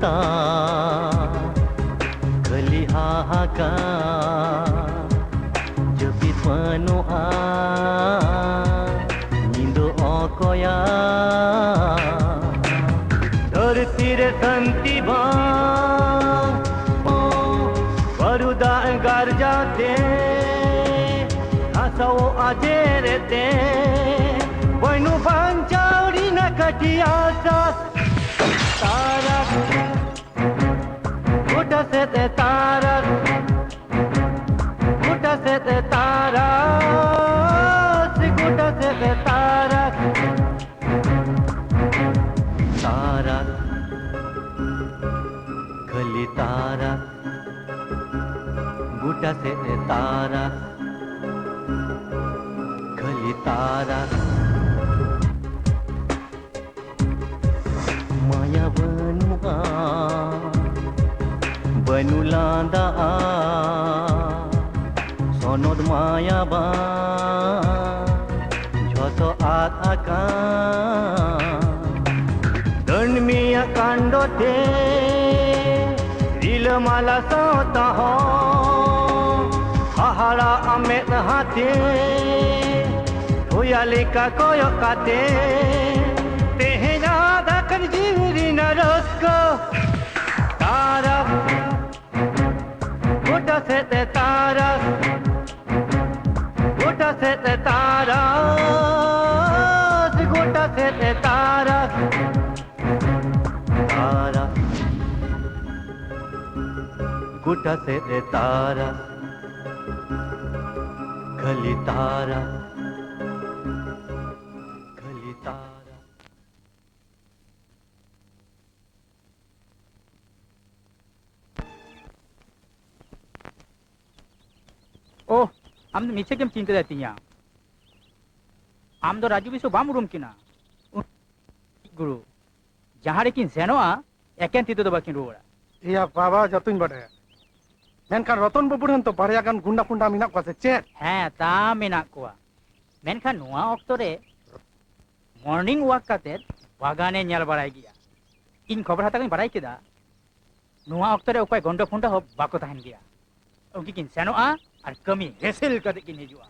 ता khali hahakan jepit panua nindo okoya धरती रे संती bang baruda engar jate asau ajerete boinu bancauri na katiasa tarak uta sete tarak uta sete tarak uta sete tarak tarak khali tarak buta sete tarak khali tarak maya benua benulanda sonod maya ba joto at akan danmiya kandote rilmala sauta ho ahara amet hate hoyalika koyok kate tehena dakan jiri naraska tarak uta sete tarak uta sete tarak uta sete tarak tarak uta sete tarak khali tarak khali tarak Oh, am do miche kem cinta datinya. Am do Raju bisu bam urum kina. Guru, jahare kin senoa eken titu do bakin ruora. Iya baba jatuin badaya. Menkan Roton baburan to barya kan gunda-gunda minak kuasa cek. He, ta menak kuwa. Menkan noa okto re morning walk katet bagane nyal barai gaya. In khobar hata kan barai kida. Noa okto re okoy gondo phunda hob bako tahen gaya. Unki kin senoa ar kami hasil katet kin hijua.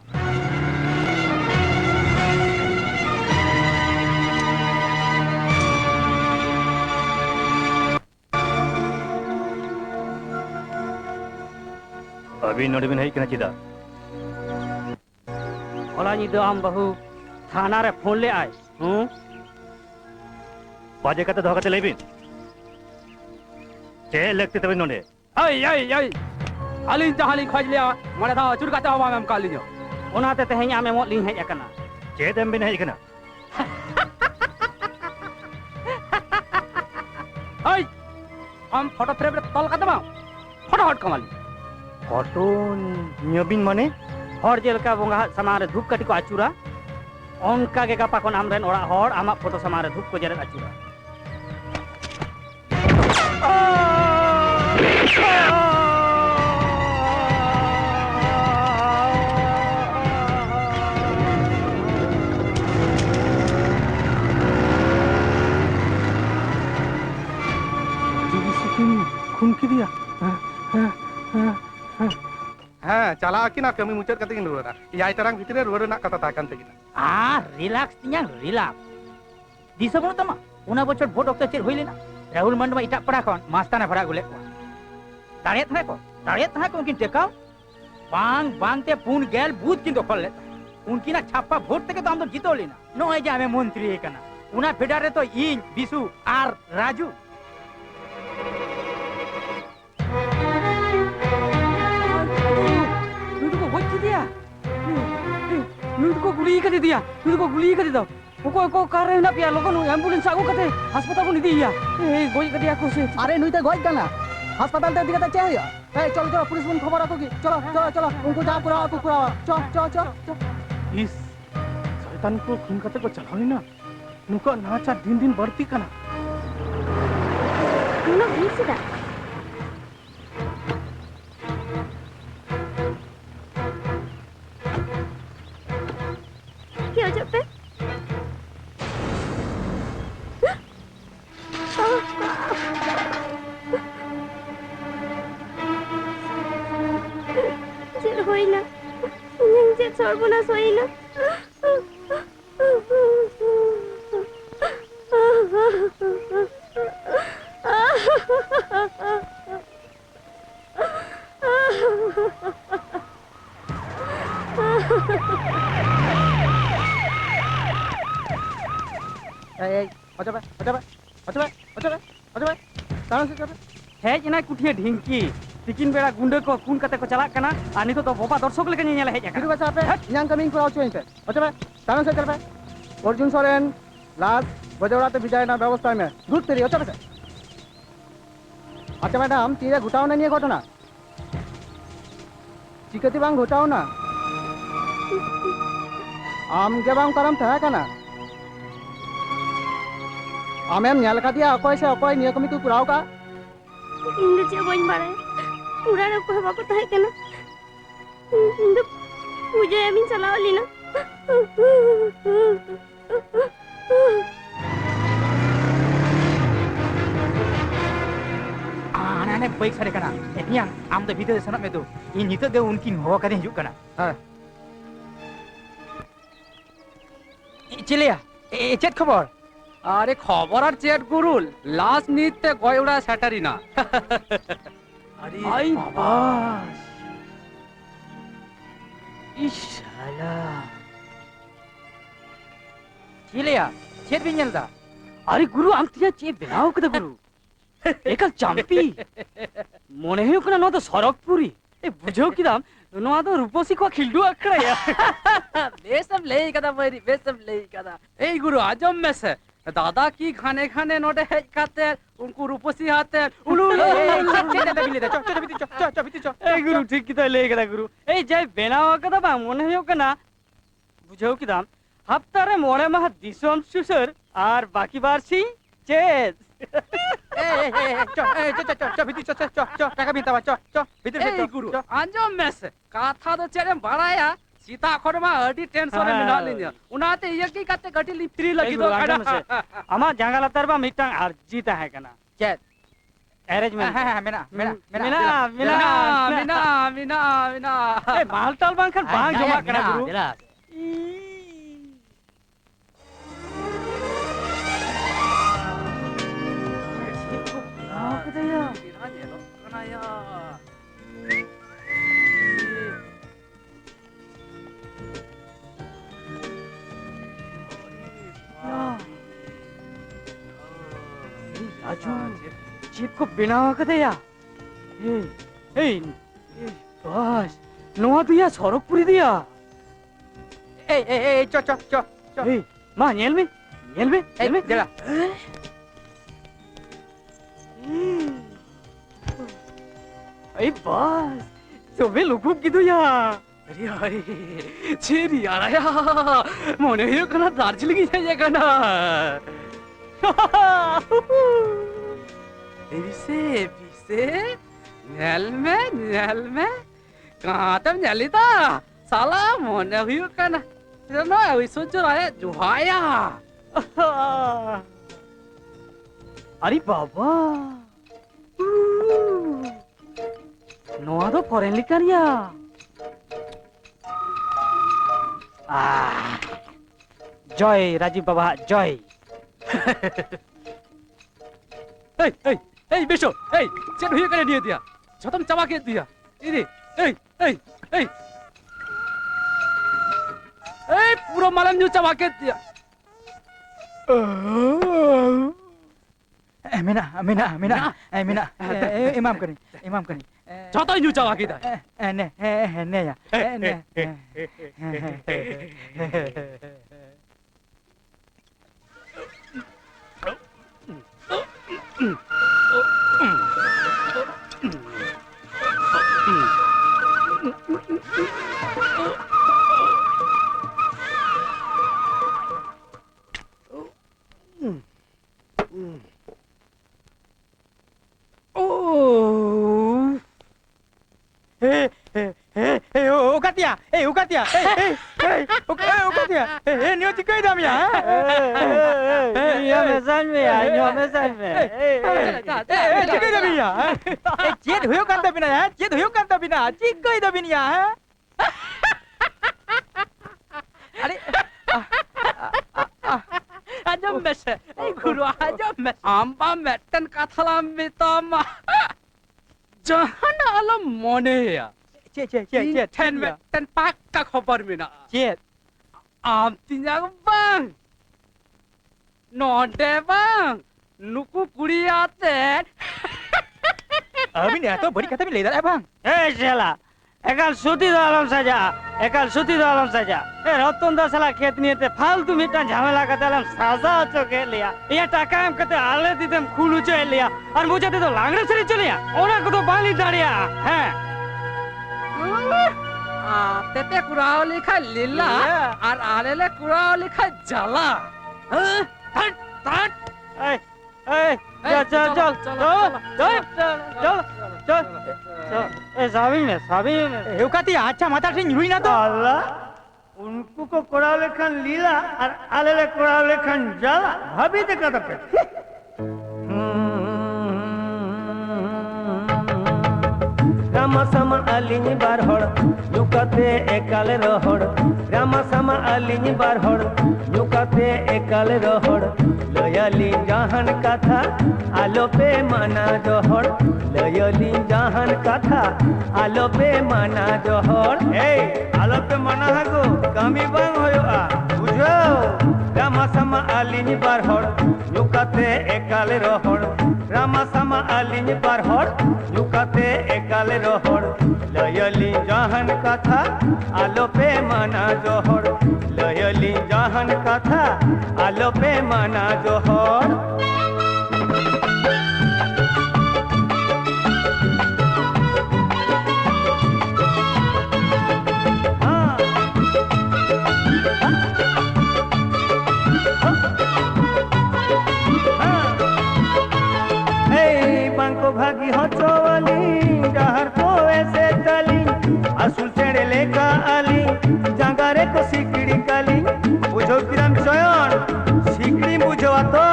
अभी नोड़े में नहीं कहना चिदा होला जी दो हम बहु थाना रे फोन ले आए बाजे का तो धोखा चले भी चे लगते तभी नोड़े आई अलिन जहाली खोज लिया मरे था चुर का हवा में हम काली जो ओनाते तेहें में मोट लिन है एकना चे दम भी नहीं कहना आई हम फोटो फ्रेम रे तल का दबा फोटो हट कमाली फोटो न्योबिन माने हर जेलका बोंगा समारे धूप कटी को आचुरा उनका के गपा कोन हमरेन ओरा हर आमा फोटो समारे धूप को जरे आचुरा खून की दिया हाँ चला कि ना कमी मुचाद कते किन रुरा याय तरंग भितरे रुरा ना कता ताकन ते किना रिलैक्स तिया रिलैक्स दिसा बोलो तमा उना बचर भोट ऑक्टर चेर होइले ना राहुल मंड में इटा पड़ा कोन मास्ताना भरा गुले को ताड़ियत है को उनकी टेका बांग ते पून गेल बूथ किन तो खोल ले उनकी ना छापा वोट तक तो हम तो जीतो लेना नो है जे हमें मंत्री कना उना फेडारे तो इन बिसु आर राजू को गुली कर दिया को गुली कर दो को कार रे ना पिया लोगन एम्बुलेंस आगो कते अस्पताल को निदिया ए गोई कर दिया को से अरे नुई ते गोई काना अस्पताल ते दिखता चे होया ए चलो पुलिस मन खबर आको की चलो उनको जा पूरा चल इस शैतान को खून कते को चलावी ना नुका नाचा दिन बढ़ती कना नुना भीसिदा क्या जब पे সর্বনাশ হই না এই হচ্ছে হচ্ছে হচ্ছে হচ্ছে হচ্ছে তারা সে যাবে hej ina kuthia ढिंकी tikin bera gunde ko kun kate ko chalak kana ar nito to boba dorshok leke nyela hej কিছু akana বাচ্চা আপে ইনাং কামিং করা হচ্ছে হচ্ছে তারা সে চলবে অর্জুন সরেন লাস্ট বজওরাতে বিজয় না ব্যবস্থা में दूध तेरी হচ্ছে अच्छा मैडम तीरा घुटाओ ना नहीं घटना चिकती बांग घुटाओ ना आम के बांग करम था कना आमेम ᱧᱮᱞ ᱠᱟᱫᱤᱭᱟ ᱚᱠᱚᱭ ᱥᱮ ᱚᱠᱚᱭ ᱱᱤᱭᱟᱹ ᱠᱟᱹᱢᱤ ᱠᱚ ᱠᱚᱨᱟᱣ ᱠᱟ ᱤᱧ ᱫᱚ ᱪᱮᱫ ᱵᱟᱹᱧ ᱵᱟᱲᱟᱭᱟ ᱩᱲᱟᱨᱮ ᱚᱠᱚᱭ ᱵᱟᱠᱚ ᱛᱟᱦᱮᱸ ᱠᱟᱱᱟ ᱤᱧ ᱫᱚ ᱯᱩᱡᱟᱹ ᱮᱢᱤᱧ ᱪᱟᱞᱟᱣ ᱞᱮᱱᱟ ana ne baik sare kana etiang am do bidal sanat me do in nito de unkin ho kade hijuk kana হ্যাঁ চিলিয়া chet khobor আরে খবর আর চেট গুরুল লাস্ট নিতে গয়উড়া স্যাটারি না ai baba ishala চিলিয়া chet bin nyelda আরে গুরু আম তিয়া চে বেনাও কদা গুরু একাল চাম্পি মনে হয় কোনা নতো সরকপুরি এ বুঝো কিদাম নোয়া তো রূপসী কো খিলডু আখড়ায়া बेसम ले कदा मेरी बेसम ले कदा ए गुरु आजम में से दादा की खाने खाने नोटे है खाते उनको रूपसी आते उलू এই গুরু ঠিক কি তাই লেগে গেলা গুরু এই যাই বেনাও কদা বা মনে হয় কোনা বুঝো কিদাম হাফতারে মনে মাহ দিশম সুসর আর বাকি বারসি চেত टाका बिता च भीतर ए गुरु आजम में से काथा तो चले बड़ाया सीता खरमा अडी टेंशन में ना लेनिया उनाते ये की काते गटी ली फ्री लगी दो আরাম আছে আমার জাঙ্গালাতার বা মিটাং আরজি তাহে কানা chet অ্যারেঞ্জমেন্ট mena মিনা मिना मिना मिना मिना এই মালটাল বাংখান বাং জমা কানা গুরু jelas রাজু চিপ কো বিনা কদেয়া এই বাস নোয়া দিয়া সরকপুরি দিয়া এই চ এই মা নেলবে jela এই বাস সবে লুকুক কিদু ইয়া अरे अरे छेरी आया मोने यो कना दार्जिलिंग जाया कना बिसे बिसे नेल में कहाँ तम नेलिता साला मोने यो कना ना ऐसो जो आया जुहाया আরে বাবা নোয়া তো ফরেন লিকারিয়া জয় রাজীব বাবা জয় ए बेशो ए चल हुई करे दिया खत्म चबा के दिया इधर ए पूरा मालम न्यू चबा के दिया Mina, imam kani. Chata new चबा के दिया Ne ya. Ukatia. Ni otikai da minha. Nyo me salve. Chikai da minha. Chet huyo kanta bina. Chikai da minha. mese. Ei guru ajam mese. Amba metten kathalam mitama. Jahan alam mone ya. Cek. Ten metten pakka khobar mina. Cek. Am tinyang bang. Node bang. Nuku kuriaten. Abin ya to beri kata bin leda bang. এই শালা একাল সুতি দালাম সাজা একাল সুতি দালাম সাজা এ রতন দা শালা খেত নিয়েতে ফালতু মিটা ঝামেলা কাটালাম সাজা চোখে লিয়া ये টাকা हम कहते आले दिदम खुलू चले लिया और मुझे तो लांगड़े से चले लिया ओना को तो बाली दाड़िया हैं Tete kurao likha lila. Ar alele kurao likha jala. Tat tat. ए चल चल चल चल ए साबिन में Eukati acha mata sin ruina to. अल्लाह उनको को कोड़ा लेखन लीला और आले ले कोड़ा लेखन जाला भाभी देखा था पे रामा समा अलिनी बारहड़ नुकाते एकाले रहड़ रामा समा अलिनी बारहड़ नुकाते एकाले रहड़ लयली जहान कथा आलो पे मना जोहड़ लयली जहान कथा आलो पे मना जोहड़ ए आलो पे मना हगो कमी बांग होयोआ बुझो रामा समा अलिनी बारहड़ नुकाते एकाले रहड़ रामा समा अलिनी बारहड़ नुकाते एकाले रहड़ लयली जहान कथा आलो पे मना जोहड़ लयली जहान कथा आलो पे मना जोहड़ बांको भागी हो चोवाली डहर को ऐसे तली असुल चढ़े लेका आली जंगारे को सिकड़ी काली बुझो किरम चयन सिकड़ी बुझो तो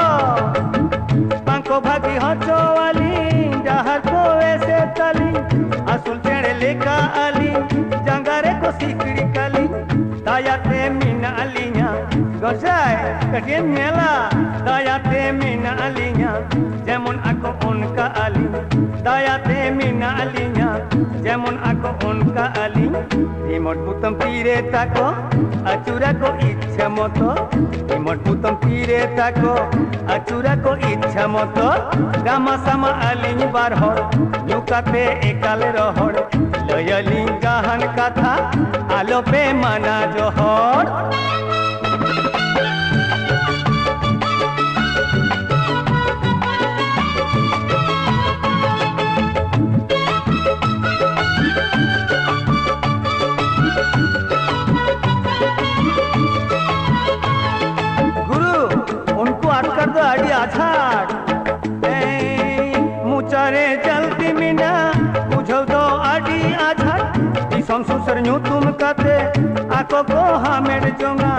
बांको भागी हो चोवाली डहर को ऐसे तली असुल चढ़े लेका आली जंगारे को सिकड़ी काली दायाते मीना अलिया गजाय कटिए मेला दायाते मीना अलिया जेमन आको उनका अली दायाते मीना अलिया जेमन आको उनका अली रिमोट बुतम तीरे ताको अचूरा को इच्छा मतो रिमोट बुतम तीरे ताको अचूरा को इच्छा मतो रामा सामा अलिनी बारहड़ नुकाते एकाले रहड़ लयली जहान कथा आलो पे मना जोहड़ कर दो आड़ी आछाड़ मुचारे चलती मीना बुझो दो आड़ी आछाड़ दिसम सुसर न्यू तुम काते आको को हमें जोंगा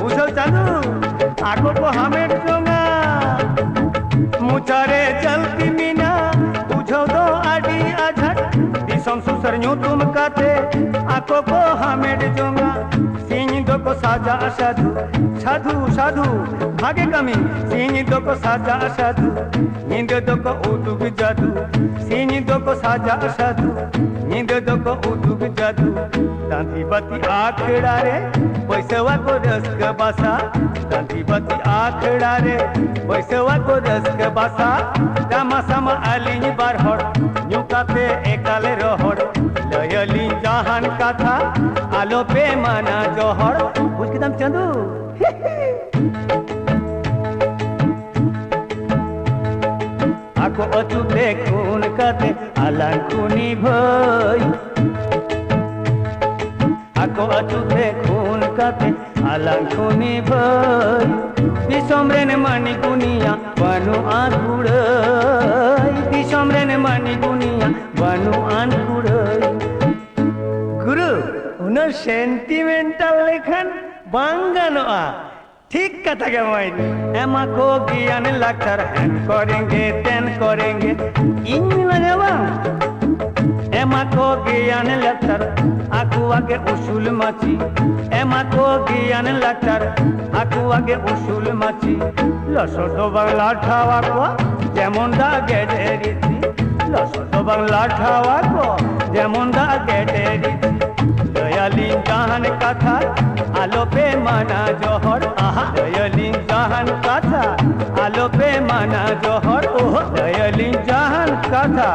बुझो चालू आको को हमें जोंगा मुचारे चलती मीना बुझो दो आड़ी आछाड़ दिसम सुसर न्यू तुम काते आको को हमें जोंगा सिंह दो को साजा साधु साधु साधु भागे कमी सिंह दो को साजा साधु नींद दो को उदुग जादू सिंह दो को साजा साधु नींद दो को उदुग जादू दांती बत्ती आखड़ा रे पैसवा को रस्क बासा दांती बत्ती आखड़ा रे पैसवा को रस्क बासा रामा सामा अलिनी बारहड़ नुकाते एकाले रहड़ लयली जहान कथा आलो पे मना जोहड़ बुझ के दम चंदू आको अचूते खून कते आलांकुनी भई आको अचूते खून कते आलांकुनी भई दिसमरेन मानी गुनिया बनु आंकुड़ई दिसमरेन मानी गुनिया बनु आंकुड़ई गुरु उन्हें सेंटिमेंटल लेखन बांगानोआ ठीक कथा के माइन एमा को ज्ञान लाक्टर हैन करेंगे तेन करेंगे इन लगे एमा को ज्ञान लतर आकु आगे उसूल माची एमा को ज्ञान लतर आकु आगे उसूल माची लसद बांगला ठावा को जेमन दा गेडेरीती लसद बांगला ठावा को जेमन दा गेडेरीती दयालीन जहान कथा आलो पे माना जोहर आहा दयालीन जहान कथा आलो पे माना जोहर ओह दयालीन जहान कथा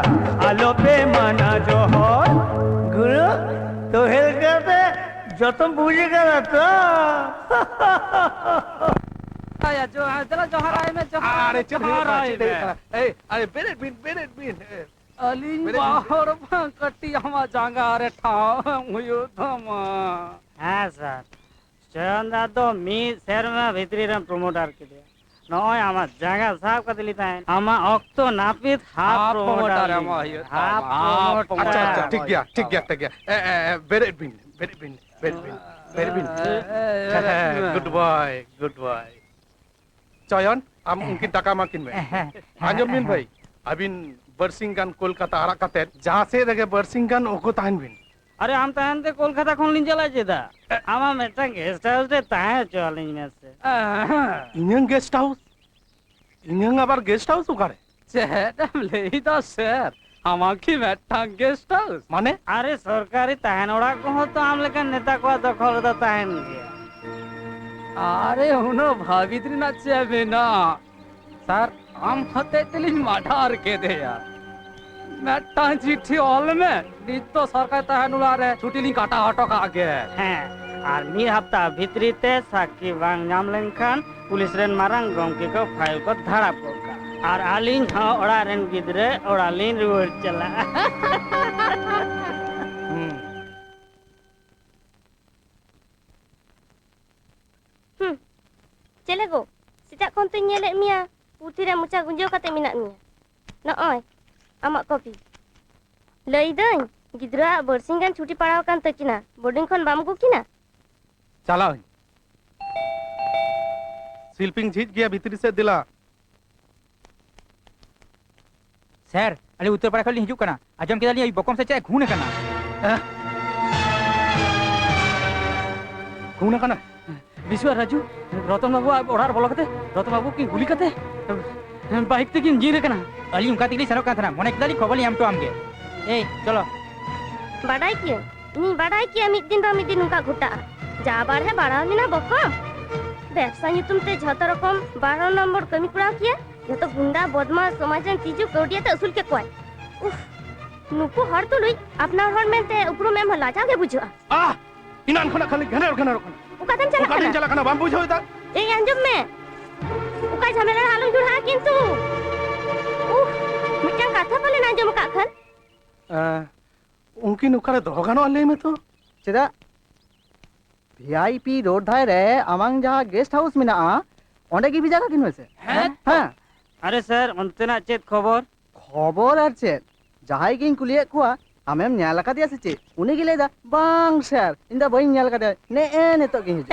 आलो पे माना जोहर गुरु तो हेल करते जो तुम बुझे करा तो आया जो चलो जोहर आए में जोहर अरे चल ए अरे बेरेट बिन अलिंग बाहर कटी हमा जांगा रे ठाव हुयो थमा हाँ सर चयन दा तो मी शहर में भीतरी रे प्रमोटर के लिए नॉय आमा जगह साफ कर दिली तान आमा ऑक्टो नापित हाफ प्रमोटर आमा हियो हाफ प्रमोटर अच्छा ठीक गया बेरेट बिन गुड बॉय चयन आम उनकी टाका माकिन में आंजम बिन भाई अबिन बरसिंगान कोलकाता आरा काते जहां से रगे बरसिंगान ओको ताहन बिन अरे हम ताहन ते कोलकाता खन लिन चला जेदा आमा मेटा गेस्ट हाउस दे ताहे चलिन में से इन्हं गेस्ट हाउस इन्हं आबार गेस्ट हाउस उकारे चेडम लेदा सर हमा की मेटा गेस्ट हाउस माने अरे सरकारी ताहन ओड़ा को तो आम लेकिन नेता को दखल दा ताहन गया अरे उनो भावित्री ना चेबे ना सर हम हते तिलिन माठार के दे यार मेटा चिट्ठी ऑल में नित्तो सरकार ताहन उलारे छुट्टी लिंग काटा हटो का आगे हैं और मी हफ्ता भीतरी ते साकी बांग नाम लेनखान पुलिस रेन मारंग गमके को फाइल को धाड़ा पोका और आलिन हा ओड़ा रेन गिदरे ओड़ा लिन रुवर चला चले गो सिटा kon tu nyelek mia putih dan mucah gunjau kata minat mia noy amak kopi lei dañ gidra bersingan cuti padaw kan takina boarding khon bam gu kina चलाओ शिल्पिंग झीज गया भीतरी से दिला सर अरे उत्तर पड़ा खली हिजू कना आजम के दाली बकम से चाहे घूने कना घूना कना विश्व राजू रतन बाबू ओड़ार बोलो कते रतन बाबू की गुली कते बाइक ते किन जीरे कना अली उनका तिगली सरो का था मोने के दाली खबली हम तो आमगे ए चलो badai kia ini badai kia mid din ba mid din nungka ghuta jabar he badao ni na bokom ব্যবসা nyutum te jhoto rokom 12 number kami kuraw kia joto gunda bodmas somajan tiju kaudiya te usul ke koy uff nuku hor to lui apnar hor mente upru mem laja ge bujha आ इनान खना खाली घने रखना ukatam chala kana bambu jhoy ta ei anjum me uka jhamela halung jurha kintu mitang katha bolen anjum ka khan उनकी नुकारे दोगानो अल्ले में तो चेदा VIP road धाय रे अमंग जहां गेस्ट हाउस में ना ओंडे की भी जगह किन वैसे हां अरे सर अंतना चेत खबर खबर आर चेत जहाई गिन कुलिए कुआ आमेम न्याल का दिया से चे उनी गिले दा बांग सर इंदा बई न्याल का दे ने तो गिन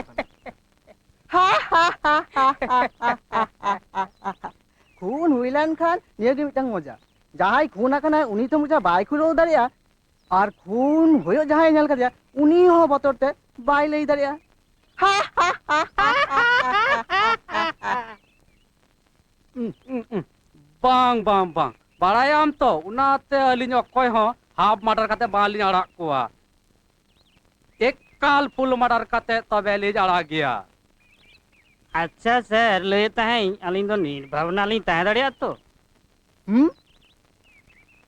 खून हुइलान खान निया गे मिटंग मजा जहाई खून आकना उनी तो मुजा बाय खुलो दारिया और खून होयो जहां नेल कर उनी हो बतरते बाय लई दरिया बांग बांग बांग बारायाम तो उनाते अलिन अकोय हो हाफ मर्डर काते बालिन अड़ा कोआ एक काल फुल मर्डर काते तबे ले अड़ा गया अच्छा सर लेता है अलिन तो नीर भावना ली तह दड़िया तो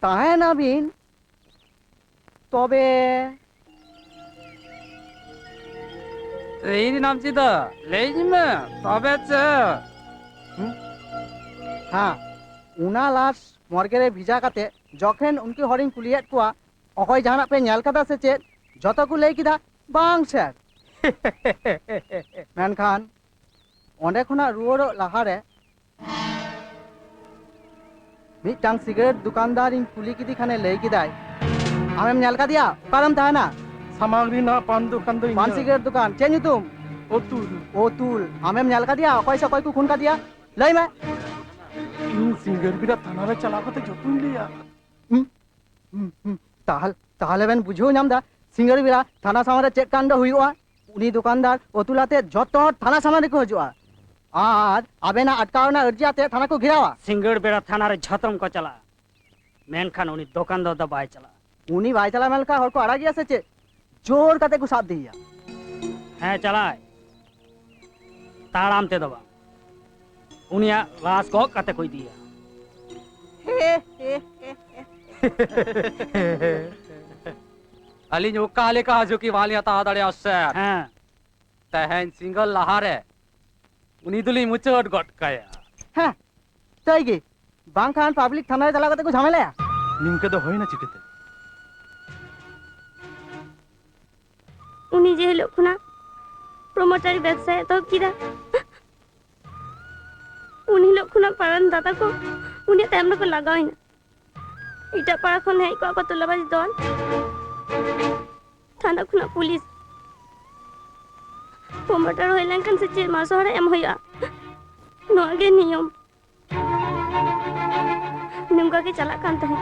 ताहे ना बिन तबे এই নাম চিদা লেইমে তবে চে हाँ उना लाश मर्गेरे भिजा काते जखेन उनकी हरिन कुलियत कुआ अखय जहाना पे न्याल कदा से चेत जतो को लई किदा बांग सर मेनखान ओंडे खुना रुवरो लाहारे मिटांग सिगरेट दुकानदार इन कुली किदी खाने लई किदाय आमेम न्याल का दिया परम थाना सामग्री ना पान दुकान दो पान सिगरेट दुकान चेंज तुम ओतुल आमेम न्याल का दिया अखय से अखय को खून का दिया लई मैं इन सिंगर बिना थाना रे चला के जतुन लिया ताहले बेन बुझो नाम दा सिंगर बेला थाना सामने चेक कांड हुआ उनी दुकानदार ओतुलाते जतो थाना सामने को हजुआ आर आबेना अटकावना अर्जियाते थाना को घिरावा सिंगड़ बेड़ा थाना रे झतम को चला मेनखान उनी दुकान दो बाय चला उनी बाय चला मेलका हर को आड़ा गया से चे जोर काते को साथ दिया है चलाए ताड़ाम ते दबा उनिया लाश को काते कोई दिया अली जो काले का जो की वालिया ता दड़े असर हां तहन सिंगल लहारे उनी दुली मुचोट गट काया हां ताई गे बांखान पब्लिक थाना रे चला काते को झमेला निंके दो होई ना चिकते उनी जे हिलो खुना प्रमोटर व्यवसाय तो किरा उनी लोग खुना पारन दादा को उनी टाइम को लगाई ना इटा पारा खन है को तुलाबाजी दल थाना खुना पुलिस प्रमोटर होइलन कन से 4 मास हरे एम होया नोगे नियम निमका के चला कांत है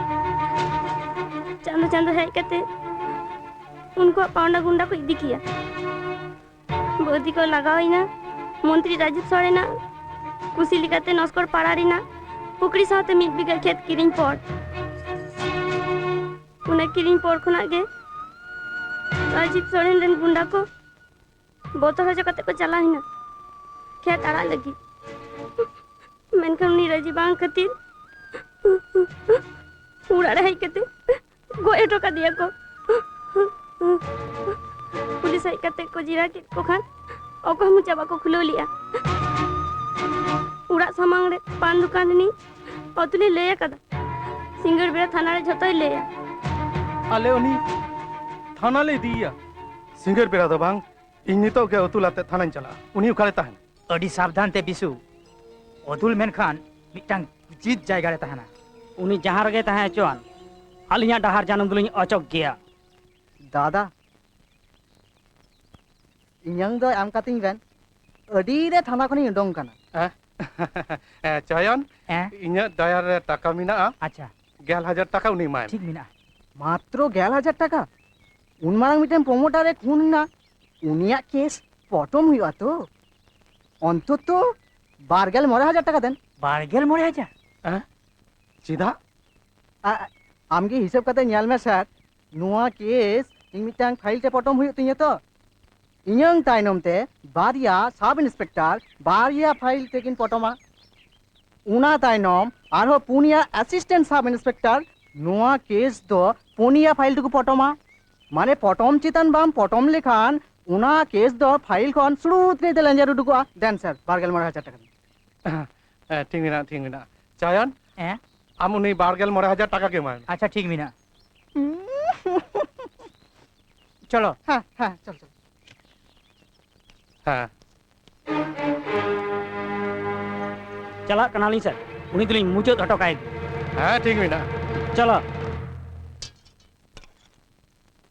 चांदो चांदो है कहते उनको पाउंडा गुंडा को इदी किया बोदी को लगाई ना मंत्री राजीव सोरेना कुसी लिखाते नस्कर पारारी ना पुकड़ी साथे मिट बिगा खेत किरिंग पड़ उन्हें किरिंग पड़ खुना गे राजीव सोरेन रेन गुंडा को बोतल हो जगते को चला ही ना खेत आड़ा लगी मेनकम नी राजीव बांग खातिर उड़ा रहे कहते गोए टोका दिया को पुलिस आई कहते को जीरा के को खान ओको हम चाबा को खुलो लिया उड़ा सामांग रे पान दुकान नी ओतुले लेया कदा सिंगर बेरा थाना रे झतई लेया आले उनी थाना ले दिया सिंगर बेरा दो बांग इन नितो के ओतुलाते थाना चला उनी उखाले ताहन अडी सावधान ते बिसु ओतुल मेनखान मिटांग जीत जायगा रे तहना उनी जहां रगे तहां चोन अलिया डहार जानम दुलिन अचक गया दादा इnyang do am kating ben adi re thana khoni udong kana चयन इन्या दया रे टाका मिना अच्छा 11,000 टाका उनी माय ठीक मिना मात्र 11,000 टाका उन मारंग मिटेन प्रमोटर रे खून ना उनिया केस पटम हुआ तो अंततो 12,000 टाका देन 12,000 सीधा आमगे हिसाब कते ᱧᱮᱞ ᱢᱮ सर नुआ केस ᱤᱧ ᱢᱤᱫᱴᱟᱝ ᱯᱷᱟᱭᱤᱞ ᱛᱮ ᱯᱚᱴᱚᱢ ᱦᱩᱭᱩᱜ ᱛᱤᱧᱟ ᱛᱚ ᱤᱧᱟᱹᱝ ᱛᱟᱭᱱᱚᱢ ᱛᱮ ᱵᱟᱨᱭᱟ ᱥᱟᱵ ᱤᱱᱥᱯᱮक्ᱴᱟᱨ ᱵᱟᱨᱭᱟ ᱯᱷᱟᱭᱤᱞ ᱛᱮᱠᱤᱱ ᱯᱚᱴᱚᱢᱟ ᱩᱱᱟ ᱛᱟᱭᱱᱚᱢ ᱟᱨᱦᱚᱸ ᱯᱩᱱᱭᱟ ᱮᱥᱤᱥᱴᱮᱱᱴ ᱥᱟᱵ ᱤᱱᱥᱯᱮक्ᱴᱟर नुआ केस दो पुनिया फाइल तक पटमा माने पटम चितान बाम पटम लेखान उना केस दो फाइल खन सुरुत के लेंजर उडुआ देन सर 12,000 टाका ठीक मिना चयन आम उनी 12,000 टाका के मान अच्छा ठीक मिना चलो हां हां चल हां चला कनाली सर उनी दुलिन मुचो हटकाय हां ठीक मिना चलो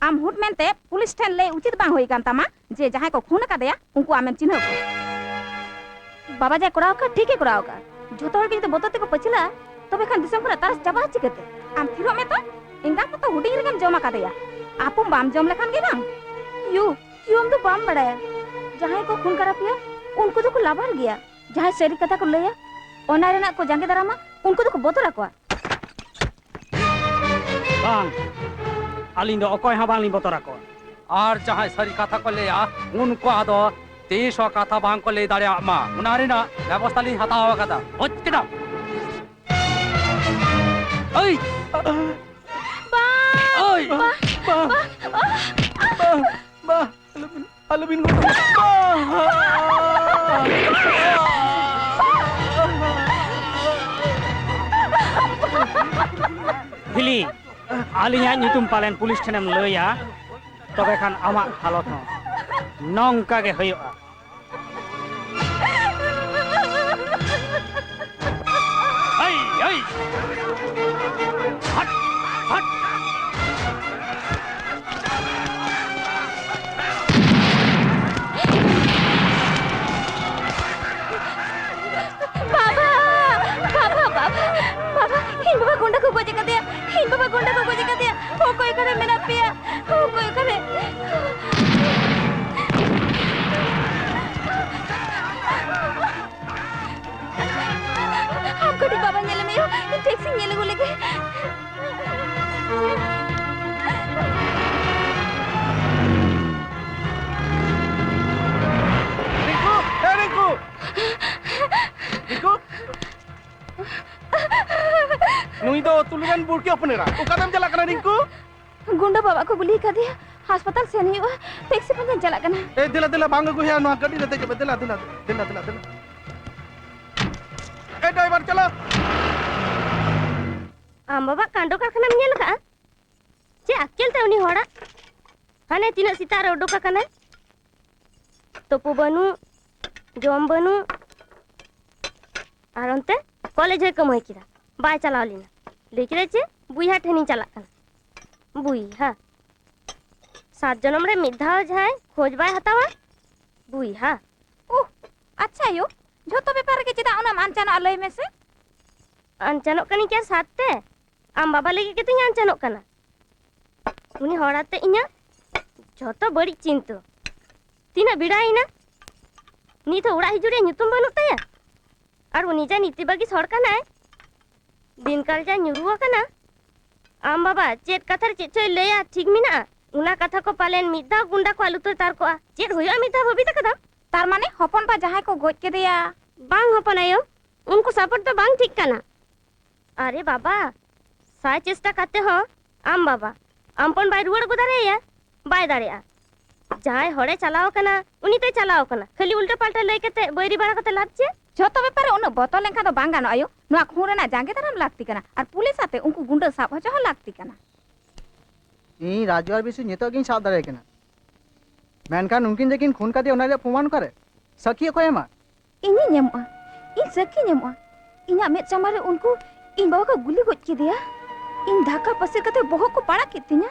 आम हुट मेनते पुलिस ठेन ले उचित बांग होई कान तामा जे जहां को खून का दया उनको आमेन चिन्ह को बाबा जे कराओ का ठीक है कराओ का जोतो हर के तो बोतते को पछिला तबे खान दिसम को तास चाबा चिकते आम फिरो में तो इंगा को तो हुडिंग रेगम जमा का दया आपुम बाम जम लेखान के बांग यू हम तो बाम बड़ाया जहां को खून करा पिया उनको तो को लाभार गया जहां सरी कथा को लेया ओना रेना को जांगे दरामा उनको तो को बोतला को बांग अलिंग दो अकोय हा बांग लिंग बोतरा को और जहां सरी कथा को ले उनको आदो 300 कथा बांग को ले दाड़े मा उनारे ना व्यवस्था ली हतावा कथा होचकिदा ओय ओय बा अलबिन हिली आलिया नितुम पालन पुलिस ठेनेम लया तबे खान आमा हालत हो नंका के होया आई हट हट बाबा हिन बाबा गुंडा को गोजे का दिया ओ कोई करे सुलेमान बुड़की अपनेरा उकादम चला कना रिंकू गुंडा बाबा को गुली कर दिया अस्पताल से नहीं हुआ टैक्सी पर चला करना ए दिला दिला बांग को है नो गड्डी लेते जब दिला दिला दिला दिला दिला ए ड्राइवर चलो आम बाबा कांडो कारखाना में लगा चे अकेल ते उनी होड़ा हाने तीन सितारे उडोका कना तोपो बनू जोम बनू और अंते कॉलेज है कम किरा बाय चलाव लीना लेकिन चे बुईहा ठेनी चला कना बुईहा 7 जनम रे मिधाव जाए खोज बाय हतावा बुईहा ओह अच्छा यो झोतो व्यापार के चिता ओना मानचाना अलय में से अनचनो कनी क्या साथे आम बाबा लेके के तिन अनचनो कना उनी होड़ाते इnya झोतो बड़ी चिंतो तीना बिड़ाइना नी तो उड़ा हिजुरे nyutum बनु तया और उनी जा नीति बागी सड़का ना दिन काल जा nyuruwa kana आम बाबा चेत कथार चेत चोय लेया ठीक मिना उना कथा को पालेन मिदा गुंडा को आलू तो तार को चेत होया मिदा बबी तक तार माने हपन बा जहां को गोज के दिया बांग हपन आयो उनको सपोर्ट तो बांग ठीक कना अरे बाबा साय चेष्टा करते हो आम बाबा आमपन बाय रुवाड़ गोदारे या बाय दाड़िया जहां होड़े चलाओ कना उनी ते चलाओ कना खाली उल्टा पाल्टा लय केते बैरी बारा कते लाभचे झोतो व्यापार उन बोतल लेखा तो बांग गानो आयो नुआ खुरेना जांगे ताराम लागती कना और पुलिस आते उनको गुंडा साब हो जह लागती कना ᱤᱧ ᱨᱟᱡᱩᱣᱟᱨ ᱵᱤᱥᱩ ᱱᱤᱛᱚᱜ ᱜᱤᱧ ᱥᱟᱵ ᱫᱟᱲᱮ ᱠᱟᱱᱟ ᱢᱮᱱᱠᱷᱟᱱ ᱩᱱᱠᱤᱱ ᱡᱮᱠᱤᱱ ᱠᱷᱩᱱ ᱠᱟᱫᱮ ᱚᱱᱟ ᱨᱮᱭᱟᱜ ᱯᱨᱚᱢᱟᱱ ᱠᱟᱨᱮ ᱥᱟᱹᱠᱷᱤ ᱚᱠᱚᱭ ᱮᱢᱟ ᱤᱧ ᱧᱟᱢᱚᱜᱼᱟ ᱤᱧ ᱥᱟᱹᱠᱷᱤ ᱧᱟᱢᱚᱜᱼᱟ ᱤᱧᱟᱹᱜ ᱢᱮᱫ ᱥᱟᱢᱟᱝ ᱨᱮ ᱩᱱᱠᱩ ᱤᱧ ᱵᱟᱵᱟ ᱠᱚ ᱜᱩᱞᱤ ᱜᱚᱡ ᱠᱮᱫᱮᱭᱟ ᱤᱧ ᱫᱷᱟᱠᱟ ᱯᱟᱥᱮ ᱠᱟᱛᱮ ᱵᱚᱦᱚᱜ ᱠᱚ ᱯᱟᱲᱟᱜ ᱠᱮᱫ ᱛᱤᱧᱟ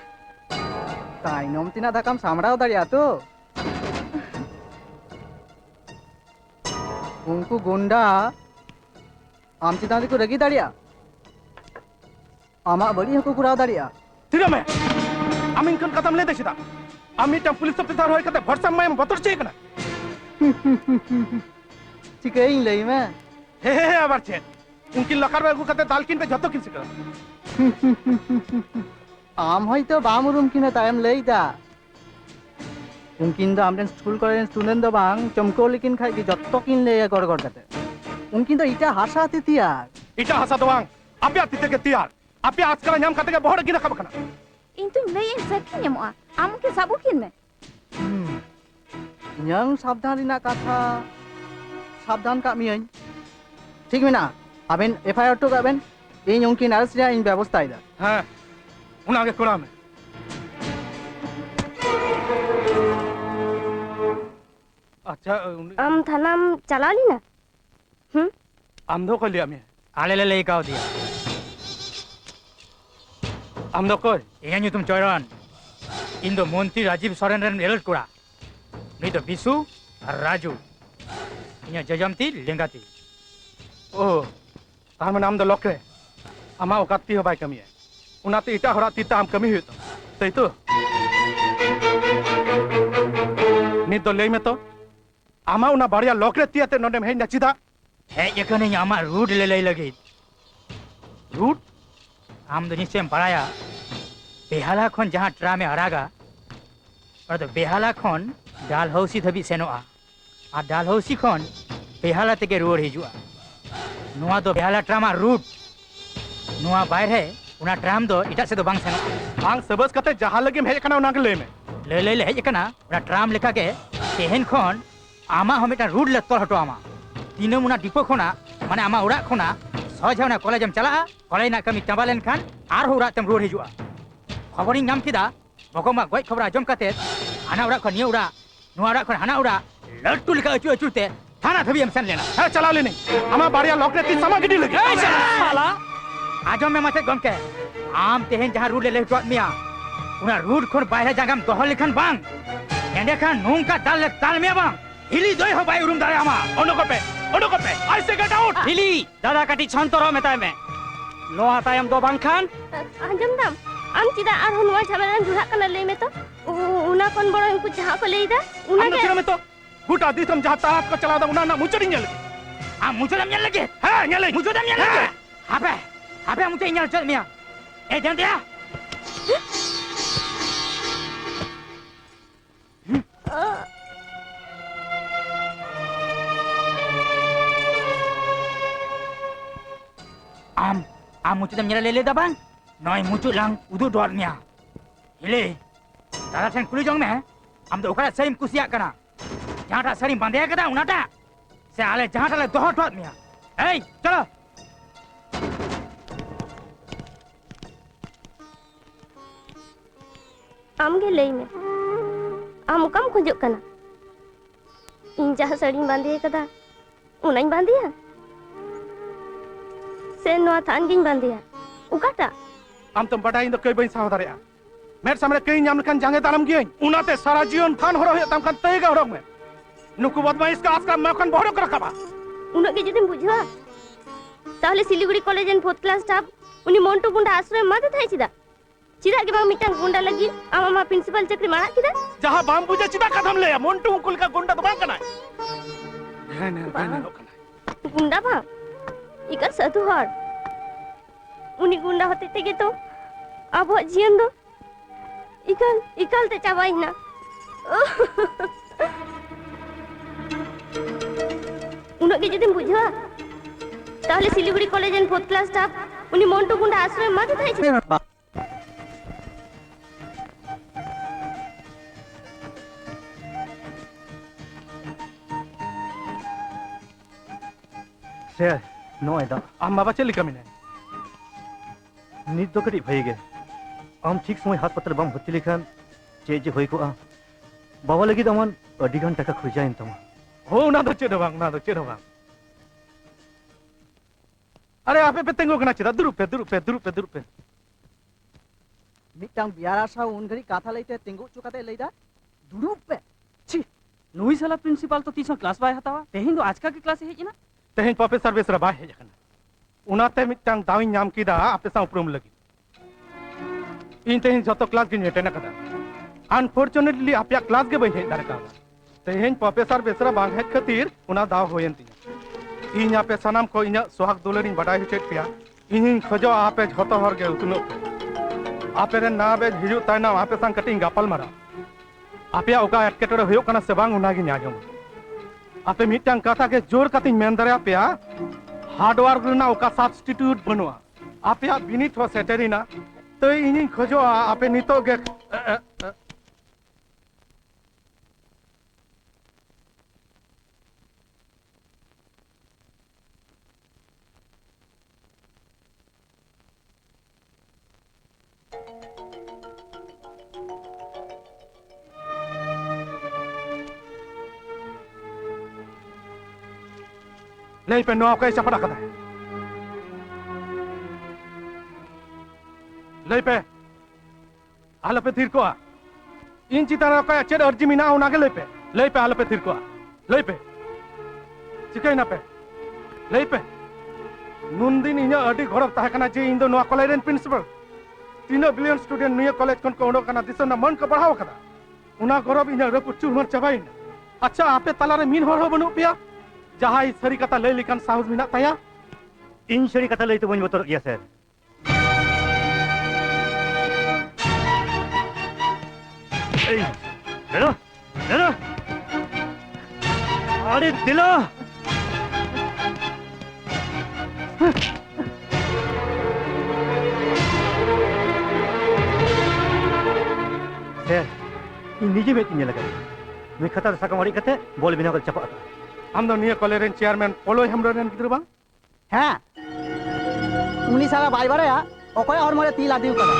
ᱛᱟᱭᱱᱚᱢ ᱛᱤᱱᱟᱹᱜ ᱫᱷᱟᱠᱟᱢ ᱥᱟᱢᱲᱟᱣ ᱫᱟᱲᱮᱭᱟᱜᱼᱟ ᱛᱚ उनको गुंडा आम चितान रे को रगी दाड़िया आमा बड़ी हको कुराव दाड़िया तिरा में आम इनकन कदम ले देसिदा आम मिटम पुलिस ऑफिसर होय कते भरसा में बतर छे कना चिकई लई में हे आबार छे उनकी लकार में कते दालकिन पे जतो किन सिकरा आम होय तो बामुरुम किने तायम लई दा उनकिन दो आमरेन स्कूल कॉलेज स्टूडेंट दो बांग चमको लेकिन खाई की जत्तो किन ले गड़ गड़ कते उनकिन दो इटा हासा तितियार इटा हासा दो बांग आपया तिते के तियार आपया आजकल नाम कते के बहड़ गिना खब कना इन तुम लई सखी ᱧᱟᱢᱚᱜᱼᱟ आम के साबु किन में yang सावधान रिना कथा सावधान का मियन ठीक मेना आबेन एफआईआर तो काबेन इन उनकिन अरेस्ट रे इन व्यवस्था इदा हां उना के कोरा में अच्छा आम थानाम चला ली ना आम दो को लिया मैं आले ले ले काव दिया आम दो को इया ᱧᱩᱛᱩᱢ चौरन इन दो मंत्री राजीव सोरेन रेन एलर्ट कोड़ा नहीं तो बिसु और राजू इया जजमती लेंगाती ओ तार में नाम दो लोकरे आमा ओकाती हो बाय कमी है उनाते इटा हरा तीता आम कमी हुई तो तई तो नि तो ले में तो आमा उना बाड़िया लोकरे तियाते नोडे में नचिदा है यकने आमा रूट ले ले लगी रूट आम दो निश्चय पढ़ाया बेहाला खन जहां ट्रा में हरागा और तो बेहाला खन डाल हाउसी धबी सेनोआ आ डाल हाउसी खन बेहाला तेके रोड हिजुआ नुआ दो बेहाला ट्रामा रूट नुआ बाहर है उना ट्राम दो इटा से दो बांग सेनो बांग सबस कते जहां लगे में कना उना के ले में ले हेज कना उना ट्राम लेखा के तेहन खन आमा हमेटा रूट ले तोल हटो आमा तीनो मुना डिपो खोना माने आमा उड़ा खोना सहजना कॉलेजम चला कॉलेज ना कमी चाबालेन खान आर हो उड़ा तम रोड हिजुआ खबरिं नाम किदा बगमा गय खबर आजम काते हाना उड़ा खन निया उड़ा नुआ उड़ा खन हाना उड़ा लट्टू लिखा अचू अचूते थाना धबी हम सन लेना है चला लेने आमा बाड़िया लोकरे ती समा गिडी लगे ए साला आजम में मते गमके आम तेहन जहां रूट ले लेटो मिया उना रूट खन बाहर जगम दोह लिखन बांग एंडे खान नोंका दाल ताल में बांग हिली दोय हो बाय रूम दारे आमा ओनो को पे आई से गेट आउट हिली दादा काटी छंतरो मेताय में लोहा तायम दो बांग खान आजम दाम आम चिदा आर हुनवा झमेला जुहा कना ले में तो उना कोन बड़ो उनको जहां को लेइदा उना के में तो गुटा दी तुम जहां तारात को चला दा उना ना मुचड़ी नेल आ मुचड़म नेल लगे हां नेल मुचड़म नेल लगे हाबे मुचे नेल चल मिया ए जंदिया am mucut dem nyala lele da bang. Noi mucut lang udu dor nya. Hele. Dara sen kuli jong me. Am do okara sarim kusiak kana. Jahan ta sarim bande kada unata. Se ale jahan ta le dohor dor nya. Hey, chalo. Amge lay me. Am kam khunjuk kana. इन जहाँ साड़ी बांधे कदा उनाई बांधिया से नोआ थान गिन बांधिया उकाटा आम तुम बड़ा इन कई बइन साहो दारेया मेरे सामने कई ᱧᱟᱢ लेखान जांगे तारम गियኝ उनाते सारा जीवन थान हरो हे तम खान तयगा हरो में नुकु बदमाइश का आसका मखन बहरो कर रखबा उनके के जदिम बुझवा ताहले Siliguri college and 4th class staff उनी मोंटू गुंडा आश्रय माते थाई चिदा चिदा के बांग मिटांग गुंडा लगी आमा प्रिंसिपल चक्री मारा किदा जहां बाम बुझे चिदा कदम ले मोंटू उकुल का गुंडा तो बांग कनाय गने गुंडा बा इकर साधु हर उनी गुंडा होते तेगे तो अब जीवन दो इकल ते चाबाई ना उनके जदिम बुझवा ताहले Siliguri college and 4th class staff उनी मोंटू गुंडा आश्रय माते थाई चिदा से नो एदा आम बाबा चली कमिने नित दो कटी भइगे आम ठीक समय हाथ पत्र बम भर्ती लेखान चे जे होई को आ बाबा लगी दमन अडी घंटा का खुजाइन तमा हो ना दो चेdo bang ना दो चेdo bang अरे आपे पे तेंगो कना चिदा दुरुप पे मिटांग बियारा सा उन घड़ी काथा लइते तिंगु चुकाते लइदा दुरुप पे छी नुई साला प्रिंसिपल तो 30 क्लास बाय हतावा तेहिन दो आज का की क्लास हेजिना तेहिन प्रोफेसर बेसरा बाय हे जखन उनाते मिटांग दावी ᱧᱟᱢ किदा आपे सा उपरम लगी इन तेहिन जतो क्लास गिन एटेना कदा अनफॉर्चुनेटली आपया क्लास के बइन हे दार का तेहिन प्रोफेसर बेसरा बांग हे खातिर उना दाव होयन ती इन आपे सनाम को इना सोहाग दुलरिन बडाय हुचेत पिया इन खजो आपे जतो हर गे उतनो आपे रे ना बे हिजु तायना आपे संग कटिंग गापल मारा आपया ओका एटकेटोरे हुयो कना से बांग उनागी न्याजम आपे मिटांग कथा के जोर कतिं मेन दारे आपया हार्डवर्क रना ओका सब्स्टिट्यूट बनवा आपया बिनिट हो सेटेरिना तो इनी खजो आपे नितो गे ले पे नो आपका ऐसा पड़ा कदा ले पे आला पे थिर को इन चितारा का चेड अर्जी मिना उनागे ले पे आला पे थिर को ले पे चिकई ना पे ले पे नुनदिन इना अडी घरब ताहे कना जे इन दो नो कॉलेज रेन प्रिंसिपल 3 बिलियन स्टूडेंट निया कॉलेज कोन को ओडो कना दिसना मन को बढ़ाव कदा उना घरब इना रपु चुरमर चबाइन अच्छा आपे तलारे मिन हर हो बनु पिया जहां सरी कथा लई लिखान साहस मिना ताया इन सरी कथा लई तो बन बतर गया सर ए हेलो अरे दिलो सर इन निजे में तिन लगा मैं खतर साकमारी कते बोल बिना को चपा हम दो निया कॉलेज रेन चेयरमैन पोलो हेमरो रेन गिद्र बा हां उनी साला बाई बारे ओकय और मरे ती लादिउ कदा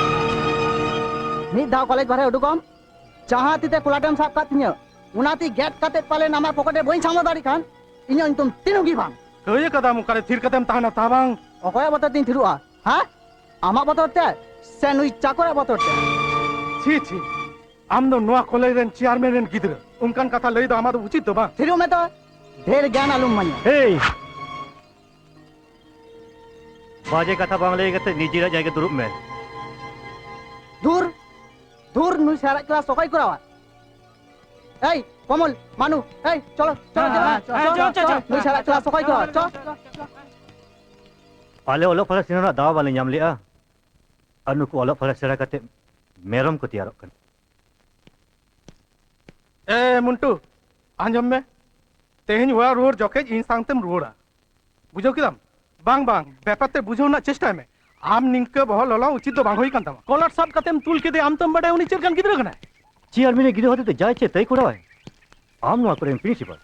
मिद दाव कॉलेज बारे उडुकम जहां तिते कुलाटम साब कातिया उनाती गेट काते पाले नामा पकटे बई सामो दाड़ी खान इᱧ तुम तिनुगी बांग कय कदा मुकारे थिर कतेम ताहना ताबांग ओकय बतर दिन थिरुआ हां आमा बतर ते से नुई चाकोरा बतर ते छी छी आम दो नोआ कॉलेज रेन चेयरमैन रेन गिद्र उनकान कथा लई दो आमा दो उचित दो बा थिरु में तो ढेर ज्ञान आलूम मन हे बाजे कथा बांगले गते निजीरा जायगे दुरुप में दूर दूर नुई सारा क्लास सोकाई करावा ए कमल मानु ए चलो चलो नुई सारा क्लास सोकाई करावा चलो आले ओलो फला सिना दावा वाले ᱧᱟᱢ ᱞᱮᱜᱼᱟ ᱟᱨ ᱱᱩᱠᱩ ᱚᱞᱚᱜ ᱯᱟᱲᱦᱟᱜ ᱥᱮᱬᱟ ᱠᱟᱛᱮ ᱢᱮᱨᱚᱢ ᱠᱚ ᱛᱮᱭᱟᱨᱚᱜ ᱠᱟᱱᱟ ए मुंटू आंजम में तेहिन हुआ रोड जोके इन सांगतेम रोड़ा बुझो किदम बांग बांग बेपाते बुझो ना चेष्टा में आम निंका बहल लला उचित तो बांग होई कान तमा कॉलर सब कतेम तुल केदे आम तम बड़े उनी चेरकान गिद्रा कना चेयरमैन गिद्रा होते जाय चे तय कोड़ा आम नोआ करे प्रिंसिपल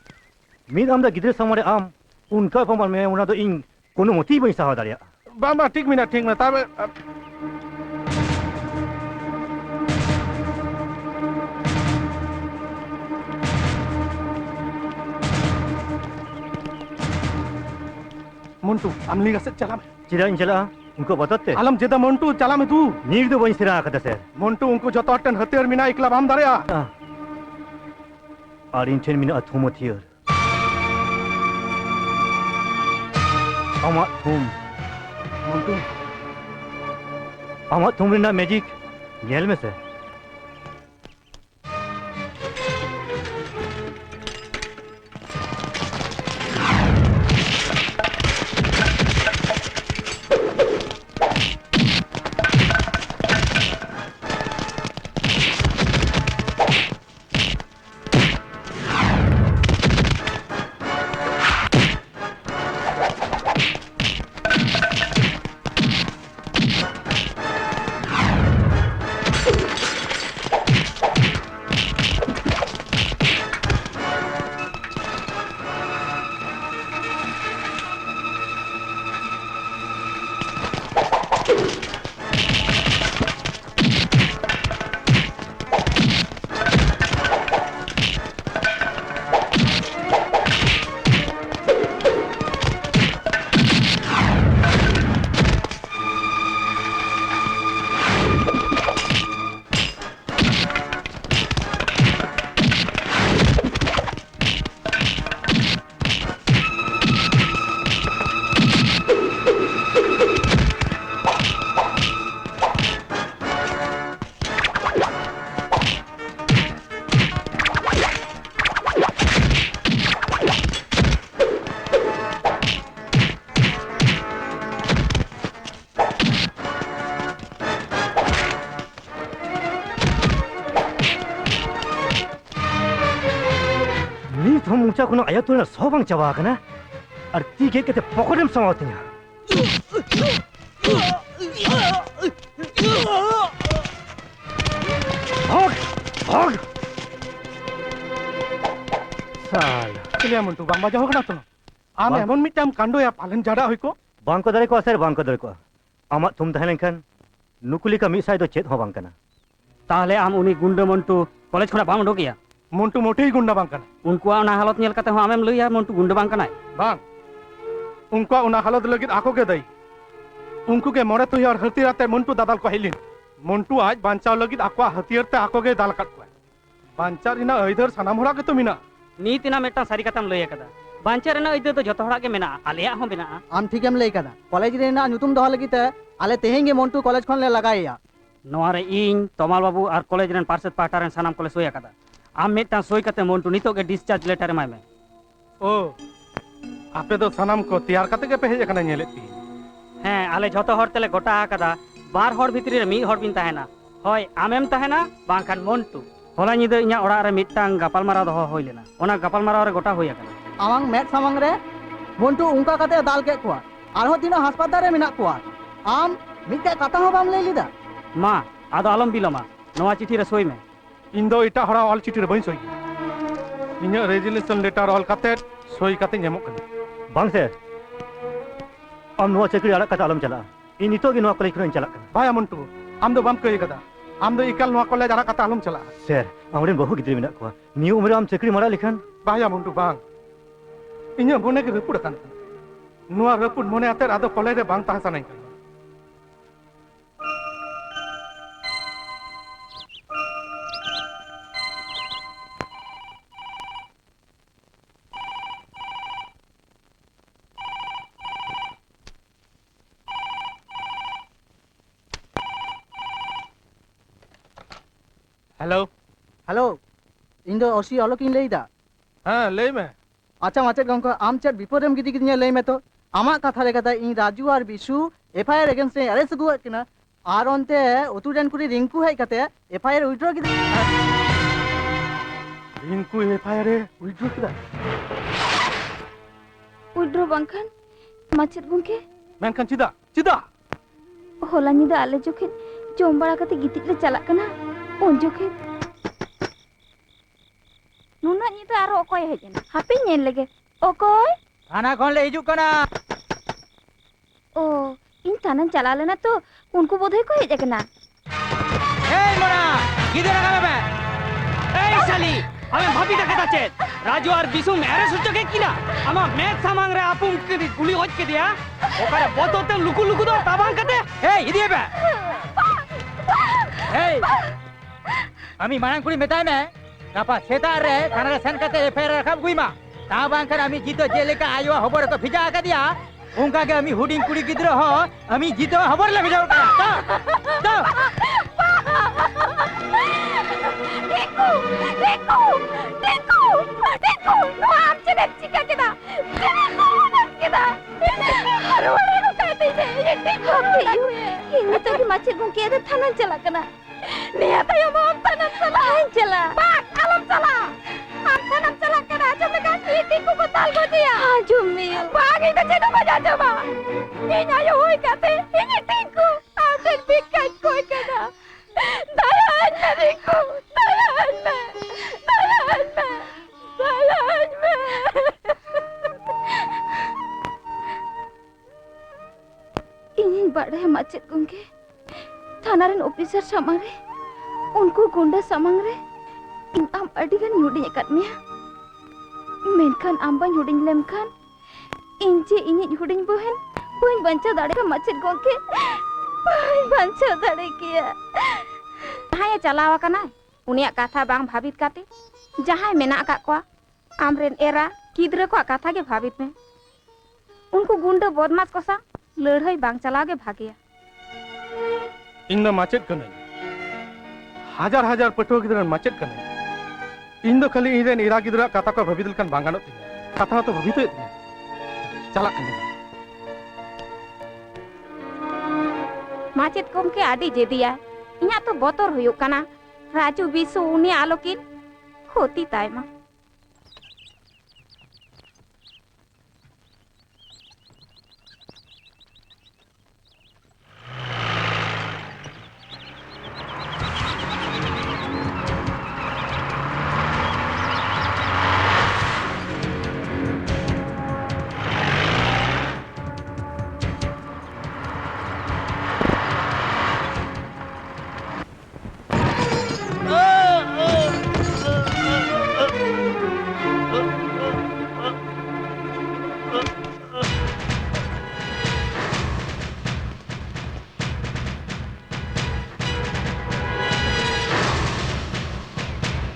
मीद आम दा गिद्रा सामने आम उनका अपमान में उना तो इन कोनो मोती बई साहा दारिया बाबा ठीक मिना तब मोन्टू आमली गसे चला में चिरा इन चला उनको बताते आलम जेदा मोन्टू चला में तू नीर दो बई सिरा कदा सर मोन्टू उनको जतो टन हथियार मिना इकला बाम दारिया और इन ठेन मिना अथुम हथियार आमा थुम मोन्टू आमा थुम रिना मैजिक नेल में से ऊंचा कोनो आया तो ना सोबंग चबा कना और ती के केते पकड़म समावतिया भाग भाग साल चलिया मोन्टू बाम बाजा होकना तो आम एमन मिटाम कांडो या पालन जाड़ा होई को बांको दारे को असर बांको दारे को आमा तुम तहलेन खान नुकुली का मिसाई दो चेत हो बांग कना ताहले आम उनी गुंडा मोन्टू कॉलेज खना बाम उडो गया मोन्टू मोटे ही गुंडा बांग कना उनकुआ उना हालत नेल कते हो आमेम लइया मोन्टू गुंडा बांग कनाय बांग उनका उना हालत लगित आको के दई उनको के मोरे तो यार हथियार ते मोन्टू दादाल को हेलिन मोन्टू आज बांचाव लगित आको हथियार ते आको के दाल काट को बांचार इना अइधर सनाम होड़ा के तो मिना नीतिना मेटा सारी कथाम लइया कदा बांचार ना अइधर तो जतो होड़ा के मेना आलेया हो मेना आम ठीकेम लई कदा कॉलेज रेना नुतुम दोहा लगित आले तेहेंगे मोन्टू कॉलेज खन ले लगाया नोआरे इन तमाल बाबू और कॉलेज रेन पार्षद पार्टा रेन सनाम कोले सोया कदा आम मेटा सोई कते मोन्टू नितो के डिस्चार्ज लेटर माय में ओ आपे दो सनाम को तैयार कते के पे हेज कना नेलेती हैं आले जतो हर तेले गोटा कदा बार हर भितरी रे मी हर बिन ताहेना होय आमेम ताहेना बांखान मोन्टू होला निदो इया ओड़ा रे मिटांग गापालमाराव दो होय लेना ओना गापालमाराव रे गोटा होय कना आवांग मेट सामंग रे मोन्टू उनका कते दाल के कुआ आरो दिनो हासपाताल रे मेना कुआ आम मिटे कथा हो बाम ले लिदा मा आदो आलम बिलमा नवा चिठी रे सोई में इन दो इटा हड़ा ऑल चिठी रे बई सोई इन्या रेजिग्नेशन लेटर ऑल कते सोई कते नेमो कना बांग से आम नोआ चक्री आड़ा कता आलम चला इन नितो गे नोआ कॉलेज खन चला बाया मोन्टू आम दो बाम कई कदा आम दो इकल नोआ कॉलेज आड़ा कता आलम चला सर आमरेन बहु गिद्री मेना को नियो उमरे आम चक्री मारा लिखन बाया मोन्टू बांग इन्या मोने के रपुड़ कान नोआ रपुड़ मोने आते आदो कॉलेज रे बांग ताहा सनाई कना हेलो हेलो इन दो ओसी ऑलो किन लेइदा हां ले में अच्छा माचेट गंको आम चेट बिपोरेम गिदी गिदी ले में तो आमा कथा रे कथा इन राजू और बिशु एफआईआर अगेंस्ट रे अरेस्ट गुआ किना आर ओनते ओतुडेन कुरी रिंकू है कते एफआईआर विड्रॉ गिदी रिंकू एफआईआर विड्रॉ किदा विड्रॉ बांखान माचेट गंके मेनखान चिदा चिदा होला ᱧᱤᱫᱟᱹ ᱟᱞᱮ ᱡᱚᱠᱷᱮᱡ ᱡᱚᱢ ᱵᱟᱲᱟ ᱠᱟᱛᱮ ᱜᱤᱛᱤᱡ ᱞᱮ ᱪᱟᱞᱟᱜ ᱠᱟᱱᱟ ᱩᱱ ᱡᱚᱠᱷᱮᱡ ᱱᱩᱱᱟᱹᱜ ᱧᱤᱫᱟᱹ ᱟᱨᱚ ᱚᱠᱚᱭ ᱦᱮᱡ ᱮᱱᱟ ᱦᱟᱯᱮ ᱧᱮᱞ ᱞᱮᱜᱮ ᱚᱠᱚᱭ थाना खन ले हिजुग कना ᱚ ᱤᱧ ᱛᱟᱱᱟᱧ ᱪᱟᱞᱟᱣ ᱞᱮᱱᱟ ᱛᱚ ᱩᱱᱠᱩ ᱵᱳধᱦᱚᱭ ᱠᱚ ᱦᱮᱡ ᱟᱠᱟᱱᱟ ए मोना गिदरा का बे এই শালি আমি ভাবি দেখা যাচ্ছে রাজু আর বিশু মেরে সুযোগে কিনা আমার মেঘ সামাং রে আপুং কে গুলি হজ কে দিয়া ওখানে বততে লুকু লুকু দো তাবাং কাতে ए इदिए बे ए আমি মারাং কুড়ি মেতাই মে গাপা সেতা রে থানা রে সেন কাতে এফআইআর রাখাব গুইমা তা বাং করে আমি জিতো জেলেকা আইও খবর তো ভিজা আকা দিয়া उनका के अमी हुडिंग कुड़ी गिद्र हो अमी जीतो खबर ले भेजाओ का तो देखो देखो देखो देखो नो आप चले चिका केदा देखो केदा अरे वाले को कहते हैं ये देखो ini tadi macet gongki ada tanan cala kena niat ayo mau tanan cala pak alam cala am tanan cala kena aja mereka ini ku betal go dia jumil pak itu cedo baca coba ini ayo hoi kate ini tingku ada bikai koi kena dayan dariku dayan me ingin badai macet gongke थानारेन officer सामंग रे उनको गुंडा सामंग रे इन आम अडिगान हुडिंग अकाद मिया मेनखान आम बाñ हुडिंग लेमखान इन जे इनिज हुडिंग बहन बाñ बांचा दाड़े का मचेद गोंके बाñ बांचा दाड़े किया जहां चलावा कना उनिया कथा बांग भाबित काते जहां मेना का को आमरेन एरा किद्रे को कथा के भाबित में उनको गुंडा बदमाश को सा लड़ाई बांग चला के भागिया इन द माचेद कने हजार हजार पटो गिदर माचेद कने इन दो खाली इरेन इरा गिदर कथा को भबिदल कन बांगानो तिन कथा तो भबितो तिन चला कने माचेद गोमके आदि जेदिया इया तो बोतर हुयुक कना राजू बिसु उनी आलोकिन होती तायमा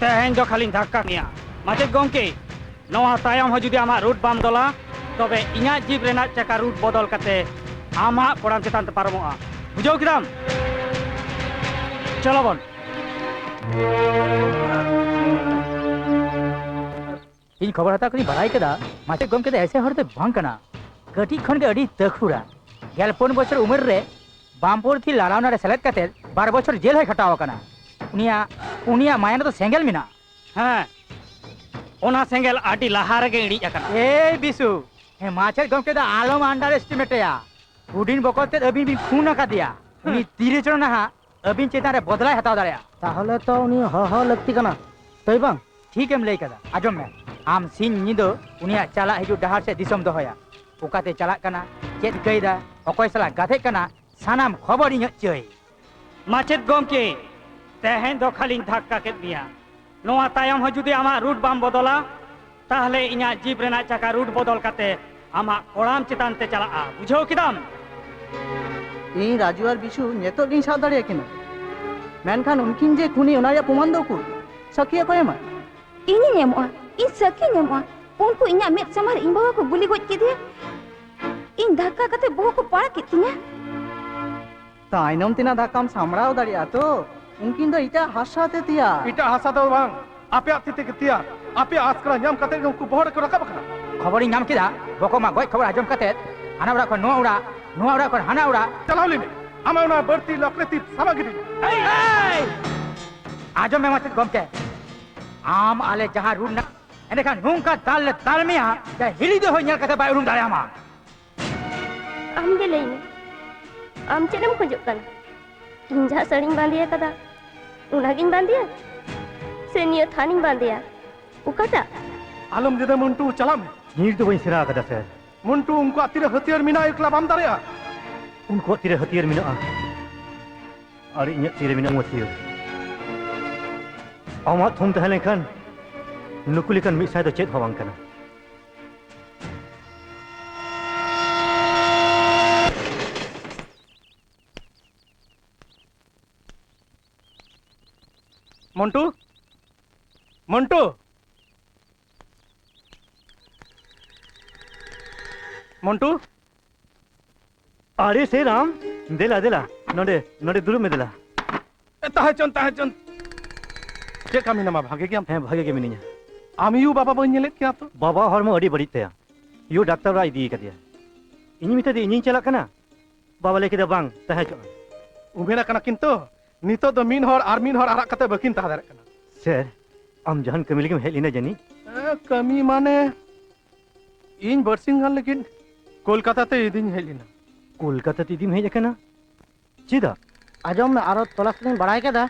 तेहें जो खाली धक्का मिया माचेद गोंके नवा तायम हो जुदी आमा रूट बाम दोला तबे इना जीप रेना चका रूट बदल काते आमा कोड़ाम चेतान ते पारमोआ बुझाव किदाम चलो बोल इन खबर हता कनी बड़ाई केदा माचेद गोम केदा ऐसे हरते भांग कना कटी खन के अडी तखुरा गेलपोन बछर उमर रे बामपुर थी लालावना रे सेलेद काते 12 बछर जेल है खटाव कना उनिया मायना तो सेंगल मिना हाँ ओना सेंगल आटी लहार के इड़ी अकन ए बिसु हे माचेद गोम केदा आलम अंडर एस्टिमेट या हुडिन बकोते अबिन बिन खून का दिया उनी तीरे चढ़ना हा अबिन चेता रे बदला हटाव दाड़या তাহলে তো উনি হ লাগতি কানা তাই বাং ठीक एम लई कदा आजम में आम सिन निदो उनिया चला हिजु डहार से दिसम दोहया ओकाते चला कना चेत गईदा अकय सला गाथे कना सानाम खबर इᱧ चय माचेद गोंके तेहें दो खाली धक्का के मिया नवा तायम हो जुदी आमा रूट बाम बदला ताहले इना जीप रेना चका रूट बदल काते आमा कोड़ाम चेतान ते चला बुझाव किदाम ᱤᱧ ᱨᱟᱡᱩ ᱟᱨ ᱵᱤᱥᱩ ᱧᱮᱛᱚᱜ ᱜᱤᱧ ᱥᱟᱵ ᱫᱟᱲᱮᱭᱟ ᱠᱤᱱᱟ ᱢᱮᱱᱠᱷᱟᱱ ᱩᱱᱠᱤᱱ ᱡᱮ ᱠᱷᱩᱱᱤ ᱚᱱᱟ ᱨᱮᱭᱟᱜ ᱯᱨᱚᱢᱟᱱ ᱫᱚ ᱩᱠᱩᱨ ᱥᱟᱹᱠᱷᱤ ᱚᱠᱚᱭ ᱮᱢᱟ ini nyamua in saki nyamua unku inya met samar in bawa ko guli goj kidia in dhakka kate boh ko para kitinya ताइनम तिना धक्काम सामड़ाव दाड़िया तो उनकिन दो इटा हासाते तिया इटा हासा दो बांग आपे आतिते कितिया आपे आस्करा ᱧᱟᱢ ᱠᱟᱛᱮ ᱩᱱᱠᱩ ᱵᱚᱦᱚᱲ ᱠᱚ ᱨᱟᱠᱟᱵ ᱠᱟᱱᱟ खबर ᱧᱟᱢ ᱠᱮᱫᱟ बको मा गoj खबर आजम कते हाना उड़ा खन ᱱᱚᱣᱟ ᱚᱲᱟᱜ ᱠᱷᱚᱱ ᱦᱟᱱᱟ ᱚᱲᱟᱜ ᱪᱟᱞᱟᱣ ᱞᱮᱱᱮ ᱟᱢᱟᱜ ᱚᱱᱟ ᱵᱟᱹᱲᱛᱤ ᱞᱚᱠᱨᱮᱛᱤ ᱥᱟᱵᱟ ᱜᱤᱰᱤ आजम में माचेद गोमके आम आले जहां रूना एनेखान नुंका दाल तालमिया जा हिली दो हो ᱧᱮᱞ कते बाय उरुम दाड़े आमा आम गे लई आम चेदम खोजोग काना इन जहाँ साड़ी बांधिया कदा उनागिन बांधिया से निया थानी बांधिया उकाटा आलम जदे मुंटू चला में नीर तो बई सेरा कदा सर मुंटू उनको अतिरे हथियार मिना एकला बाम दारेया उनको तीरे हथियार मिना और इन्हें तीरे मिना मसियो आमा थोम तहले लेखान नुकुलिकन मिसाय तो चेत हवांग कना मुंटू मुंटू मुंटू अरे से राम देला देला नोडे नोडे दुरु में देला ताहचन ताहचन चे का मिना मा भागे गया हैं भागे के मिनिया आमियू बाबा बन नेले क्या तो बाबा हरमो अड़ी बड़ी तया यो डॉक्टर रा इदी कदिया इनी मिता दे इनी चला कना बाबा लेके द बांग ताहचो उमेरा कना किंतु नितो दो मिन हर आर मिन हर आरा कते बकिन ताहा दारे कना सर आम जहान कमी लेके हेल इना जानी कमी माने इन बरसिंगान लेकिन कोलकाता ते इदिन हेलिना कोलकाता तीदिम हेज कना चिदा आजम में आरो तलाश में बढ़ाई के दा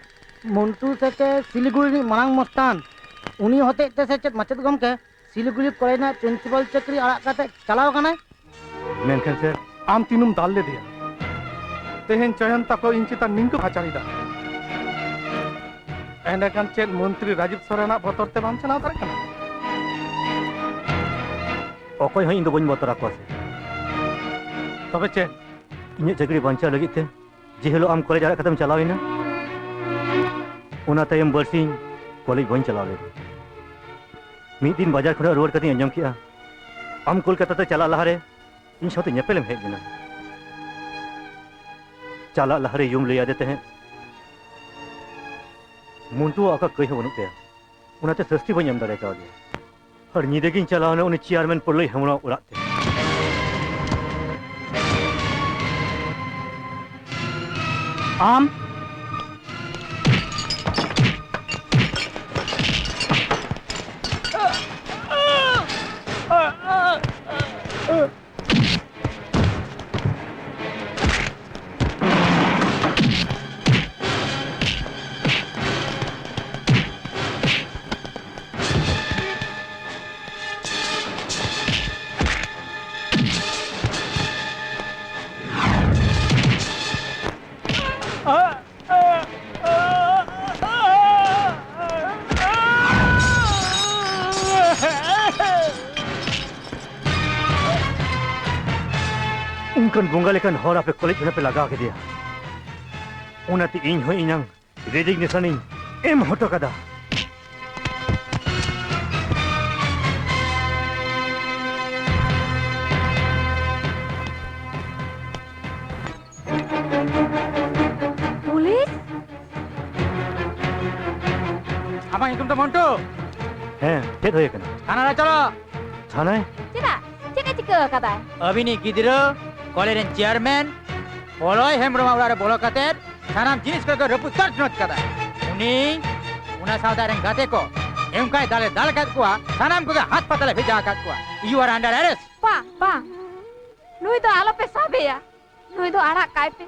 मुंटू से के सिलीगुड़ी मांग मस्तान उनी होते ते से चेत मचद गम के सिलीगुड़ी कॉलेज ना प्रिंसिपल चक्री आड़ा काते चलाव कना मेनखन सर आम तीनुम दाल ले दिया तेहन चयन तको इंचिता निंक भाचारीदा एंडकन चेत मंत्री राजीव सोरेना बतर ते बाम चलाव दारे कना अकोय हई इंदो बन बतरा को से तबे चे इन्हें चक्री बांचा लगी थे जे हेलो आम कॉलेज आड़ा खत्म चलाविना उना तायम बरसिंग कॉलेज बन चलाव ले मी दिन बाजार खुना रोड कती अंजम किया आम कोलकाता ते चला लहारे इन साथे नेपेलम हेज लेना चला लहारे युम ले देते हैं मुंटू आका कई हो बनुते उनाते सस्ती बन एम दारे का दिया हर निदेगिन चलावने उनी चेयरमैन पड़लई हमरा उड़ाते आम उनकन बोंगा लेकन हरा पे कॉलेज पे लगा के दिया उनाती इन हो इनंग रेजिग्नेशन एम हटो कदा पुलिस आमा तुम तो मंटू हैं चेत होय कना थाना रे चलो थाना चेदा चेका चिका कदा अबिनी गिदिरो कॉलेज चेयरमैन ओलोय हेमरमा उड़ारे बोलो कतेर सानाम जिनिस को रपु तर्च नत कदा उनी उना सावदारन गाते को एमकाय दाले दाल काट को सानाम को हाथ पतले भेजा काट को यू आर अंडर अरेस्ट पा नुई तो आलो पे साबेया नुई तो आड़ा काय पे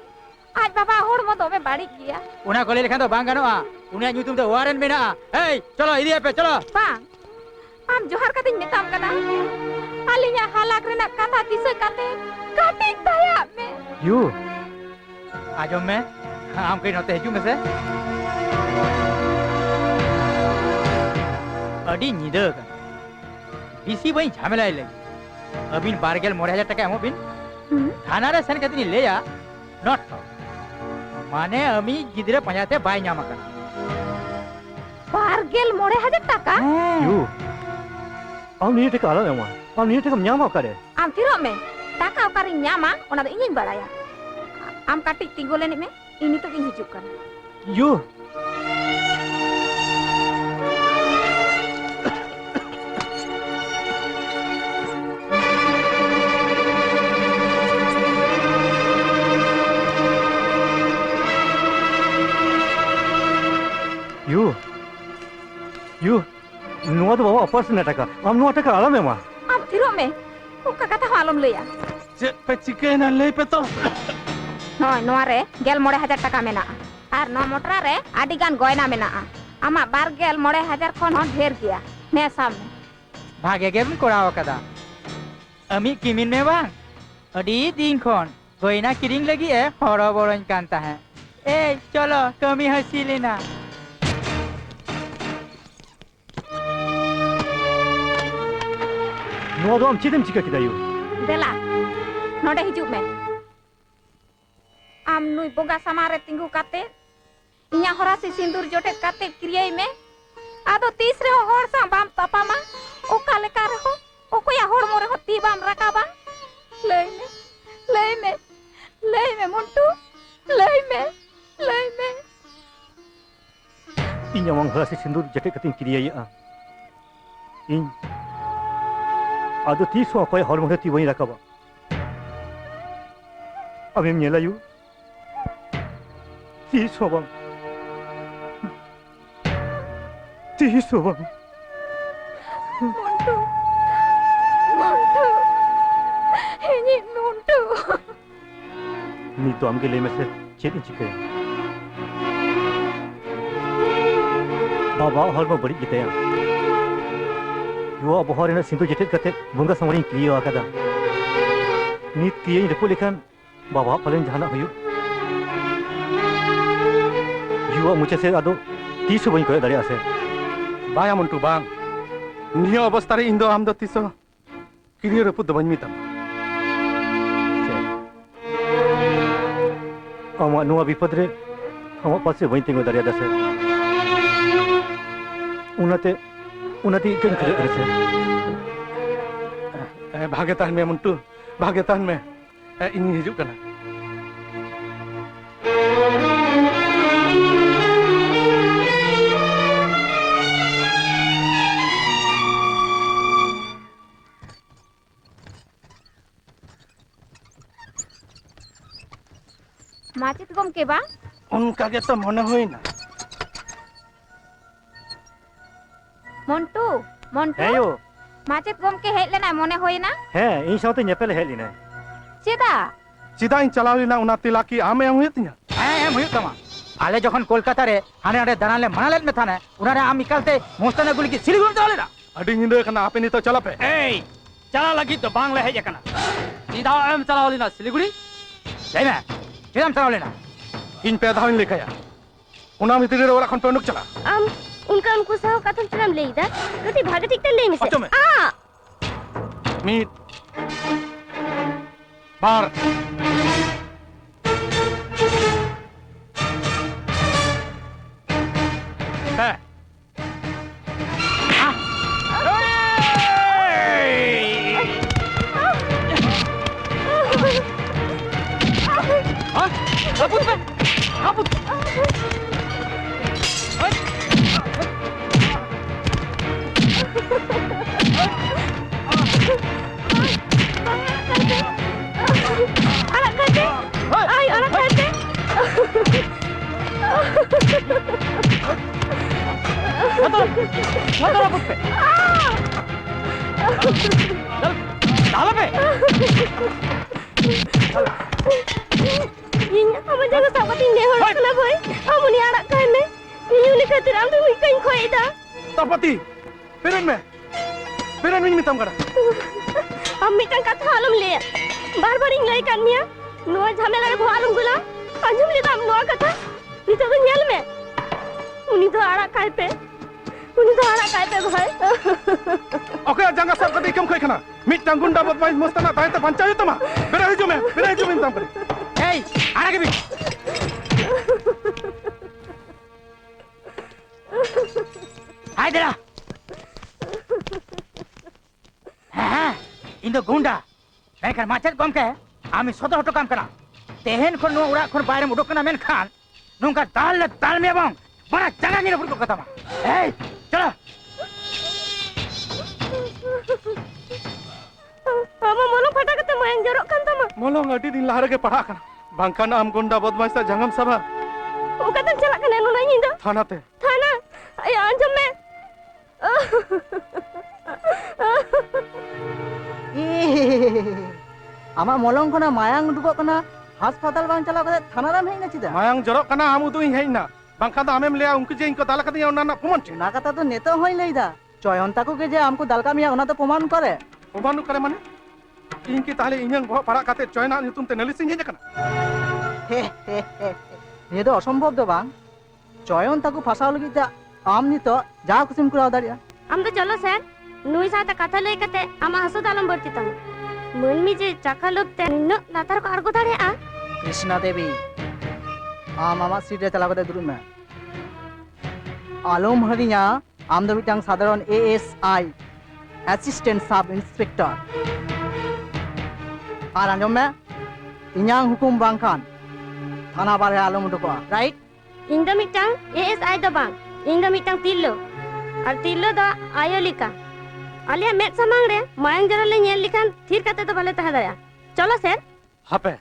आज बाबा होड़ मो दोमे बाड़ी किया उना कॉलेज लेखा तो बांग गनोआ उनिया न्यूतुम तो वारन मेना ए चलो इदिया पे चलो पा आम जोहार कतिन मेताम कना आलिया हालाक रेना कथा दिसे काते काटी दया में यू आजम में हम कहीं नते हजू में से अडी निदे बीसी बई झमेला लगी अबिन 12,000 टका एमो बिन थाना रे सन कतनी लेया नॉट माने अमी गिदरे पंजाते बाय न्यामा कर 12,000 टका यू आम नी टका आलो एमा आम नी टका न्यामा करे आम तिरो में टाका ओकारी न्यामा ओना दो इनिन बाड़ाया आम काटी तिंगो लेने में इनी तो इन हिजुक कर यू यू नुआ तो बाबा अपस न टका आम नुआ टका आलो एमा आम तिरो में उका कथा आलम लेया चे पे चिकन ले पे तो नय नोआ रे 16,000 टाका मेना आर नो मोटरा रे आडी गान गयना मेना आमा 29,000 खन हन ढेर गया ने साब में भागे गेम कोराव कदा अमी किमिन में बांग अडी दिन खन गयना किरिंग लगी ए हरो बरोन कांता है ए चलो कमी हसी लेना ᱱᱚᱣᱟ ᱫᱚ ᱟᱢ ᱪᱮᱫᱮᱢ ᱪᱤᱠᱟᱹ ᱠᱮᱫᱟ ᱭᱩ देला नोडे हिजुक में आम नुई बोगा समारे तिंगु काते इया हरा से सिंदूर जोटे काते क्रियाई में आदो तीसरे होड़ सा बाम तपामा ओका लेका रहो ओकोया होड़ मोरे हो ती बाम रकाबा लई में मुंटू लई में ᱤᱧ ᱟᱢᱟᱝ ᱦᱚᱨᱟ ᱥᱮ ᱥᱤᱸᱫᱩᱨ ᱡᱮᱴᱮᱫ ᱠᱟᱛᱮᱧ ᱠᱤᱨᱤᱭᱟᱹᱭᱮᱜᱼᱟ ᱤᱧ ᱟᱫᱚ ᱛᱤᱥ ᱦᱚᱸ ᱚᱠᱚᱭ ᱦᱚᱲ ᱢᱚᱬᱮ ᱛᱤ ᱵᱟᱹᱧ ᱨᱟᱠᱟᱵᱟ ᱟᱢᱮᱢ ᱧᱮᱞᱟ ᱭᱩ ᱛᱤᱥ ᱦᱚᱸ ᱵᱟᱝ मुंटू इनी मुंटू ᱱᱤᱛ ᱫᱚ ᱟᱢᱜᱮ ᱞᱟᱹᱭ ᱢᱮᱥᱮ ᱪᱮᱫ ᱤᱧ ᱪᱤᱠᱟᱹᱭᱟ बाबा हॉल में बड़ी गितया युवा बहर रेना सिंदूर जटेद कते बंगा समरिंग क्लियो आकादा नित तिये रपु लेखान बाबा पलन जहाना हुयु युवा मुचे से आदो 30 बई कोय दाड़े आसे बाया मुंटू बांग निया अवस्था रे इंदो आम दो तिसो किरियो रपु दो बन मितम आमा नुआ विपद रे आमा पासे बई तिंगो दाड़े दासे उनाते कहीं खरीद रहे थे भागे तान में मुंटू भागे तान में इन हिजुक करना माचित गम के बा उनका के तो मने होई ना मोंटू है यो माचित गम के हेज लेना मने होई ना है इन साथे नेपेल हेज लिना चेदा इन चलाव लेना उना तिला की आमे एम हुयतिया एम हुयु तमा आले जखन कोलकाता रे हाने हाने दानाले मनालेत में थाने उनारे आम निकलते मोस्ताना गुली की सिलीगुड़ी चले ना अडी निंदे कना आपे नि तो चला पे ए चला लगी तो बांग ले हेज कना सीधा एम चलाओ लेना सिलीगुड़ी ले ना किराम चलाव लेना इन पे धावन लेखाया उना मित्री रे ओरा खन पे उनुक चला आम उनका उनको सह कथन चलम लेइदा कति भागे ठीक तन ले मिसे अचो में मीट बार है तपति पेरन में मितम करा हम मिटन कथा आलम ले बार-बार इन लई कानिया नो झमेला रे भवालम गुला अंजुम ले दाम नो कथा नितो तो नेल में उनी तो आड़ा काय पे भाई ओके जंगा सब कदी कम खोय खना मिटन गुंडा बदमाश मस्ताना ताय त पंचायत तमा बेरा हिजो में मितम करे ए आड़ा के भी हाय देरा हाँ इन दो गुंडा मैं कर माचेत गम के आमी सोतो हटो काम करा तेहन खन नो उड़ा खन बाहर उडोक कना मेन खान नुका ताल में बंग बड़ा जगह नि रपुर को कथा मा ए चलो मामा मोलो फटा कते मयंग जरो कान तमा मोलो अडी दिन लहर के पढ़ा कना बांकाना आम गुंडा बदमाश सा जंगम सभा ओ कतन चला कने नो नहीं इंदा थाना ते थाना ay anjam में आमा मलंग खना मायांग उडुक कना हास्पाताल बांग चलाव कते थाना राम हेना चिदा मायांग जरक कना आम उदुई हेना बांखा दा आमेम लेया उनके जे इनको दाल कदिया ओना प्रमाण छे ना कथा तो नेता होई लईदा चयन ताको के जे हमको दालका मिया ओना तो प्रमाण करे प्रमाण करे माने इनकी ताले इन्यां बह पारा कते चयना नितुम ते नलिसिंग हेज कना ये तो असंभव दो बांग चयन ताको फसाव लगी दा आम नितो जा कुसिम कराव दारिया आम तो चलो सर नुई साथ कथा लई कते आमा हसो दालम बरती तम मनमी जे चाका लोबते निन्न लातार को आरगो दाड़ेया कृष्णा देवी आम आमा सीट रे चला कते दुरुम में आलम हरिया आम दो मिटांग साधारण एएसआई असिस्टेंट सब इंस्पेक्टर आर आंजम में इन्यां हुकुम बांखान थाना बारे आलम उडुको राइट इन दो मिटांग एएसआई दो बांग इन दो मिटांग तिल्लो और तिल्लो दो आयोलिका आलिया मेट समांग रे मायंग जरा ले नेल लिखान थीर कते तो भले तह दया चलो सर हापे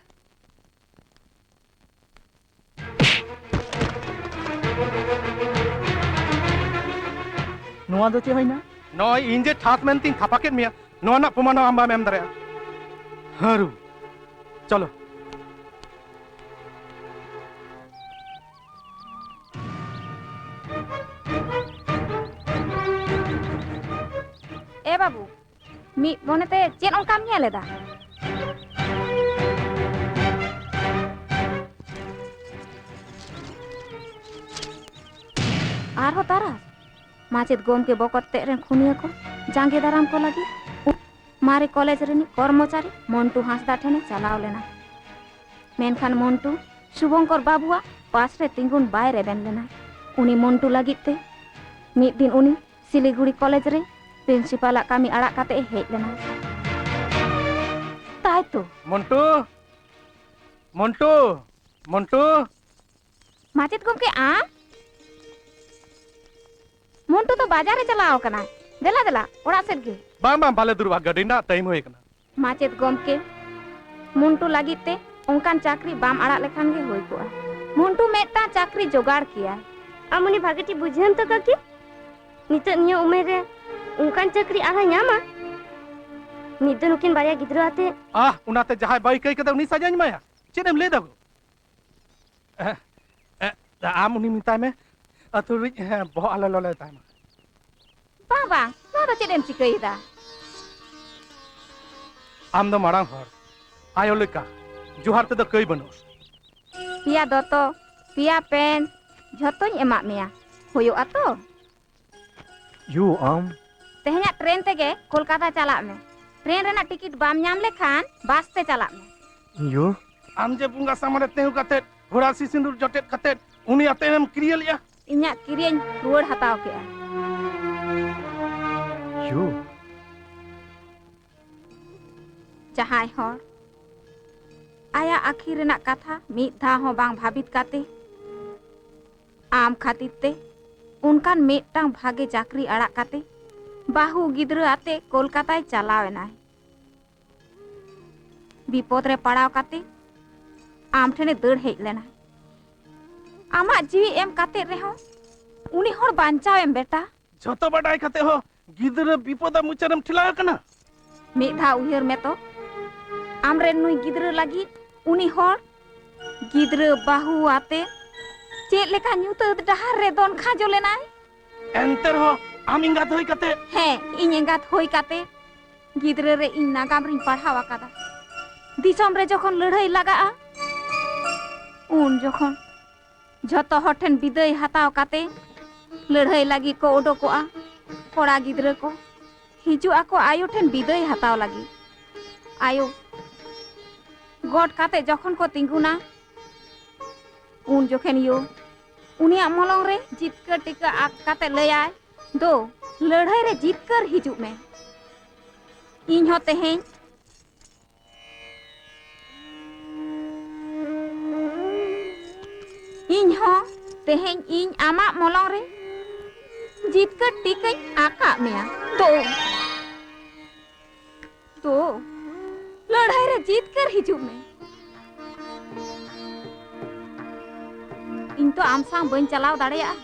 नुआ दो चे होइना नय इन जे ठास मेनतिंग थापाकेट मिया नोना ना प्रमाण आम बाम एम दरया हारू चलो ए बाबू मी मोनेते चेन ओंकाम नेलेदा आरो तारा माचेद गोम के बकते रे खुनिया को जांगे दाराम को लगी मारे कॉलेज रे कर्मचारी मंटू हांसदा ठेने चलाव लेना मेनखान मंटू शुभंकर बाबुआ पास रे तिंगुन बाय रे बेन लेना उनी मंटू लगिते मिद दिन उनी सिलीगुड़ी कॉलेज रे प्रिंसिपल कामी आड़ा काते हेज लेना ताई तो मंटू मंटू मंटू माचेद गोम के आ मंटू तो बाजार रे चलाव कना देला देला ओड़ा सेट गे बाम बाम बाले दुरवा गडी ना टाइम होय कना माचेद गोम के मंटू लागिते ओंकान चाकरी बाम आड़ा लेखान गे होय कोआ मंटू मेटा चाकरी जोगाड़ किया आमुनी भागेटी बुझेन तो काकी नितो नियो उमेर रे उनकान चाकरी आहा ᱧᱟᱢᱟ नितो नुकिन बारिया गिद्रो आते उनाते जहाय बाई कई कदे उनी साजाñ माया चेदम ले दगो आम उनी मिताय में अतुरी बह आले लले ताय मा बाबा नो तो चेदम चिकईदा आम दो मारांग हर आयो लेका जुहार ते दो कई बनोस पिया दोतो पिया पेन झतोñ एमा मेया होयो आतो यू आम तेहना ट्रेन तेगे कोलकाता चला में ट्रेन रेना टिकट बाम ᱧᱟᱢ लेखान बस ते चला में यू आम जे बुंगा सामने तेहु कते घोड़ा सी सिंदूर जटेट कते उनी अतेम क्रियलिया इन्या किरियन रुवाड़ हताव केआ यू जहाय हर आया आखिर रेना कथा मिद धा हो बांग भाबित काते आम खातिर ते उनकान मेटांग भागे चाकरी आड़ा काते बाहु गिद्र आते कोलकाता चलावेना विपद रे पड़ाव काते आम ठेने दड़ हेज लेना आमा जीवी एम काते रेहो उनी हर बांचाव एम बेटा जतो बडाय कते हो गिद्र विपद मुचरम ठिला कना मेधा उहिर में तो आमरे नुई गिद्र लगी उनी हर गिद्र बाहु आते चेक लेका न्यूत डहार रे दोन खाजो लेना एंटर हो आम इंगात होई कते हे इन एंगात होई काते गिद्र रे इन नागाम रिन पढ़ावा कादा दिसम रे जखन लड़ाई लगा उन जखन जतो हठेन विदय हताव काते लड़ाई लगी को ओडोकोआ कोड़ा गिद्र को हिजु आको आयो ठेन विदय हताव लगी आयो गड काते जखन को तिंगुना उन जखन यो उनिया मलंग रे जितकर टिका आक काते लयाय दो लड़ाई रे जीतकर हिजु में इन हो तेहें इन हो तेहें इन आमा मलंग रे जीतकर टिका आका मेया तो लड़ाई रे जीतकर हिजु में इन तो आम सांग बन चलाव दाड़ेया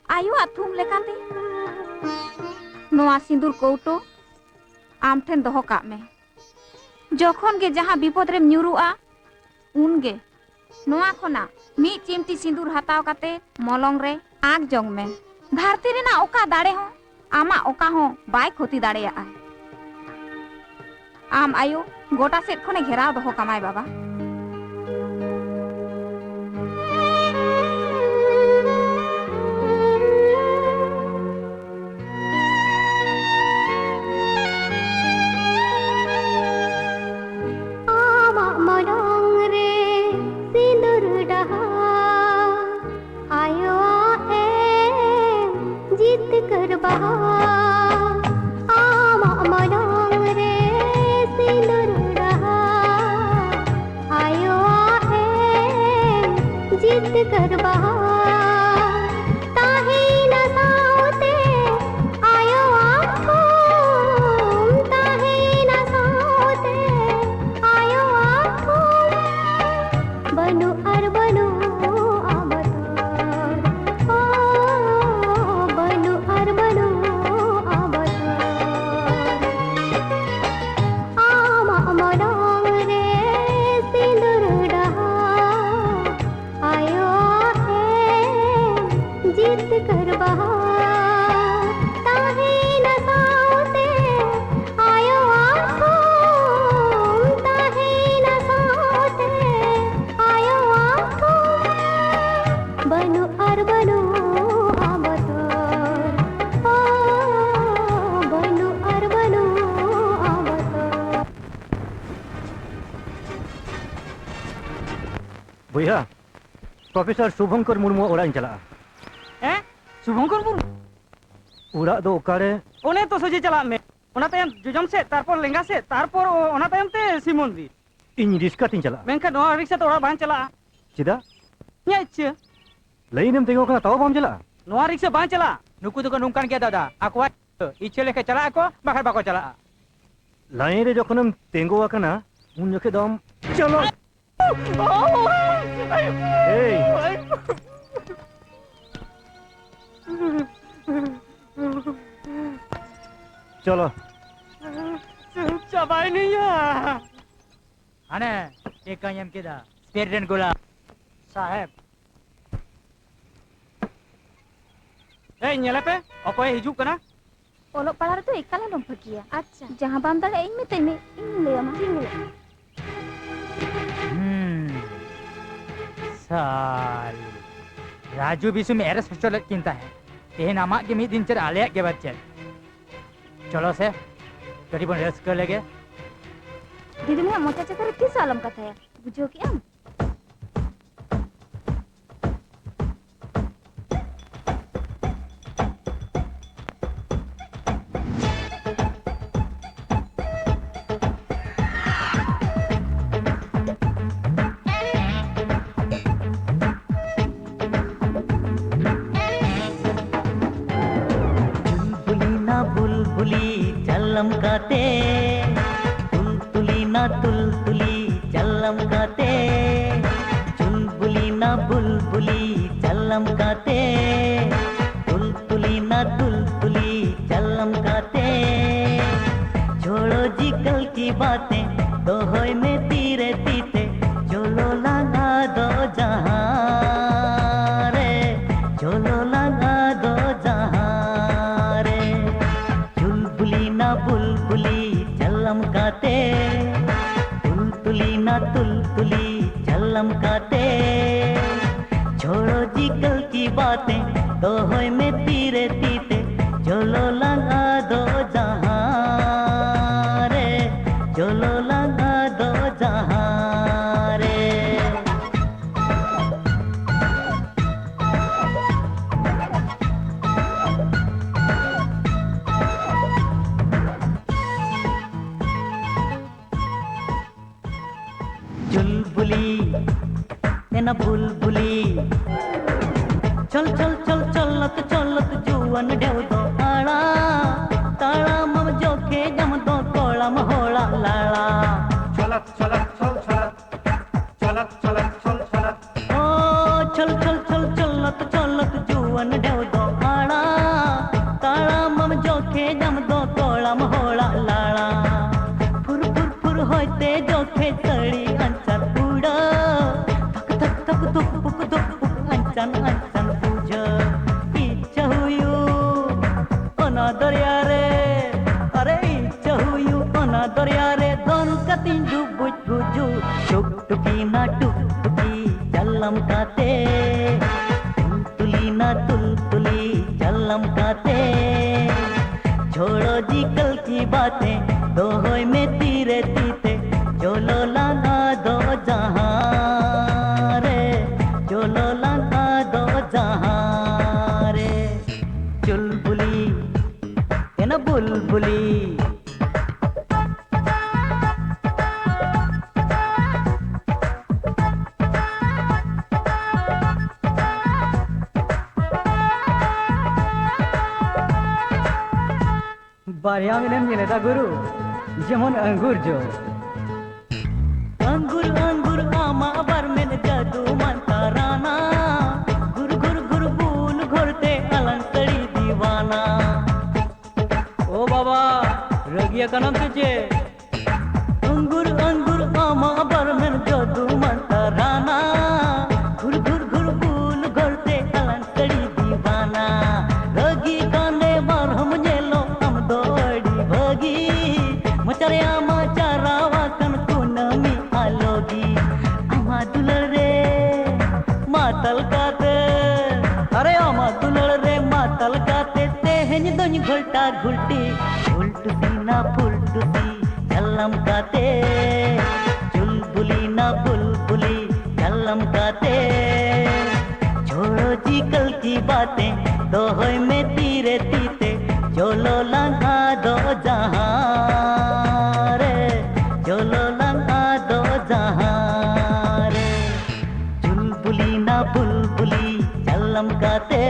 आयो अथुम लेकाते नोआ सिंदूर कौटो आम ठेन दोहो का में जखन के जहां विपद रे न्यूरुआ उनगे नोआ खोना मी चिमटी सिंदूर हताव काते मलंग रे आग जंग में धरती रे ना ओका दाड़े हो आमा ओका हो बाय खोती दाड़े आए आम आयो गोटा सेट खोने घेराव दहो कमाय बाबा भैया प्रोफेसर शुभंकर मुर्मू ओड़ा चला हैं शुभंकर मुर्मू ओड़ा दो ओकारे ओने तो सोजे चला में ओना तायम जोजम से तारपर लेंगा से तारपर ओना तायम ते सिमोंदी इन रिस्का तीन चला मेनका नोआ रिक्शा तो ओड़ा बान चला चिदा nya icha lain em tengok kana tahu bam jala नोआ रिक्शा बान चला नुकु तो नुंकान क्या दादा aku इच्छे लेके चला ako bakal bako चला lain re jokon em tengok akana un jokhe dam chalo hey चलो चाबाई नहीं है ane ekanyam kida spiritan gula साहेब ए nyele pe okoy hijuk kana ओलो पढ़ार तो एकला दम फकिया अच्छा जहां बाम दाड़े इन में तेने इन लेमा साल राजू बिसु में एरस हॉस्टल चिंता है ये नामा के मिद दिन चर आले के बच्चे चलो से करीबन रेस्ट कर लेगे दीदी मैं मोचा चकर किस आलम का था बुझो क्या चलमकाते तुलतुली ना तुलतुली चलमकाते चुलबुली ना बुलबुली चलमकाते तुलतुली ना तुलतुली चलमकाते छोड़ो जी कल की बातें तो होय में तीरे तीते चलो लगा दो जहां रे चलो लगा दो जहां बुलबुली चलमकाते तुलतुली ना तुलतुली चलमकाते छोड़ो जी कल की बातें तो होय में तीरे तीते चलो लगा दो जहां रे चलो लगा दो जहां रे चुलबुली ना बुलबुली चल चल चल चलत जुवन ढेव दो आड़ा ताड़ा मम जोखे जम दो कोला महोला लाड़ा चलत चलत चल चलत ओ चल चल चल चलत जुवन ढेव दो आड़ा ताड़ा मम जोखे जम दो कोला महोला लाड़ा फुर फुर फुर होते जोखे तड़ी अंचर उड़ा थक थक थक दुपुक अंचन अंचन बुझा इच्छा हुयू ओना दरिया रे अरे इच्छा हुयू ओना दरिया रे दोन कतिन डुबुज बुझू टुक टुकी ना टुक टुकी चलम काते तुलतुली ना तुलतुली चलम काते छोड़ो जी कल की बातें दो होय में तीरे तीते चलो लाना दो जहां रे चलो लाना दो जहां रे चुलबुली ये ना बुलबुली बारिया मिलन मिले था गुरु जेमन अंगूर जो अंगूर अंगूर आमा बर में जादू मनता राना गुर गुर गुर बूल घोरते अलंकड़ी दीवाना ओ बाबा रगिया का नाम तुझे अंगूर अंगूर आमा बर में जादू मनता राना गुर गुर गुर बूल घोरते अलंकड़ी दीवाना रगी कांदे बार हम जेलो हम दौड़ी भगी मचरे आमा चारावा कन कुनमी आलोगी आमा दुलर रे मातल काते अरे आमा दुलर रे मातल काते तेहन दोन घुलटा घुलटी उल्टुसी ना फुलटुसी चलम काते चुलबुली ना बुलबुली चलम काते छोड़ो जी कल की बातें दो होय में तीरे तीते चलो लंघा दो जहां रे चलो लंघा दो जहां रे चुलबुली ना बुलबुली चलम काते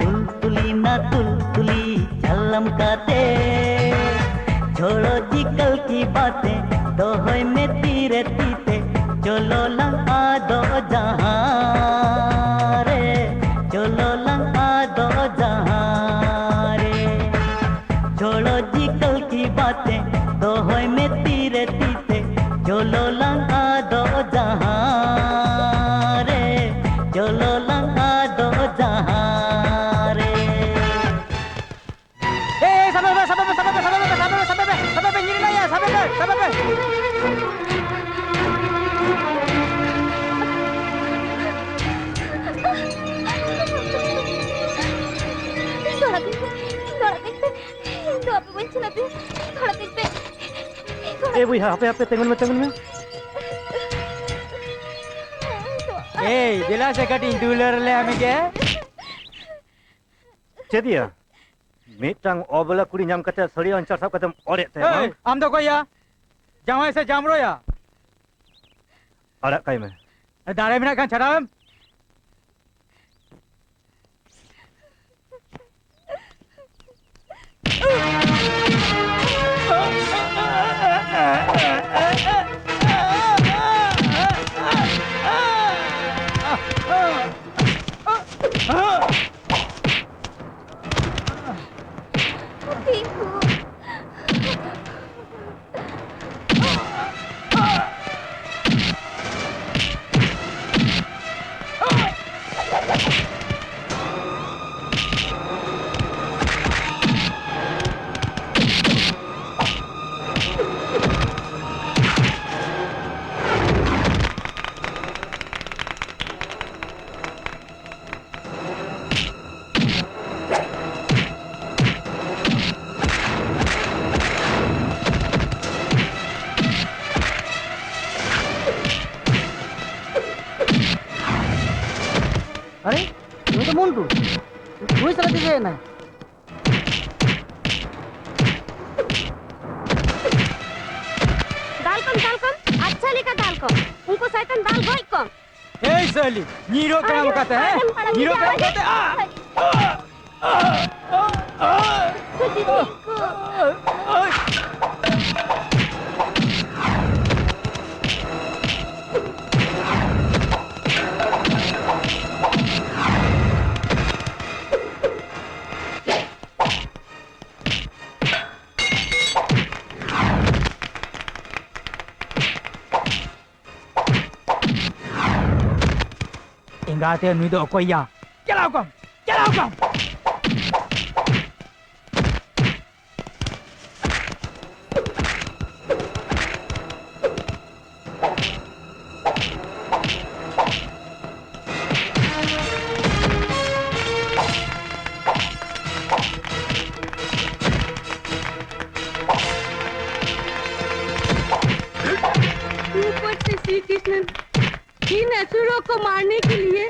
तुलतुली ना तुलतुली चलम काते छोड़ो जी कल की बातें दो होय में तीरे तीते चलो लंघा दो जहां रे चलो लंघा दो जहां रे छोड़ो जी कल की बातें दो होय में तीरे तीते चलो लंघा दो जहां रे चलो लंघा दो जहां रे sampai nyiri na ya sampai buya apa tengon में bila saya kating dular le amige चेदिया मिटang obala kuri nyam kata sari ancar sab kata orek teh mang am do ko ya jamai se jamro ya arak kai me dare mina kan charam अरे ये तो मुंडू कोई सारा दिखे ना दालकम अच्छा लिखा दालकम उनको शैतान दाल गोई कम ए साली नीरो काम करते हैं नीरो काम करते एंगाते नुई दो ओकोया चलाओ कम ऊपर से श्री कृष्ण इन असुरों को मारने के लिए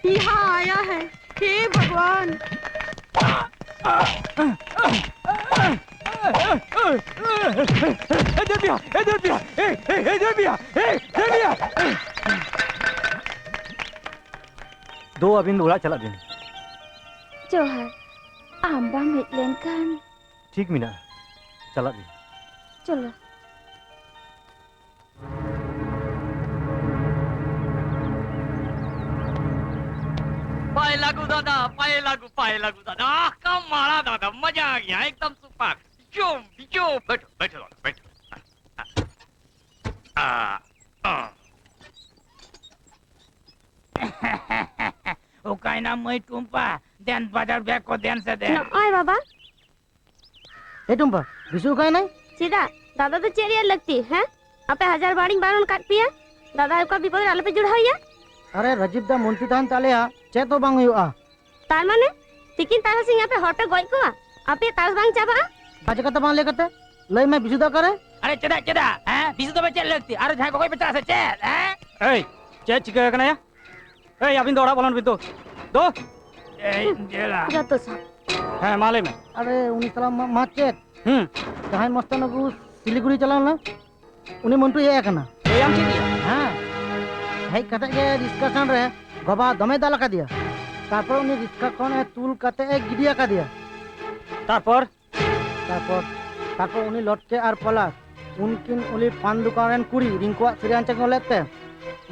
यहाँ आया है। हे भगवान! दो अबिन उड़ा चला दिन जोहार आम्बा मिटलेन kan ठीक मिना चला दिन चलो पाए लागू दादा कमाल दादा मजा आ गया एकदम सुपर जो बैठो ओ काय ना मैं टुम्पा देन बाजार बैग को देन से दे ओए बाबा ए टुम्पा विशु काय नहीं सीधा दादा तो चेरिया लगती है आपे 1000 बाड़ी बारन काट पिया दादा का विपद आले पे जुड़ाइया अरे रजीब दा मुंती तान तालेया चे तो बांग हुआ तार माने तिकिन तारा सिंह आपे हॉट पे गई को आपे तार बांग चाबा बाजे कता बांग लेकते लई मैं विशु दा करे अरे चदा हैं बिजु तो बच्चे लगती अरे झाको कोई बच्चा से चल हैं ए चे चिका कना या ए अबिन दौड़ा बोलन बितो दो ए जेला जतो सा हां माले में अरे उनी तला माचेत जहां मस्तान को सिलीगुड़ी चलाव ना उनी मंटू ये कना ए आम चिदिया हां भाई कते के डिस्कशन रे गबा दमे दाला का दिया तारपर उनी रिस्का कोने तुल कते गिडिया का दिया तारपर उनी लटके आर पला उनकिन उली पान दुकान कुड़ी रिंकुआ सिरियान चंग लेते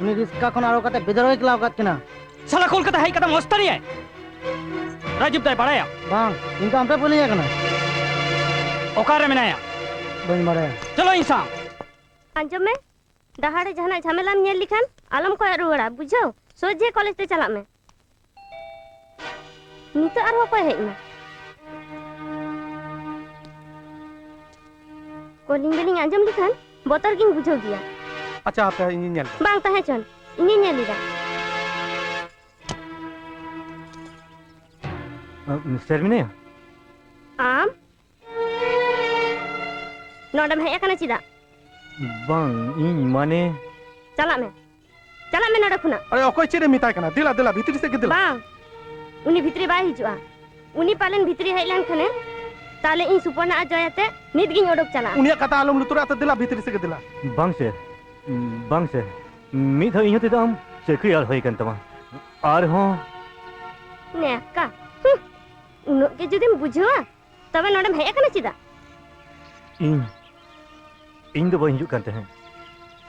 उनी रिस्का कोन आरो कते बेदर के लाव कतना साला कोलकाता है कदम मस्तरी है राजीव दाई बड़ाया बांग इनका हमपे बोलिया कना ओकारे मेनाया बन मरे चलो इंसान अंजम में दहाड़े जहाना झमेला में नेल लिखान आलम को रुवाड़ा बुझो सोजे कॉलेज ते चला में नीते आरो को है ना कोलिंग बेलिंग अंजम लिखान बोतर किन बुझो गया अच्छा आप इंजीनियर बांग तहे चन इंजीनियर लीदा मिस्टर मिने आम नोडम है कना चिदा बांग इन माने चला में नोडे खुना अरे ओकोय चेरे मिताय कना दिला भीतरी से दिला बांग उनी भीतरी बाय हिजुआ उनी पालन भीतरी हेलन खने ताले इन सुपर्णा अजयते नित गिन ओडक चला उनिया कथा आलम लुतुरा त दिला भीतरी से दिला बांग से मी थ इहो तेदम चेकरी आर होय कन तमा आर हो ने का उनो के जदिम बुझवा तबे नोडम है कना चिदा इन दो बहिजु करते हैं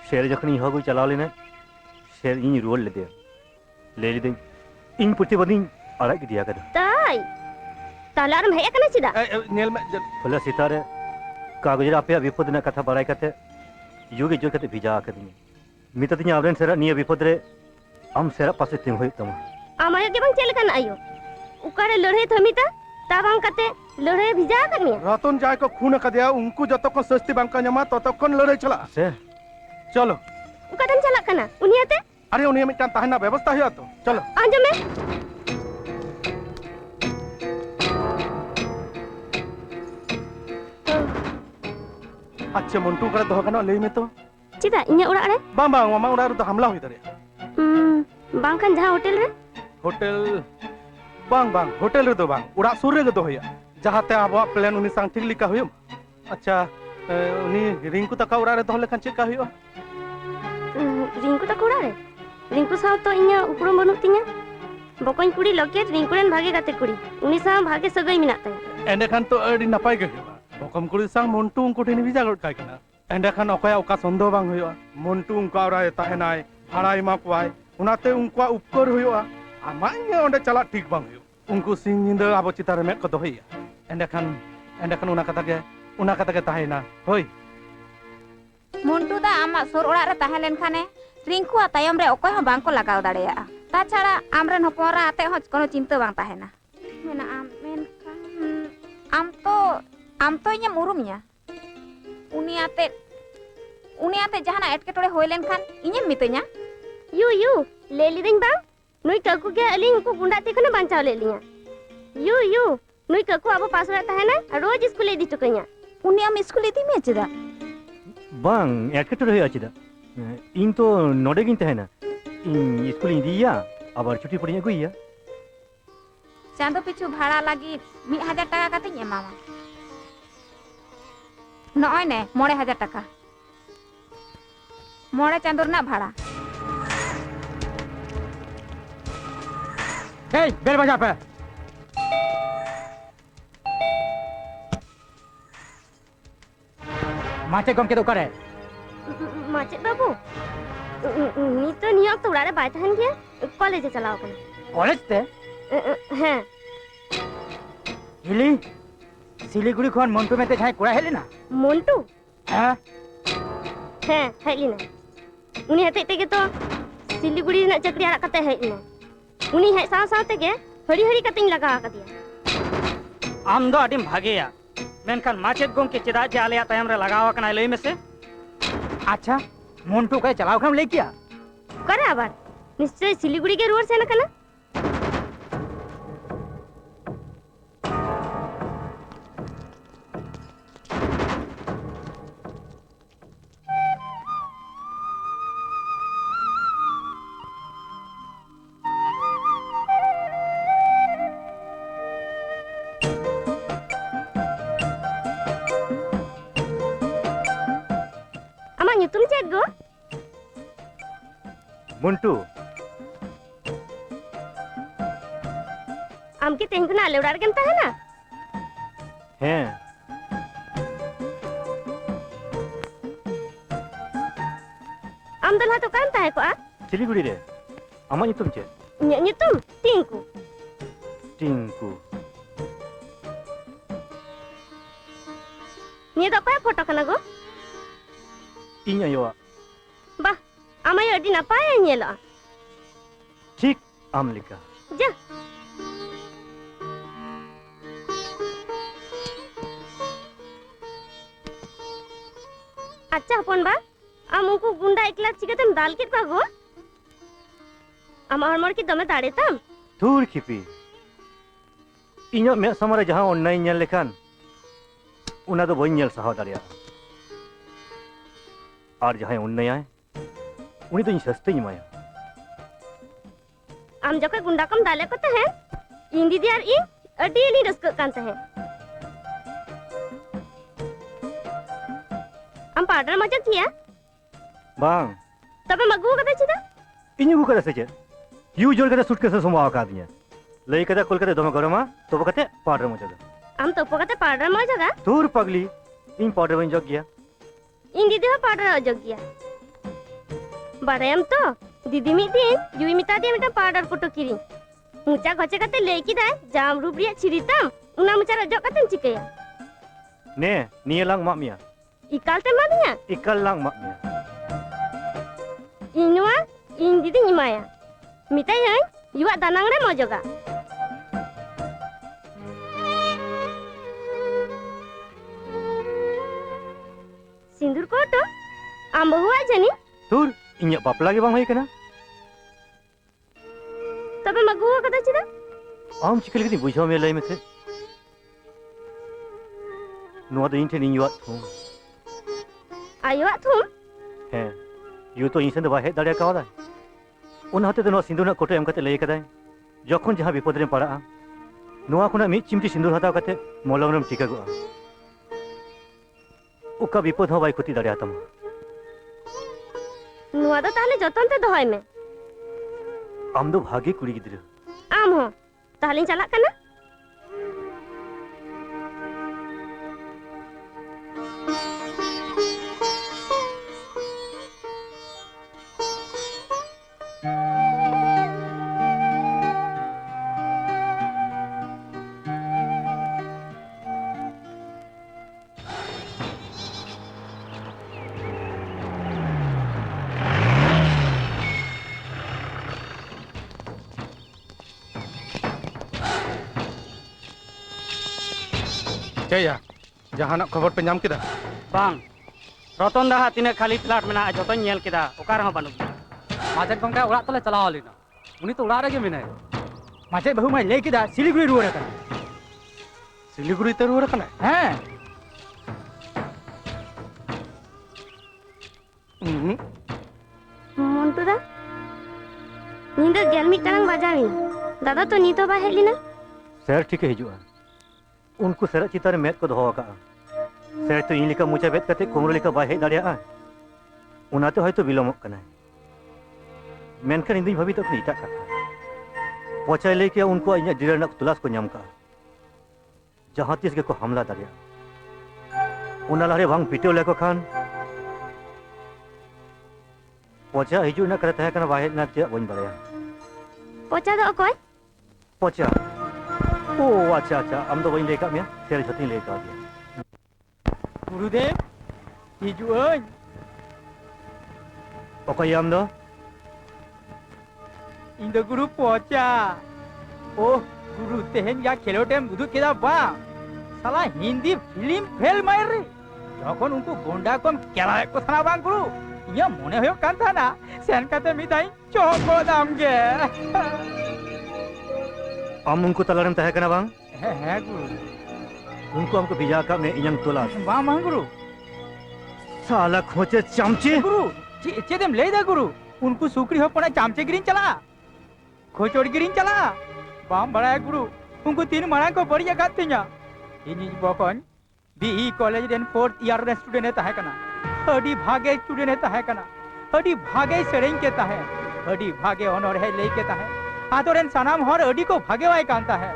शेर जखनी हो चला लेना शेर इन रोल ले दे इन प्रतिबदी अड़ा के दिया कर ताई तालारम है कना चिदा नेल में फला सितारे कागज आपे विपद ना कथा बड़ाई करते युगे जो करते भिजा कर दी मिततिया आवरन सेरा निया विपद रे हम सेरा पासे तिम होय तमा आमाय के बंग चेल कन आयो उकारे लड़े थमिता ताबांग कते लड़े भिजा करनी रतन जाय को खून का दिया उनको जतो को सस्ती बांग का नमा ततो कोन लड़े चला से चलो उकादन चला कना उनियाते अरे उनिया में ताहना व्यवस्था है तो चलो आंजो में अच्छा मंटू करे दो कना लई में तो चिदा इnya उड़ा रे बांग मामा उड़ा तो हमला होई दरे बांग kan जहां होटल रे होटल बांग होटल रे दो बांग उड़ा सुर रे दो होया जहाते आबो प्लान उनी संग ठीक लिका होयो अच्छा उनी रिंकू तका उड़ा रे दो लेखन चेक का होयो रिंकू तका उड़ा रे रिंकू साव तो इnya उपरम बनु तिnya बकन कुड़ी लकेट रिंकू रेन भागे गाते कुड़ी उनी साव भागे सगई मिना ताय एंडे खान तो अडी नपाय गे बकम कुड़ी संग मंटू उनको ठेनी बिजा गड काय कना एंडे खान ओकया ओका संदो बांग होयो मंटू उनका उड़ा ताहेनाय भाड़ाई मा कोय उनाते उनका उपकर होयो आमाय ओंडे चला ठीक बांग होयो उनको सिंग निंदा आबो चितार में को दोहैया एंडे खान उना कथा के ताहेना होय मुंटू दा आमा सोर ओड़ा रे ताहे लेन खाने रिंकू तायम रे ओकोय हो बांग को लगाव दाड़ेया ताछाड़ा आमरेन हपरा आते हो कोनो चिंता बांग ताहेना मेना आम तो इᱧ उरुमिया उनी आते जहाना एटकेटोड़े होय लेनखान इᱧ मितैया यू ले लिदिन बांग नुई काकू के अलिंग को गुंडा ते खने बांचाव ले लिया यू नुई काकू अब पास रे ताहेना रोज स्कूल इदी टुकैया उनी आम स्कूल इदी मे चेदा बांग एटकेटोड़े होय आचिदा इन तो नोडे गिन तहेना इन स्कूल इदिया आबार छुट्टी पड़ी अगुइया चांदो पिछु भाड़ा लागी 1000 टाका काते एमामा नय ने 9000 टाका मोड़े चांदो ना भाड़ा ए बेल बजा पे माचे गम के तो करे माचे बाबू नी तो नियो तो उड़ारे बाय तहन के कॉलेज चलाओ कन कॉलेज ते हां हिली सिलीगुड़ी खन मंटू में ते जाय कोड़ा हेले ना मंटू हां हेली ना उनी हते तेगे तो सिलीगुड़ी ना चकरी आरा कते हेली ना उनी हे साव साव तेगे हड़ी हड़ी कतिन लगा का दिया आम दो अडिम भागेया मेनखान माचेद गोंके चेदा जे आलेया तायम रे लगावा कना लई में से अच्छा मंटू का चलाओ खम ले किया करे आबार निश्चय सिलीगुड़ी के रोड से ना कना तुम चेक गो मुंटू आमके तेंगु ना लेवड़ार गंता है ना हैं आम दलहा तो कांता है को आ सिलीगुड़ी रे अमा नितुम चे नितुम टिंकू निया दा फोटो कना गो इन आयोआ बा आमाय अडी नपाय नेला ठीक आमलिका जा अच्छा हपन बा आम उनको गुंडा एकला चिकतम दाल के पागो आम हरमर की दमे दाड़े तम दूर खिपी इनो मे समरे जहां ऑनलाइन नेल लेखान उना दो बई नेल सहा दाड़िया और जहां उन्नयाय उनी तो सस्ते ही माया आम जके गुंडा कम दाले को तहे इन दीदी यार इन अडी नी रस्क कान तहे आम पार्टनर मजा थिया बांग तबे मगु कते छिदा इनी गु करे से यू जोर करे सूटकेस सोमा का दिया लई कदा कोलकाता दम गरमा तो कते पार्टनर मजा आम तो पकते पार्टनर मजा दूर पगली इन पार्टनर बन जग गया इन दीदी हो पार्टनर अजग गया बारायम तो दीदी मी दिन युई मिता दे मिटा पाउडर फोटो किरी मुचा गचे कते लेकी दाय जाम रूप रिया छिरितम उना मुचा रजो कते चिकया ने निये लांग मा मिया इकाल ते मामिया इकल लांग मा मिया इनुआ इन दीदी इमाया मिता यन युवा दानांग रे मजगा सिंदूर कोटो आम बहुआ जनी दूर इnya बापला के बांग होई कना तबे मगु कदा चिदा आम चिकल के बुझाव में लई में थे नो द इंटे नियुआ थू आयुआ थू है यू तो इंसन दबा है दाड़िया कावदा उन हते तो नो सिंदूर ना कोटे एम कते लई कदाय जखन जहां विपद रे पड़ा नोआ खुना मी चिमटी सिंदूर हताव कते मलम रम टिका गो उका विपद हो बाई खुती दाड़िया तम नुआ दो ताले जतन ते दोहय में आम दो भागी कुड़ी गिदरा आम हो ताले चला कना Caya, jahanak khobor pe nyam kida? Bang, Roton dah tina kali plat mena joto nyel kita. Okar hong banuk. माचेद Ganga उड़ा तले चलाव लेना उनी तो उड़ा रगे मिने माचे बहु मैं ले किदा सिलीगुड़ी रुआ रखा Siliguri te ruar kana? हैं Montu dah. Ninda gelmi tarang bajawi. Dada to nito ba heli na? Sir ठीक है हिजुआ उनको सर चितार मेद को दोहो का सर तो इन लिका मुचा बेत कते कोमरो लिका बाय हेज दाड़िया उनाते होयतो बिलोमक कना मेनखान इन दिन भाभी तो इटा कथा पहुंचाई लेके उनको इन डिलर नक तुलास को ᱧᱟᱢ का जहां तीस के को हमला दाड़िया उना लारे भांग पिटेव लेको खान पहुंचा हिजु ना करे तहे कना बाय हेज ना चे बन बड़या Pocha do okoy? पहुंचा ओ अच्छा अच्छा हम तो वही लेकर मैं फिर छुट्टी लेकर आ गया गुरुदेव हिजुआन ओके हम दो इन द गुरु पहुंचा ओ गुरु तेहन या खेलोटेम बुदु केदा बा साला हिंदी फिल्म फेल मायरे যখন उनको गोंडा कम केला को थाना बांग गुरु इया मने होयो कान था ना सेन काते मिताई चोको दाम गे हम उनको तलारम तहे कना बांग है गुरु उनको हमको भिजा का मैं इयंग तोलास बा मांग गुरु साला खोचे चमचे गुरु चेदेम ले दे गुरु उनको सुकरी हो पने चामचे गिरिन चला खोचोड़ गिरिन चला बाम बड़ा है गुरु उनको 3 मारा को बढ़िया गातिnya ini bokon BE college rain 4th year रे स्टूडेंट है ताहे कना अडी भागे स्टूडेंट है ताहे कना अडी भागे सेरेंग के ताहे अडी भागे ऑनर है ले के ताहे आतो रेन सनाम हर अडी को भागे वाई कांता है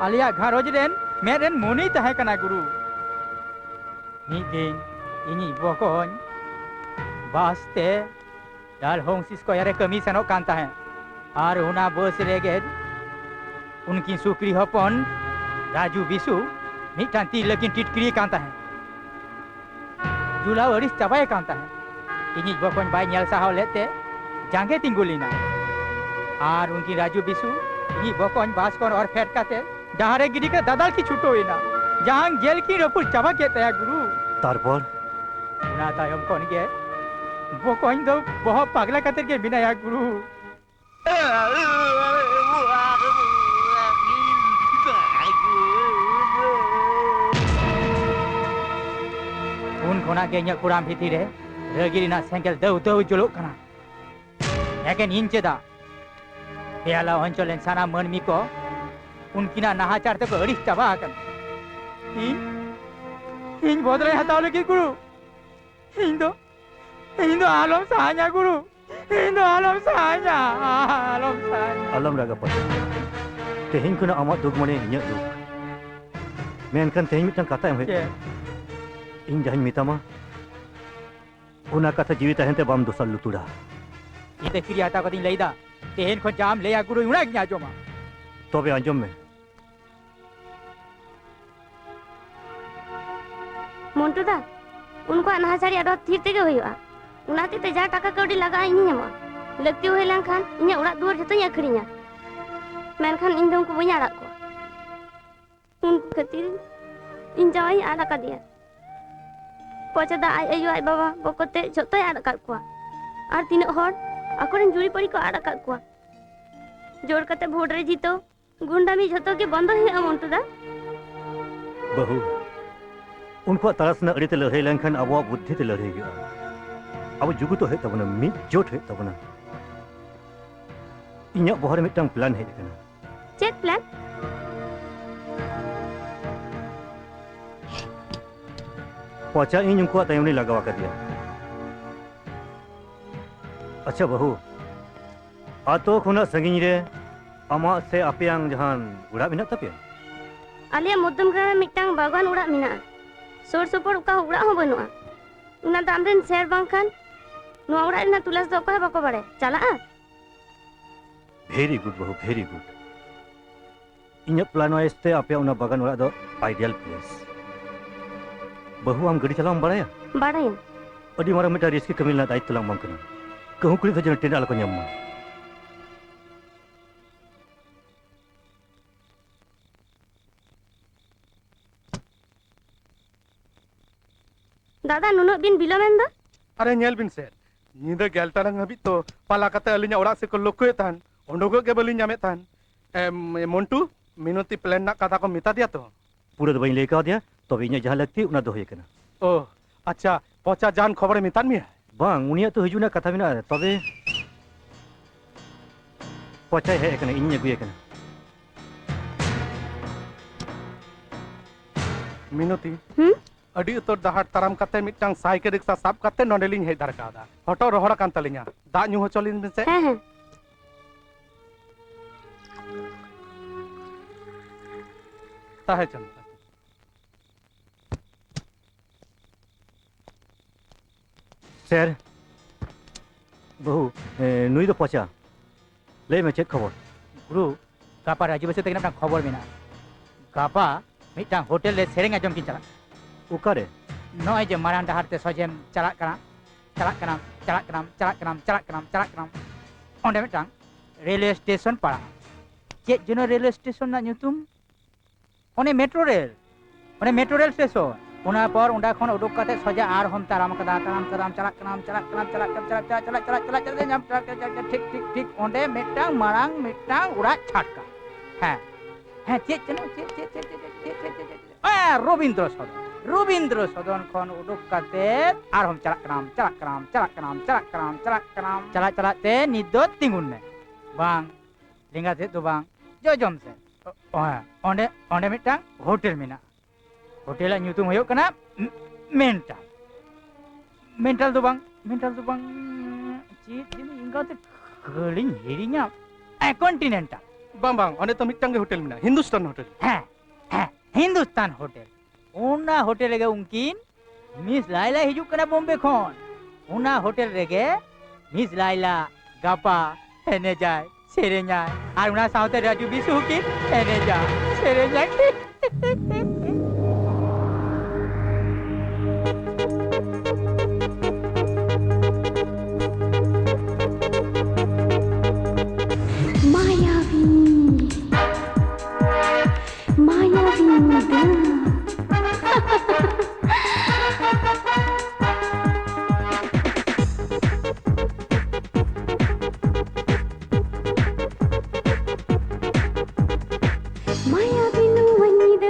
आलिया घरोज रेन मैं रेन मोनी ताहे कना गुरु नि दिन ini bokon बास्ते डाल होंगसिस को यारे कमी सनो कांता है और होना बस रेगे उनकी सुकरी हपन राजू बिसु मिटान ती लेकिन टिटकरी कांता है जुला वरिस चाबाय कांता है इनी बकन बाय न्याल साहो लेते जांगे तिंगुलिना और उनकी राजू बिसु इनी बकन बास कोन और फेट काते जहारे गिरी के दादाल की छुटोइना जहां जेल की रपुर चाबा के तया गुरु तारपर उना तायम कोन के बकन दो बहुत पागला काते के बिना या गुरु उन खोना के nya kuram bhiti re regi na sengkel dau dau juluk kana eken incheda peala oncholen sana manmi ko unkina nahachar te ko aris chaba akan in bodre hataw lagi guru in do alam sahanya guru in do alam sahanya alam raga pa tehin kuna amat dug mone nya dug menkan tehin mitang kata em he इन जहन मितामा उना कथा जीवित हंते बम दोसल लुतुड़ा इते फिर आता कदी लेदा तेहन को जाम ले या गुरु उना गया जोमा तबे अंजम में Montu dah. Unko anahasari ada thirte ke hoyua. Unate te ja taka kaudi laga ini nyama. Lekti hoy langkhan inya urak duar jhato nya akhrinya. Menkhan इन dong ko banya arak ko. Un khatir इन jawai arak ka dia. Pocha da ai ayu ai baba bokote jhato arak kat ko. Ar tinak hor akoren juri pari ko arak kat ko. जोड़ कते vote रे जीतो गुंडामी झतो के बंद है अमोंटू दा बहु उनको तरसना अड़ी ते लड़ाई लंखन अब बुद्धि ते लड़ाई गया अब जुगु तो है तबना मी जोट है तबना इन्या बहर मिटang प्लान है कना चेक प्लान पचा इन उनको तायमनी लगावा कर दिया अच्छा बहु आतो खुना संगिन रे अमा से आपेयां जहान उड़ा मिना तपे आलिया मध्यम ग्राम मिटang बागान उड़ा मिना सोर सोपर उका उड़ा हो बनुआ उना दामरेन शेर बांखान नो उड़ा इना तुलास दो को बाको बारे चला वेरी गुड बहु वेरी गुड इन्या प्लान वाइस्ते आपेया उना बागान उड़ा दो आइडियल प्लेस बहु हम गड़ी चलाम बाड़ाया बाड़ाया अडी मारा मिटा रिस्क कमिलना दायित्व lang bangkana कहूं कुली भजन टेंडा को nyamma दादा नुनक बिन बिलोमेन दो अरे नेल बिन से नींद गेल टारंग हबी तो पाला कते अलिnya ओड़ा से को लोकोय तान ओंडोगो के बलिन जामे तान मोंटू मिनती प्लान ना कथा को मिता दिया तो पूरा दो बनी लेकर दिया तो इन्हें जहाँ लगती उन्हें दोहे करना ओ अच्छा पहुंचा जान खबर मितान में बांग उन्हें तो हिजुना कथा में ना तबे पहुंचा है करना इन्हें गुए करना मिनती अड़ी उतर दहाड़ ताराम कते मिटटांग साइकिल रिक्शा साब कते नोंडेलिंग हे दरकादा हटो रोहड़ा कान तलिnya दा न्यू होचलिन बिन से हां ताहे चंद सर बहु नुई तो पहुंचा ले में चेक खबर गुरु गापा राजीव से तक खबर में गापा मिटांग होटल ले सेरेंग आजम की चला उकारे नॉय जे मारान डहार ते सजेम चला कना चला कना चला कना चला कना चला कना चला कना ओंडे मिटांग रेलवे स्टेशन पड़ा चे जनो रेलवे स्टेशन ना ᱧᱩᱛᱩᱢ ओने मेट्रो रेल स्टेशन ओना पर ओंडा खन उडुक काते सजा आर हम ताराम कदा ताराम कदाम चला कना चला कना चला चला चला चला चला चला नाम ठीक ठीक ठीक ओंडे मिटांग मारांग मिटांग उड़ा छाटका हां हां चे जनो चे रवींद्र सदन खन उडुक काते आर हम चला चला ते निदो तिंगुन ने बांग लिंगा ते तो बांग जोजम से ओंडे ओंडे मिटांग होटल मेना होटल ᱧᱩᱛᱩᱢ हुयो कना मेंटल तो बांग ची जिनी इंगा ते गलिंग हेरिnya कॉन्टिनेंटल बांग बांग ओने तो मिटटांग होटल मेना हिंदुस्तान होटल हां हिंदुस्तान होटल ओना होटल रेगे उनकिन मिस लाइला हिजुक कना बॉम्बे खन ओना होटल रेगे मिस लाइला गापा हेने जाय सेरेnya आर उना साउते राजू बिसु की हेने जा सेरेnya माया बिनु वनिद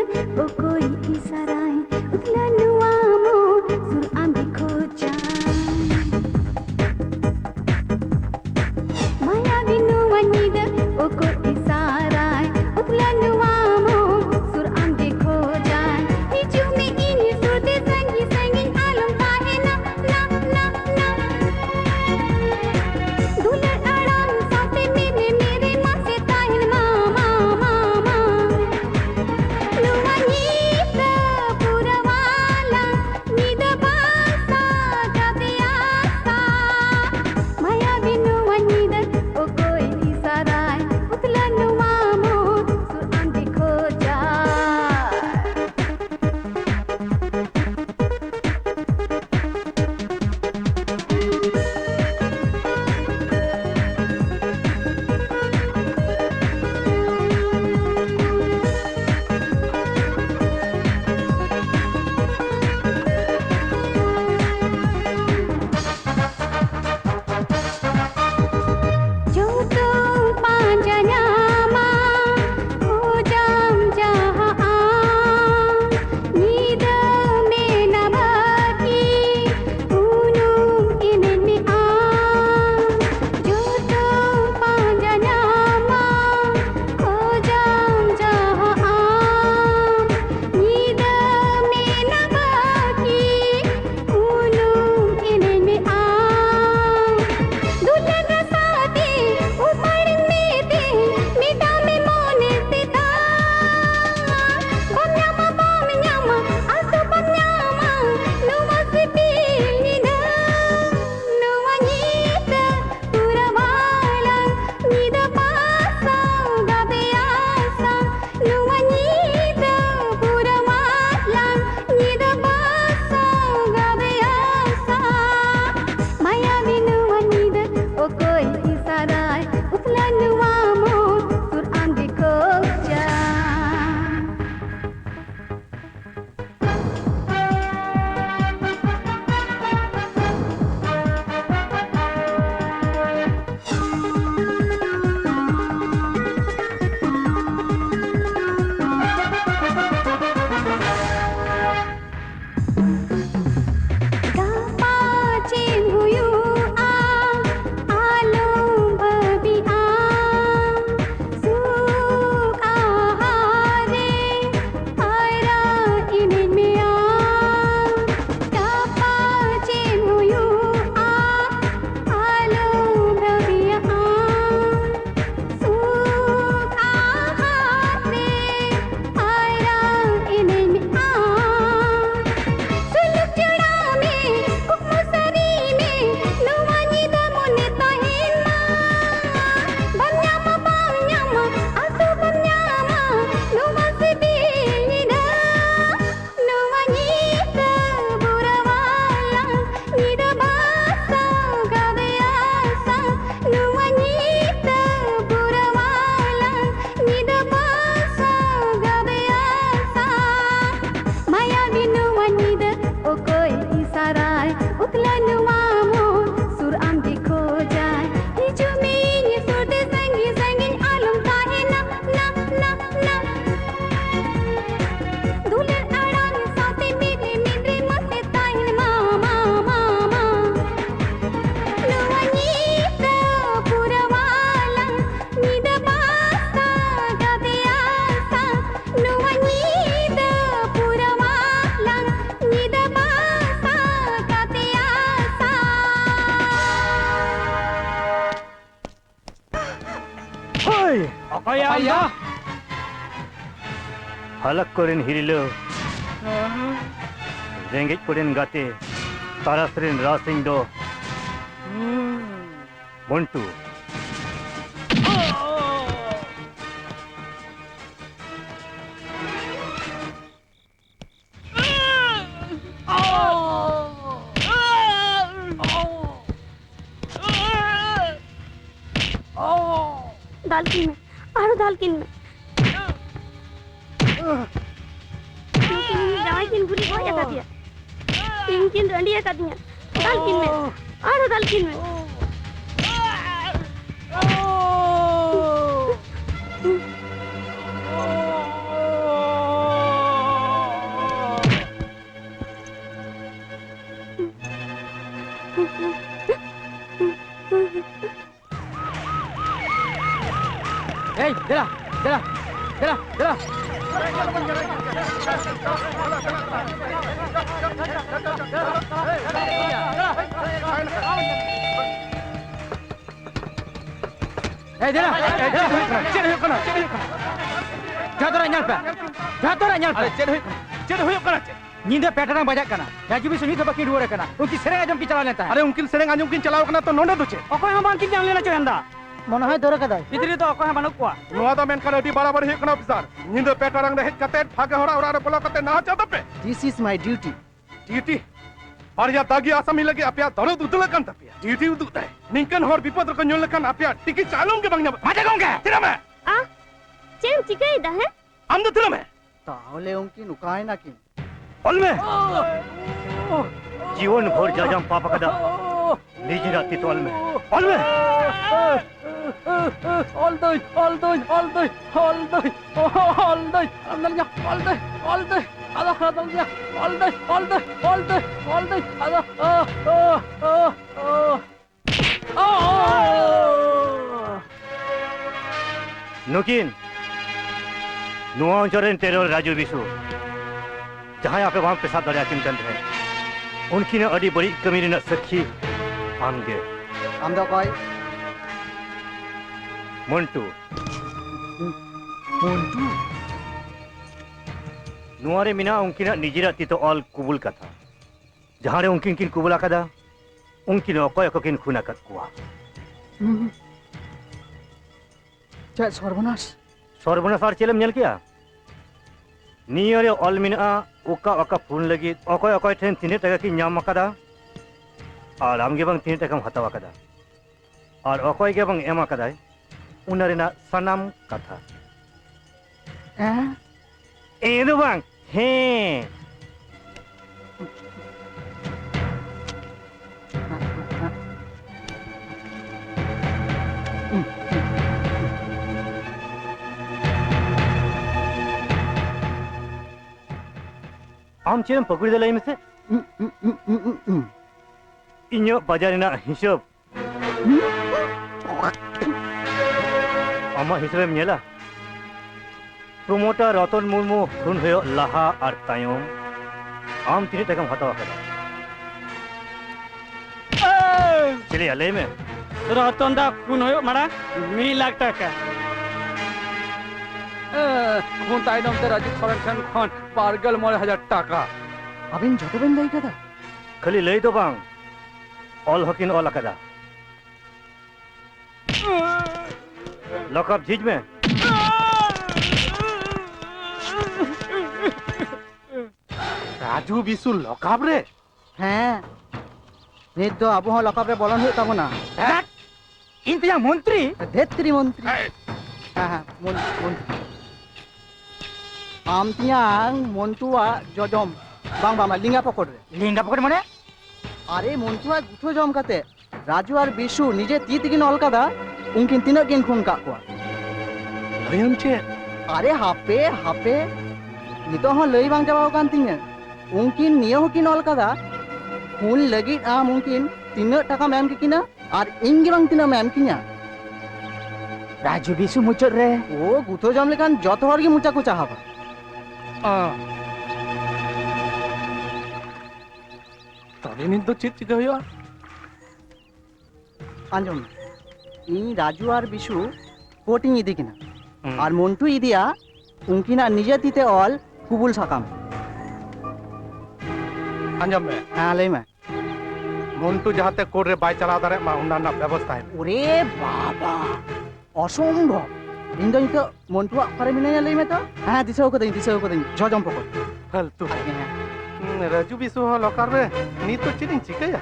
Hoi! Apa ya? Halak korin hirilo. Rengit korin gate. Tarasrin rasing do. Montu. दालकिन में आरो दालकिन में जावाई किन गुली हो जाता दिया तीन किन रंडिया का दिया दालकिन में आरो दालकिन में Hey, jala. Hey, jala. Cek huyuk kana. Jatuh nyal pe. चेड हुई कना चे नींद पैटर्न बजाक कना राजू भी सुनी तो बाकी रुआ कना उनकी सेरेंग आजम की चला लेता है अरे उनकिन सेरेंग आजम किन चलाव कना तो नोंडे दुचे अकोय हम बांकिन जान लेना चोयंदा মনে হয় ধরে কাদায় इतनी तो अकोय हम बानुक कोआ नुआ दा मेन कना अडी बराबर हुई कना ऑफिसर नींद पैटर्न रे हेज कते भागे होरा ओरा रे बोला कते ना चादा पे this is my duty TT और या दागी आसामी लगे अपिया दरो दुदुल कन तपिया ड्यूटी उदु दे निंकन होर विपद रको न्योल कन अपिया टिकी चालूम के बंगना माजे गोंगे तिरा में आ चेम चिकाई दा है हम तिरा में তাহলে উনকি নুকায় নাকি অলমে জীবন ভর জাজাম পাপা কাদা নিজ রাতি তো অলমে অলমে নুকিন नुआ अंचल टेरर राजू विशु जहां आप वहां पेशाब दरिया किन है उनकी ने अड़ी बड़ी कमी न सखी आमगे आम दो कय मंटू মন্টু नुआ रे मिना उनकी ने निजिरा तीतो ऑल कुबुल कथा जहां रे उनकिन किन कुबुल आकादा उनकी ने अकय अककिन खुना कत कुआ चा सर्वनाश सर्वनाश और चेलम नेल किया नियो रे ऑल मिना ओका ओका फोन लगी अकय अकय ठेन तिने टका की नाम आकादा और आमगे बंग तिने टका हतावा कदा और अकय के बंग एमा कदा उनरेना सनाम कथा ए दो बंग हे आम चेम पकड़ी दे में से इन्यो बाजार ना हिसाब आमा हिसाब में नेला प्रोमोटर रतन मुर्मू हुन होयो लाहा और तायम आम तीन टका हतावा कदा चले आले में रतन दा खून होयो मारा 1 लाख टका खून ताइनम ते राजू सोरेन खान खान पारगल 1000 टाका अबिन जतो बेन लाई कदा खाली लई दो बांग ऑल हकिन ऑल कदा लॉकअप झीज में राजू विशु लॉकअप रे হ্যাঁ নিত তো আবহ লকআপ রে বলন হই তাবো না इंतजा मंत्री ধেত্রী মন্ত্রী হ্যাঁ হ্যাঁ মন্ত্রী आम तियां मन्टुआ जजम बांग बांग लिंगा पकड़ रे लिंगा पकड़ माने अरे मन्टुआ गुथो जम काते राजू और बिशु निजे ती तिगिन ऑल कादा उनकिन तिना किन खून का को लयन चे अरे हापे हापे नितो हो लई बांग जावा कान तिंगे उनकिन नियो किन ऑल कादा खून लगी आम उनकिन तिना टाका मैम की किना और इंगे बांग तिना मैम किना राजू बिशु मुचर रे ओ गुथो जम लेकान जतो हर की मुचा को चाहबा तबे निन तो चेत चिका हुआ आंजम इन राजू और बिशु कोटिंग इदी किना और मंटू इदिया उनकिना निजे तीते ऑल कुबुल साकाम आंजम में हाँ लई में मंटू जहाते कोर्ट रे बाय चला दारे मा उन्ना व्यवस्था है ओरे बाबा असंभव इन दो नितो मंटू आकारे मिनाया लई में तो हाँ दिसाओ को दई जजम पकड़ फालतू राजू बिसु हो लोकार रे नी तो चिदिंग चिकया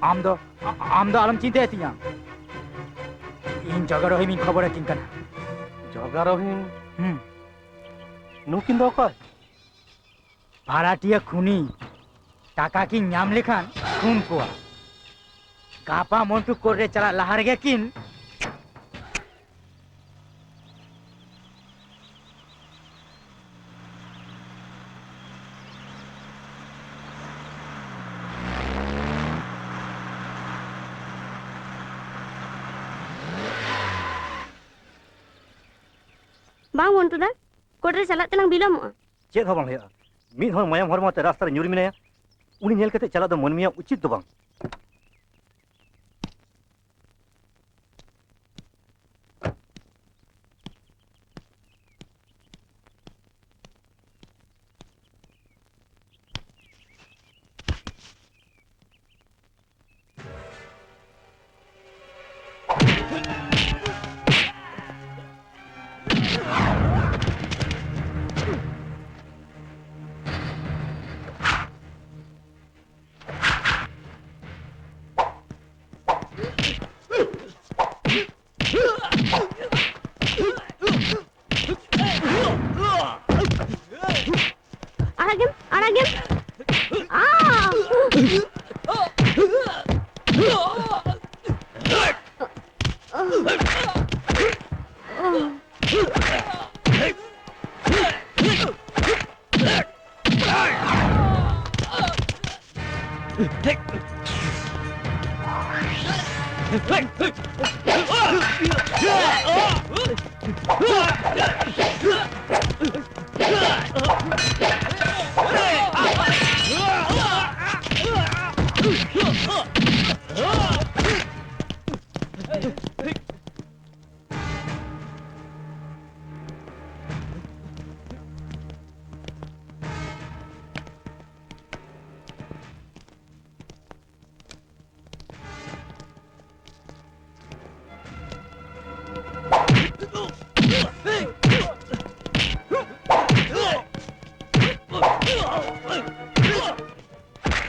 आम दो आलम चिंता तिया इन जगह रही मिन खबर किन कना जगा रहीन नुकिन दो का भाड़ाटिया खुनी टाका की नाम लेखान खून को गापा मंटू कोर्ट रे चला लहार गे किन बांग मंटू दा कोर्ट रे चला तलांग बिलमोआ चेद हो बांग हुआ मिद हर मायाम हरमा ते रास्ता रे ᱧᱩᱨ मिनाया उनी नेल कते चला दो मनमिया उचित दो बांग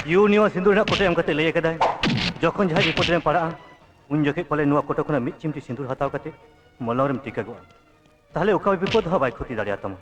यूनियो सिंदूर ना कोटे हमकते लय कदा जखन जहा विपद रे पड़ा उन जखे पले नुआ कोटे खना मिद चिमटी सिंदूर हताव कते मलरम टिका गो ताहले ओका विपद ह बाय खति दाड़िया तम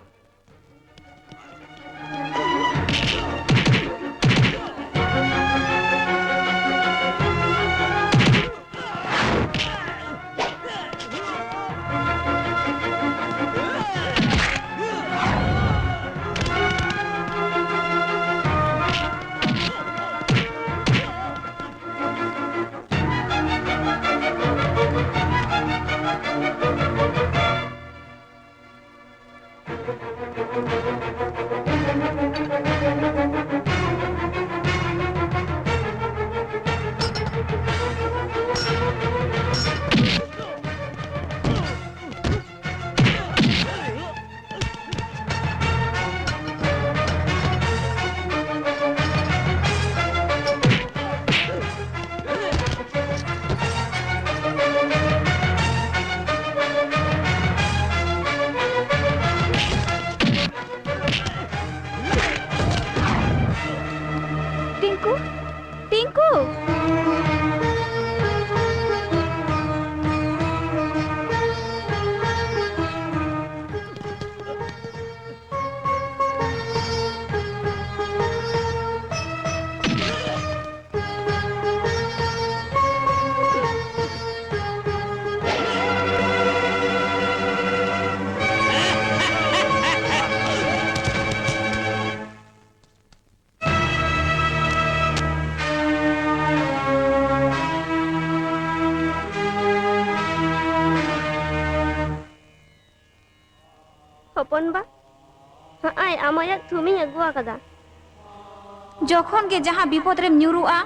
जखन के जहाँ विपद रे न्यूरुआ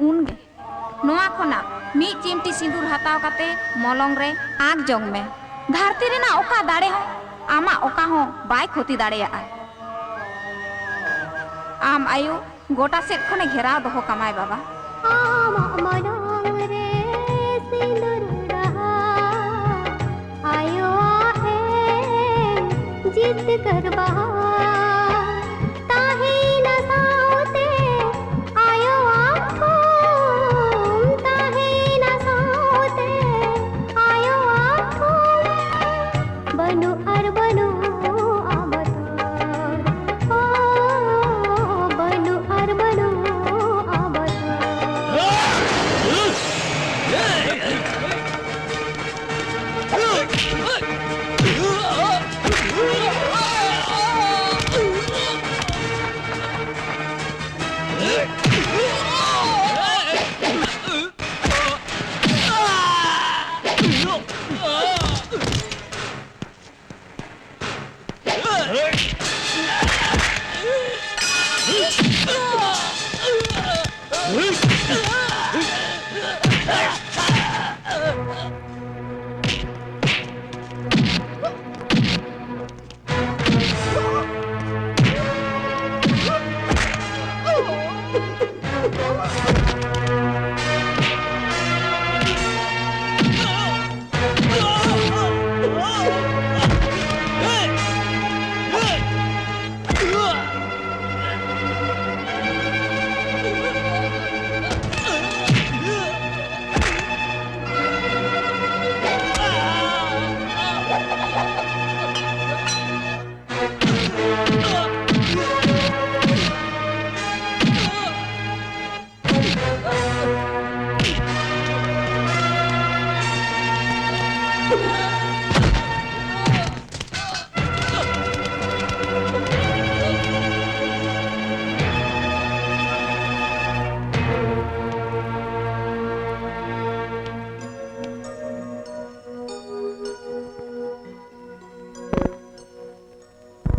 उनगे नोआ खना मी चिमटी सिंदूर हताव काते मलंग रे आग जंग में धरती रेना ओका दाड़े हो आमा ओका हो बाय खोती दाड़ेया आम आयु गोटा सेट खने घेराव दोहो कमाय बाबा आयो है जिद कर ताही न साउते आयो आखो ताही न साउते आयो आखो बनु अर बनु आबतार ओ बनु अर बनु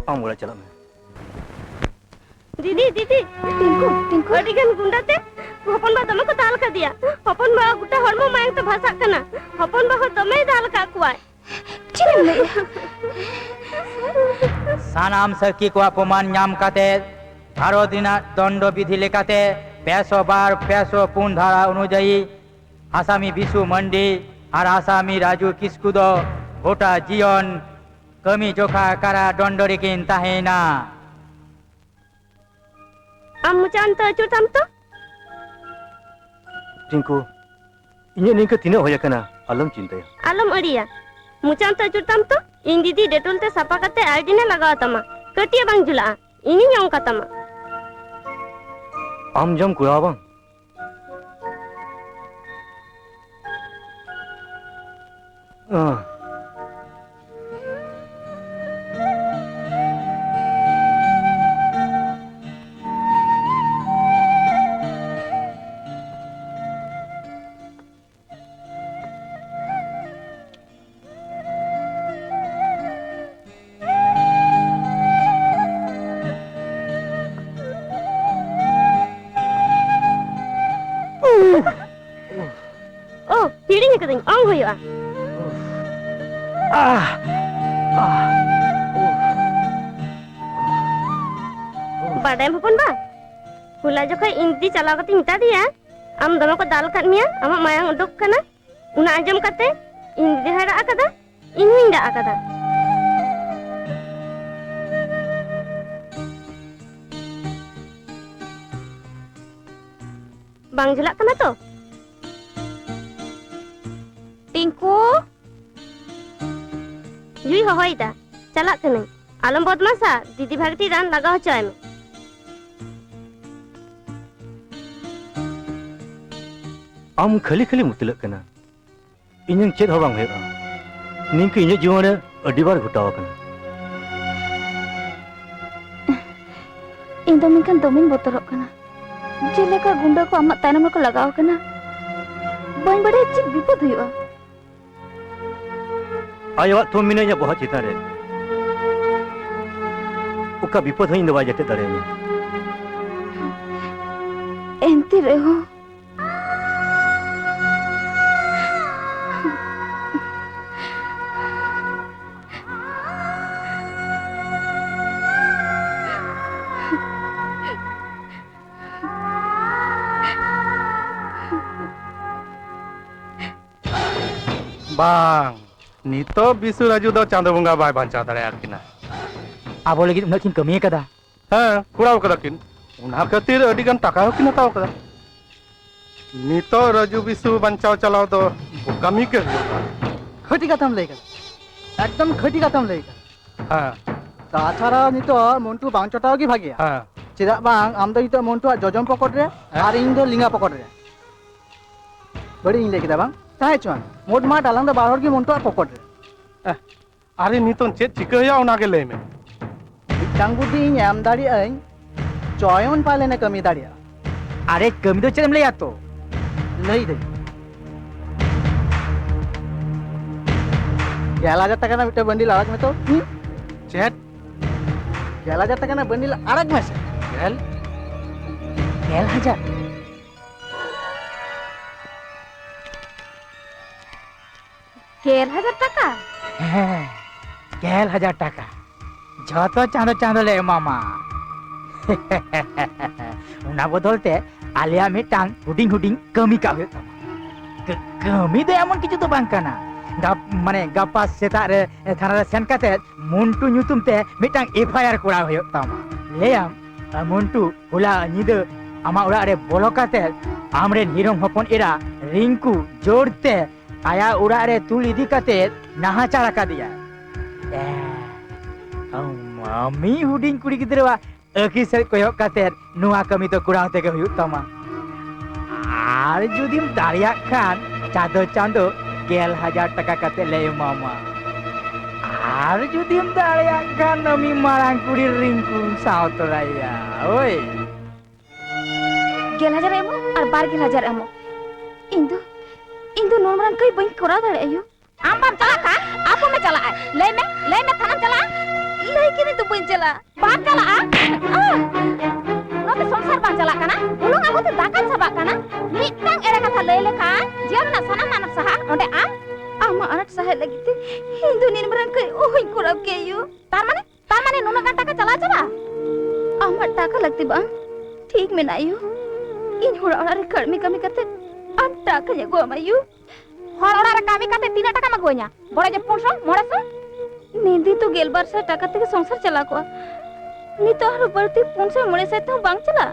आम बोला चला मैं दीदी दीदी टिंकू अड़ी गन गुंडा ते हपन बा दमे को दाल का दिया हपन बा गुटा हरमो मांग तो भाषा कना हपन बा दमे दाल का कुआ चिले सानाम सकी को अपमान नाम काते भारो दिना दंड विधि लेकाते 500 बार 500 पुन धारा अनुयायी आसामी बिसु मंडी और आसामी राजू किस्कुदो गोटा जीवन कमी जोखा कारा दंड रेकिन ताहेना am mucan to cutam to Tinku इन्हें निंका तीना होया कना आलम चिंता alam adia mucan to cutam to इन दीदी डेटोल ते सपा कते आईडी ने लगाव तमा कटिया बांग जुला इनी न्यों कतमा आम जम कुआ बांग हिड़िंग कदिंग आंग होया बाडाय हपन बा हुला जखय इंदी चलाव कते मिता दिया आम दमे को दाल काट मिया आमा मायांग उडुक कना उना आंजम कते इंदी हरा आकदा इनहिं दा आकदा बांग झुलाक कना तो टिंकू युई होइदा चला कने आलम बदमाशा दीदी भागती रान लगा होचय में आम खाली खाली मुतलक कना इन्हें चेद हो बांग होया निंका इन्हें जीवन रे अडी बार घटाव कना इन दो मिनकन दोमिन बोतरक कना जेलेका गुंडा को अम्मा तायनम को लगाव कना बाई बड़े चिक विपद हुआ आया तो मिने बहुत चिता रे उका विपद हई दवा जते दरे में एंती रहो bang nito bisu raju do chando bunga bai bancha dare akina abo lagi unak kin kami kada ha kurau kada kin una khatir adi gan taka hokin hataw kada nito raju bisu banchao chalao do kami ke खटी कथम लेकर एकदम खटी कथम लेकर ha ताछाड़ा नितो मोन्टू बांग चटाओ की भागिया ha चिदा बांग आम दो नितो मोन्टू जजम पकड़ रे और इन दो लिंगा पकड़ रे बड़ी इन लेके बांग ताहे चोन मोट मा डालंग दो बाहर की मोन्टू पकड़ रे अरे nito chet chika ya una ge lei me टांग बुद्धि एम दाड़ी आई चयन पाले ने कमी दाड़िया अरे कमी तो चलम ले या तो नहीं दे 11,000 টাকা না একটা বন্ডিল আড়াক মে তো chet 11,000 টাকা না বন্ডিল আড়াক মে সে gel 11,000 11,000 টাকা হ্যাঁ 11,000 টাকা যত চাঁদো চাঁদো লে মামা una বদলতে আলিয়া মিটাং হুডিং হুডিং কমি কা হয়ে তামা কমি দে এমন কিছু তো বাং কানা মানে গাপা সেটা রে থানা রে সেন কাতে মন্টু nyutum te মিটাং এফআইআর করা হয়ে তামা লেয়াম মন্টু হুলা নিদে আমা ওরা রে বলো কাতে আমরে নিরম হপন এরা রিঙ্কু জোরতে आया उड़ा रे तुल इदी कते नाहाचार का दिया मम्मी हुडिंग कुड़ी गिद्रवा अकी से कोयो कते नुआ कमी तो कुड़ाते के हुयु तमा आर जुदिम दारिया खान चादो चांदो 11,000 টাকা कते ले मामा आर जुदिम दारिया खान नमी मारांग कुड़ी रिंकू सावतराया ओए 11,000 एमो और 12,000 एमो इंदु नोमरन कई बई करा दड़े आयु आम बाम चला का आपो में चला ले में थाना चला ले कि नहीं तू बई चला बात चला नो के संसार बात चला काना उलोंग आगो ते दाकान सबा काना मिटang एरा कथा ले का जियम ना सना मानक सहा ओंडे आमा अनट सहे लगिते इंदु नोमरन कई ओहई करब के आयु तार माने नोना का टाका चला चला आमा टाका लगती बा ठीक में ना आयु इन होड़ा रे कमी करते अब टाका ये गो मायू हर ओड़ा रे कामी काते 3 टाका मगो냐 बड़े जे 500 मोड़सो निंदी तो गेलबार से टाका ते संसार चला को नी तो हर बढ़ती 500 मोड़े से तो बांग चला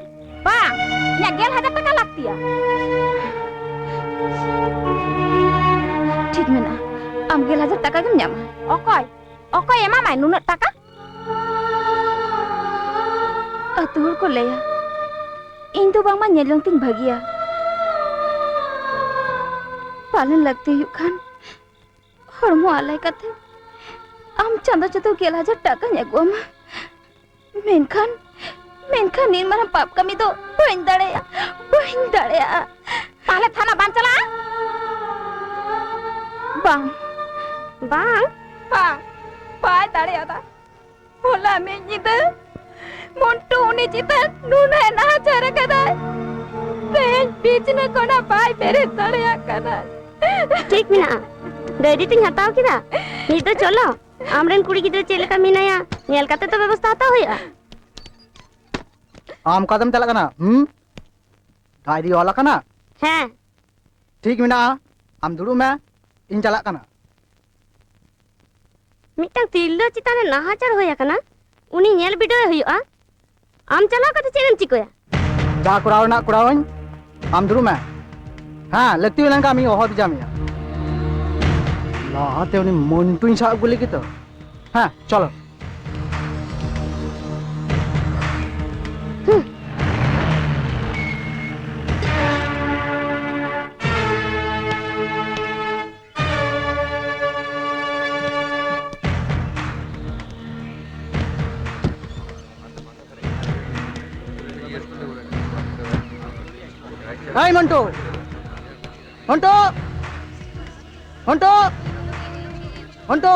बा या 11,000 टाका लागतिया ठीक में ना आम 11,000 टाका के ᱧᱟᱢᱟ ओकय एमा माय नुना टाका अतुर को लेया इन तो बांग मा नेलंग तिन भागिया पालन लगते यू खान हरमो आलाय कथे आम चांदा चतो 11,000 टाका नेगोम मेनखान नीन मारा पाप कमी तो बइन दड़ेया ताले थाना बान चला बांग पाय दड़ेया दा होला में निदे मोंटू उनी चिता नुने ना चारा कदा पेन बीच ने कोना पाय मेरे दड़ेया कदा ठीक मिना डेडी तिंग हटाओ किदा नी तो चलो आमरेन कुड़ी गिदरे चेले का मिनाया नेल काते तो व्यवस्था हता होया आम कदम चला कना गाड़ी वाला कना हैं ठीक मिना आम दुड़ू में इन चला कना मिटang तिल्लो चिताने नाहाचार होया कना उनी नेल बिडो होया आम चला कते चेगन चिकोया जा कुराव ना कुरावन आम दुड़ू में हाँ लगती हुई लंका मी ओहो बिजा मिया लाते उन्हें मोन्टू इंसा बोले की तो हाँ चलो हाय Montu Honto!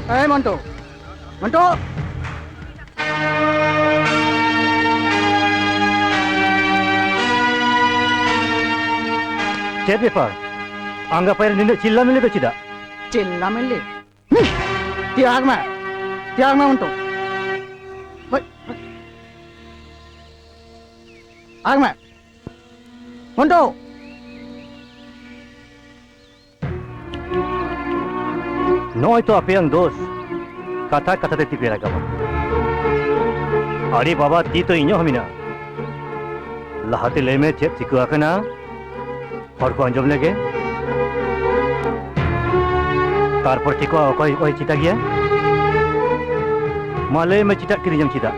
Hey Monto! Cek bepar. Anggap air nina cilla mele becida. Cilla mele. Tiag ma Monto. Agma Hondo. Noi to ape yang dos. Kata-kata te tipira gaba. Ari baba ti to inyo hamina. Lahate le me chet sikua kana. Hor ko anjom lege. Tarpor ti ko oi cita gya. Male me cita kiri jam cita.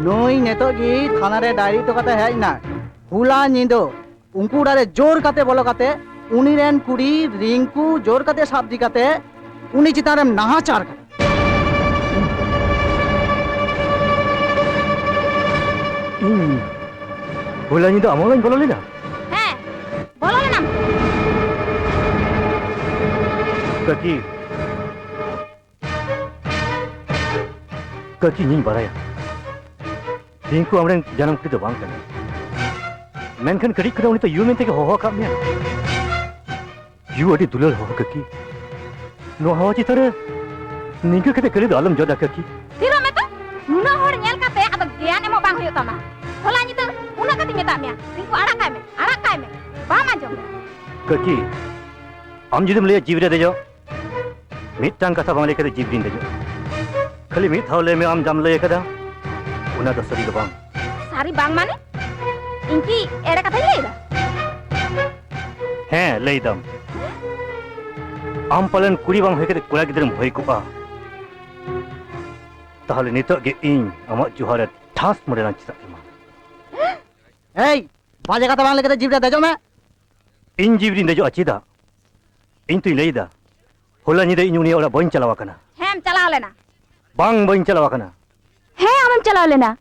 Noi neto gi thana re diary to kate hai na. Hula nindo. Unku dare jor kate bolo kate. Uni ren kuri Rinku jor kate sabdi kate. Uni citan rem nahachar kate. Hula nindo amol lain bolo lena. Heh, bolo lena. Kaki. Kaki nying baraya. Rinku amren janam kri do bang kana. Menkan kari kena uni to yu men teke ho ka mya. Yu adi dulal ho kaki. No hawa citare ningka kate kali do alam joda kaki. Tiro me to nuna hor nyel kate ado gyan emo bang huyuk tama. Hola nyita una kati meta mya. Rinku arak kai me. Ba ma jom. Kaki. Am judum le jibra dejo. Mitang kata bang le kate jibrin dejo. Kali mit haule me am jam le kada. Una do sari do bang. Sari bang mane? Inki era kata leida. He leidam. Am palen kuri bang hoy kate kura gidram hoy ko a. Tahale nitok ge ing amak juharat thas modelan cita ema. Hey, baje kata bang le kate jibra dejo me. In jibrin dejo acida. In tu leida. Hola nyida in uni ora boin chalawa kana. Hem chalao lena. Bang boin chalawa kana. He amam chalao lena.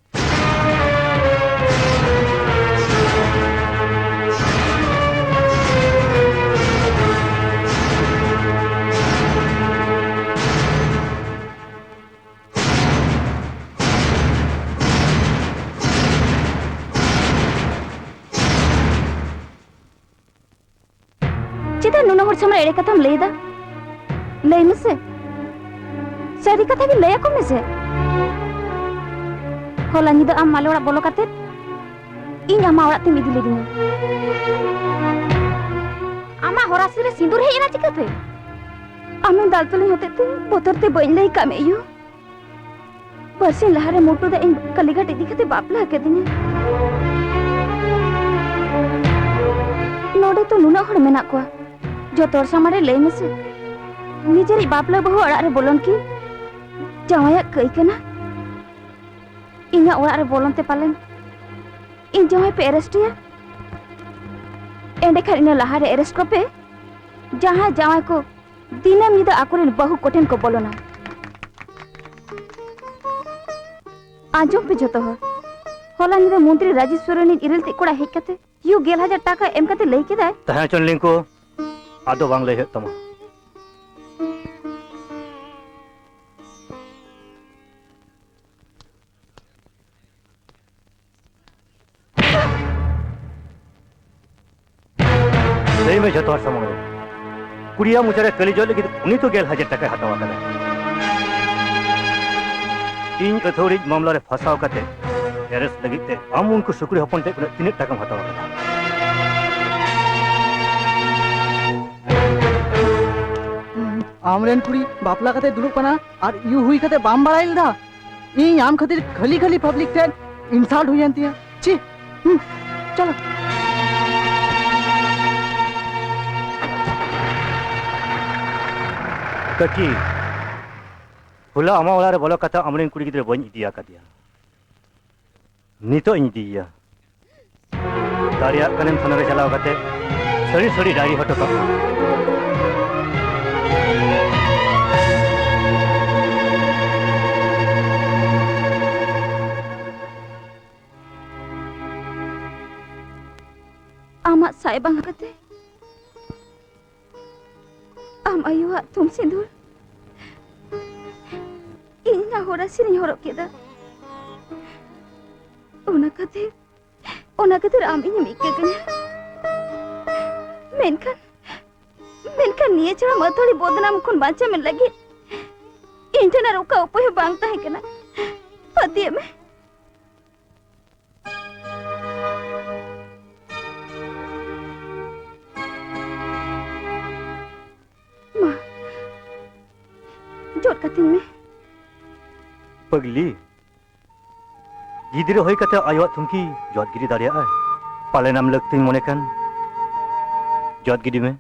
Cita nuna hor samra ere katham leida. Lei mese. Sari katha gi leya ko mese. Hola nyida am male ora bolo kate. Inya ma ora tem idile dinya. Ama horasi re sindur hei ena chikate. Amem daltoli hote te botor te bain lei kame yu. Barsin lahare motu da in kaligat idi kate bapla ke dinya. Node to nuna hor menak ko. Jotor samare lei mese. Nijeri bapla bahu orak re bolon ki. Jawaya kai kana. Inya orak re bolon te palen. In jawai pe arrest ya. Ende khan ina lahare arrest ko pe. Jaha jawai ko dinam nida akuren bahu koten ko bolona. Ajom pe joto ho. Hola nida mantri Rajeshwaran irel te koda hej kate. Yu 1000 taka em kate lei kedai. Tahan chon lingko. Ado bang lei tama. Lei me jotor samang. Kuriya muchare kali jol lagi uni to 1000 taka hatawa kada. In authority mamla re phasaw kate arrest lagi te am unko sukuri hopon te tinik takam hatawa kada. Amren kuri bapla kate duluk kana ar yu hui kate bam barail da. Ing am khatir khali public te insult hui janti hai. Chi. Chalo. Kaki. Hula ama ola re bolo kata amren kuri gidre boin idia kadia. Nito in dia. Daria kanem thana re chalaw kate sari diary hoto ka. Amat saya bang kate. Am ayuha tum sindur. Inya hora sini horok keda. Ona kate am inya mikke kanya. Menkan niye chara mathori bodnam khon bacha men lagi. Internet uka upaye bang tahe kana. Pati me. जोट कतिन में पगली गिदरे होय कते आयो तुमकी जोत गिरी दाड़िया आय पाले नाम लगती मोने कान जोत गिरी में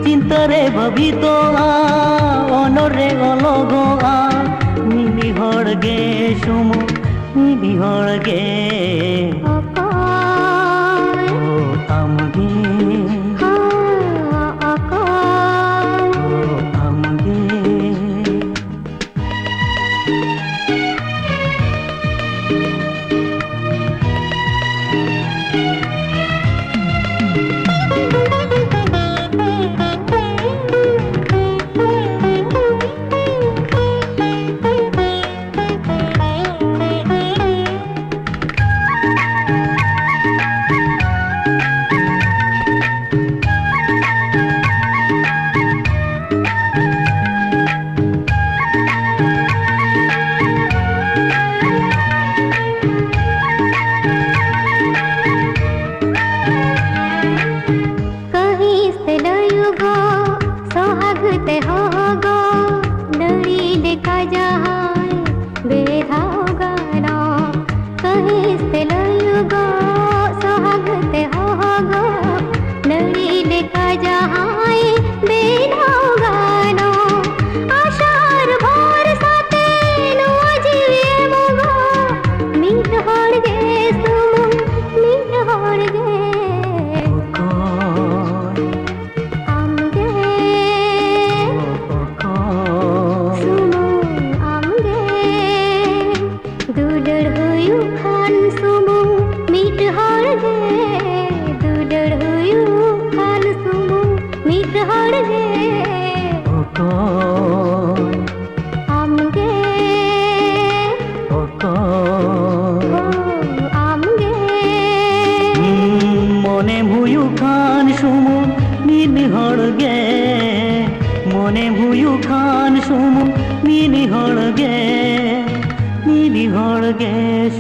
चिंतरे भवितोआ अनरे अलगोआ मिली हड़गे सुमु मिली हड़गे आमगे आमगे मिनी हड़गे मने हुयु खान सुमुं मिनी हड़गे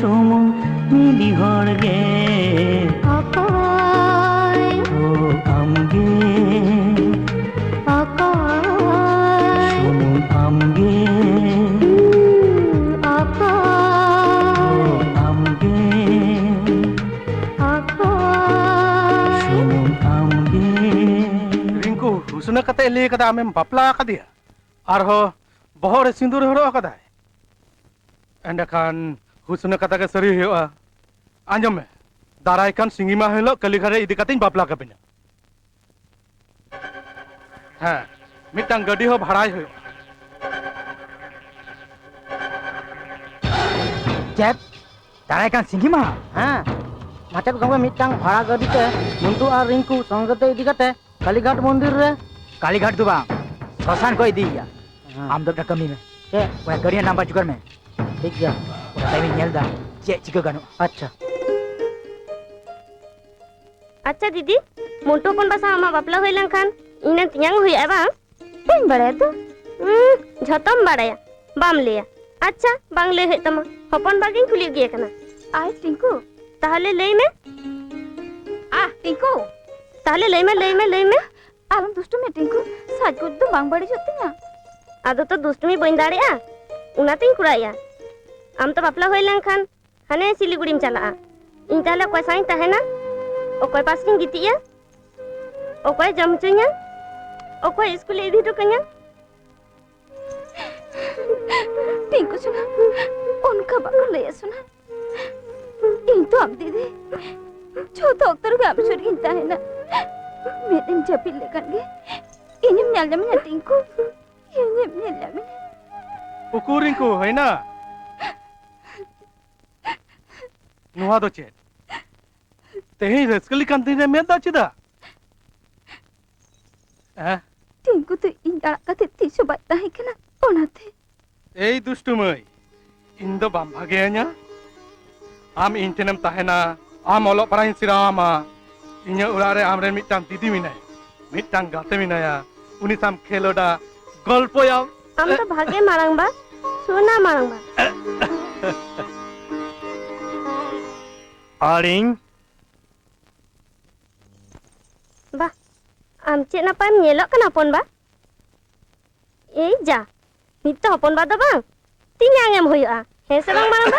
सुमुं मिनी हड़गे ओ आमगे सुमुं आमगे हुसना कते ले कदा आमेम बापला कदिया आरहो बहर सिंदूर हरो कदाय एंडखान हुसना कता के सरी हुआ आंजम में दाराय कान सिंगिमा हेलो कलिघरे इदी कतिन बापला कबिना हां मिटांग गडी हो भाड़ाय हो चेप दाराय कान सिंगिमा हाँ माचेत गंगा मिटांग भाड़ा गाड़ी ते मुंटू और रिंकू संगते इदी कते कालीघाट मंदिर रे कालीघाट दो बांग श्मशान को इदी गया आम दो कमी में के वह गड़िया नंबर जुगर में ठीक गया उड़ा टाइम नेल दा चे चिको गानो अच्छा अच्छा दीदी मोटो कोन बसा आमा बापला होय लंखान इना तियांग होय बा बन बड़े तो झतम बड़े बाम लिया अच्छा बांगले हे तमा हपन बागिन खुली गे कना आय टिंकू ताहले लई में टिंकू ताहले लई में आलम दुष्टु में टिंकू साज को तो बांग बड़ी जतिया आदो तो दुष्टमी बइन दाड़िया उनातिन कुराया आम तो बापला होय लंखान हने सिलीगुड़ीम चला इन ताहले कोय साइन तहेना ओकोय पासिन गितिया ओकोय जमचुया ओकोय स्कूल इदी तो कन्या टिंकू सुना उनका बाको ले सुना इन तो अब दीदी छोटो अक्तर को आप सुर गिनता है ना मेरे जपिल लेकर गए इन्हें मिल जामे टिंकू इन्हें मिल जामे उकुरिंकू है ना नुआ दो चेत तेही रस्कली कांती ने मेदा चिदा टिंकू तो इन आकाते तीसो बाता है क्या ना ओनाते ए दुष्टु मई इन दो बाम भागेया आम इंटेनम ताहेना आम ओलो पराइन सिरामा इन्या उड़ारे आमरे मिटांग दीदी मिनाय मिटांग गाते मिनाया उनी साम खेलोडा गल्पोया आम तो भागे मारंग बा सोना मारंग बा आरिंग बा आम चे ना पाम नेलो कना पन बा ए जा नित तो हपन बा दो बा तिन्यांग एम होया हे से बांग मारंग बा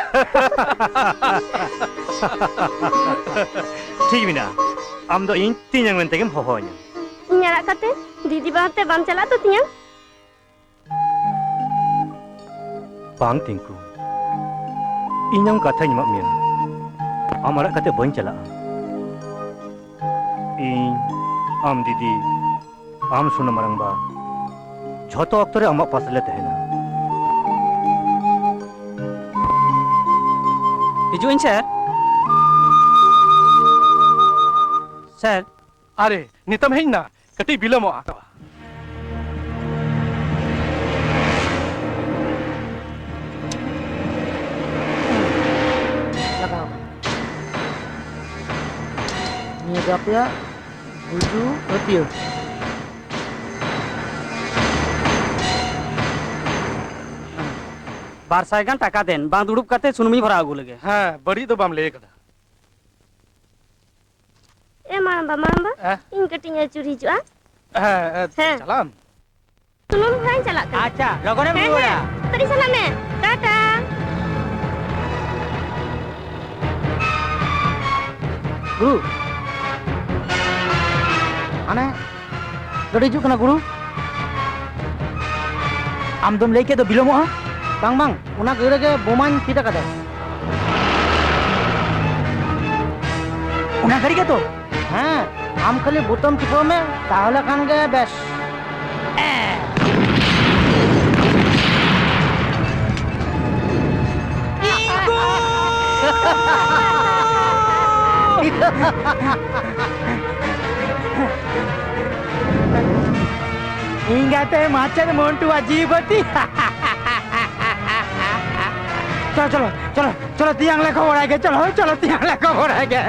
ठीक बिना आम दो इन तीन मेंते गेम होहोnya इन्यारा कते दीदी बाते बाम चला तो तियांग बांग टिंकू इन्यां कथा ᱧᱟᱢᱟᱜ ᱢᱮᱭᱟ आम अड़क कते बन चला इन आम दीदी आम सुन मरंगबा झोतो अक्तो रे आमा पास ले तहेना हिजुइन सर अरे नितम है ना कति बिलमो आता लगाओ ये गपया बुजु रतियो बार साइगन टाका देन बांग दुड़ुब कते सुनमी भरा आगु लगे हां बड़ी तो बाम ले कदा ए मारंबा इन कटिंग चुरी जुआ चलाम सुनुम भाई चला अच्छा लगोने बुड़ा तरी सलाम में टाटा गुरु आने गड़ी जुक ना गुरु आम दम लेके तो बिलोमो बांग बांग उना गड़े के बोमान पीटा कदे उना गड़ी के तो हाँ आम खाली बुतम टिपो में ताहले खान गे बेस इंगाते माचर मोंटू अजीबती चलो चलो चलो चलो तियांग ले खबर आएगा चलो चलो तियांग ले खबर आएगा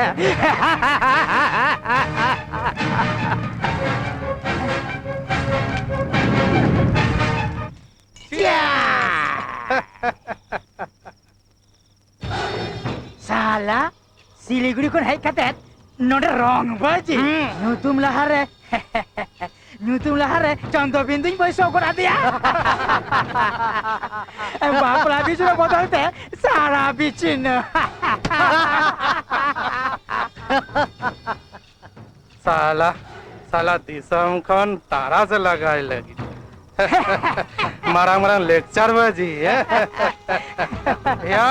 साला सिलीगुड़ी खन हेज कते नोडे रंग बाजी नुतुम लहारे चंदो बिंदुñ बयसो करा दिया बापला बिचुरे बदलते सारा बिचिन साला दिसम खन तारा से लगाए लगी मारा लेक्चर बाजी या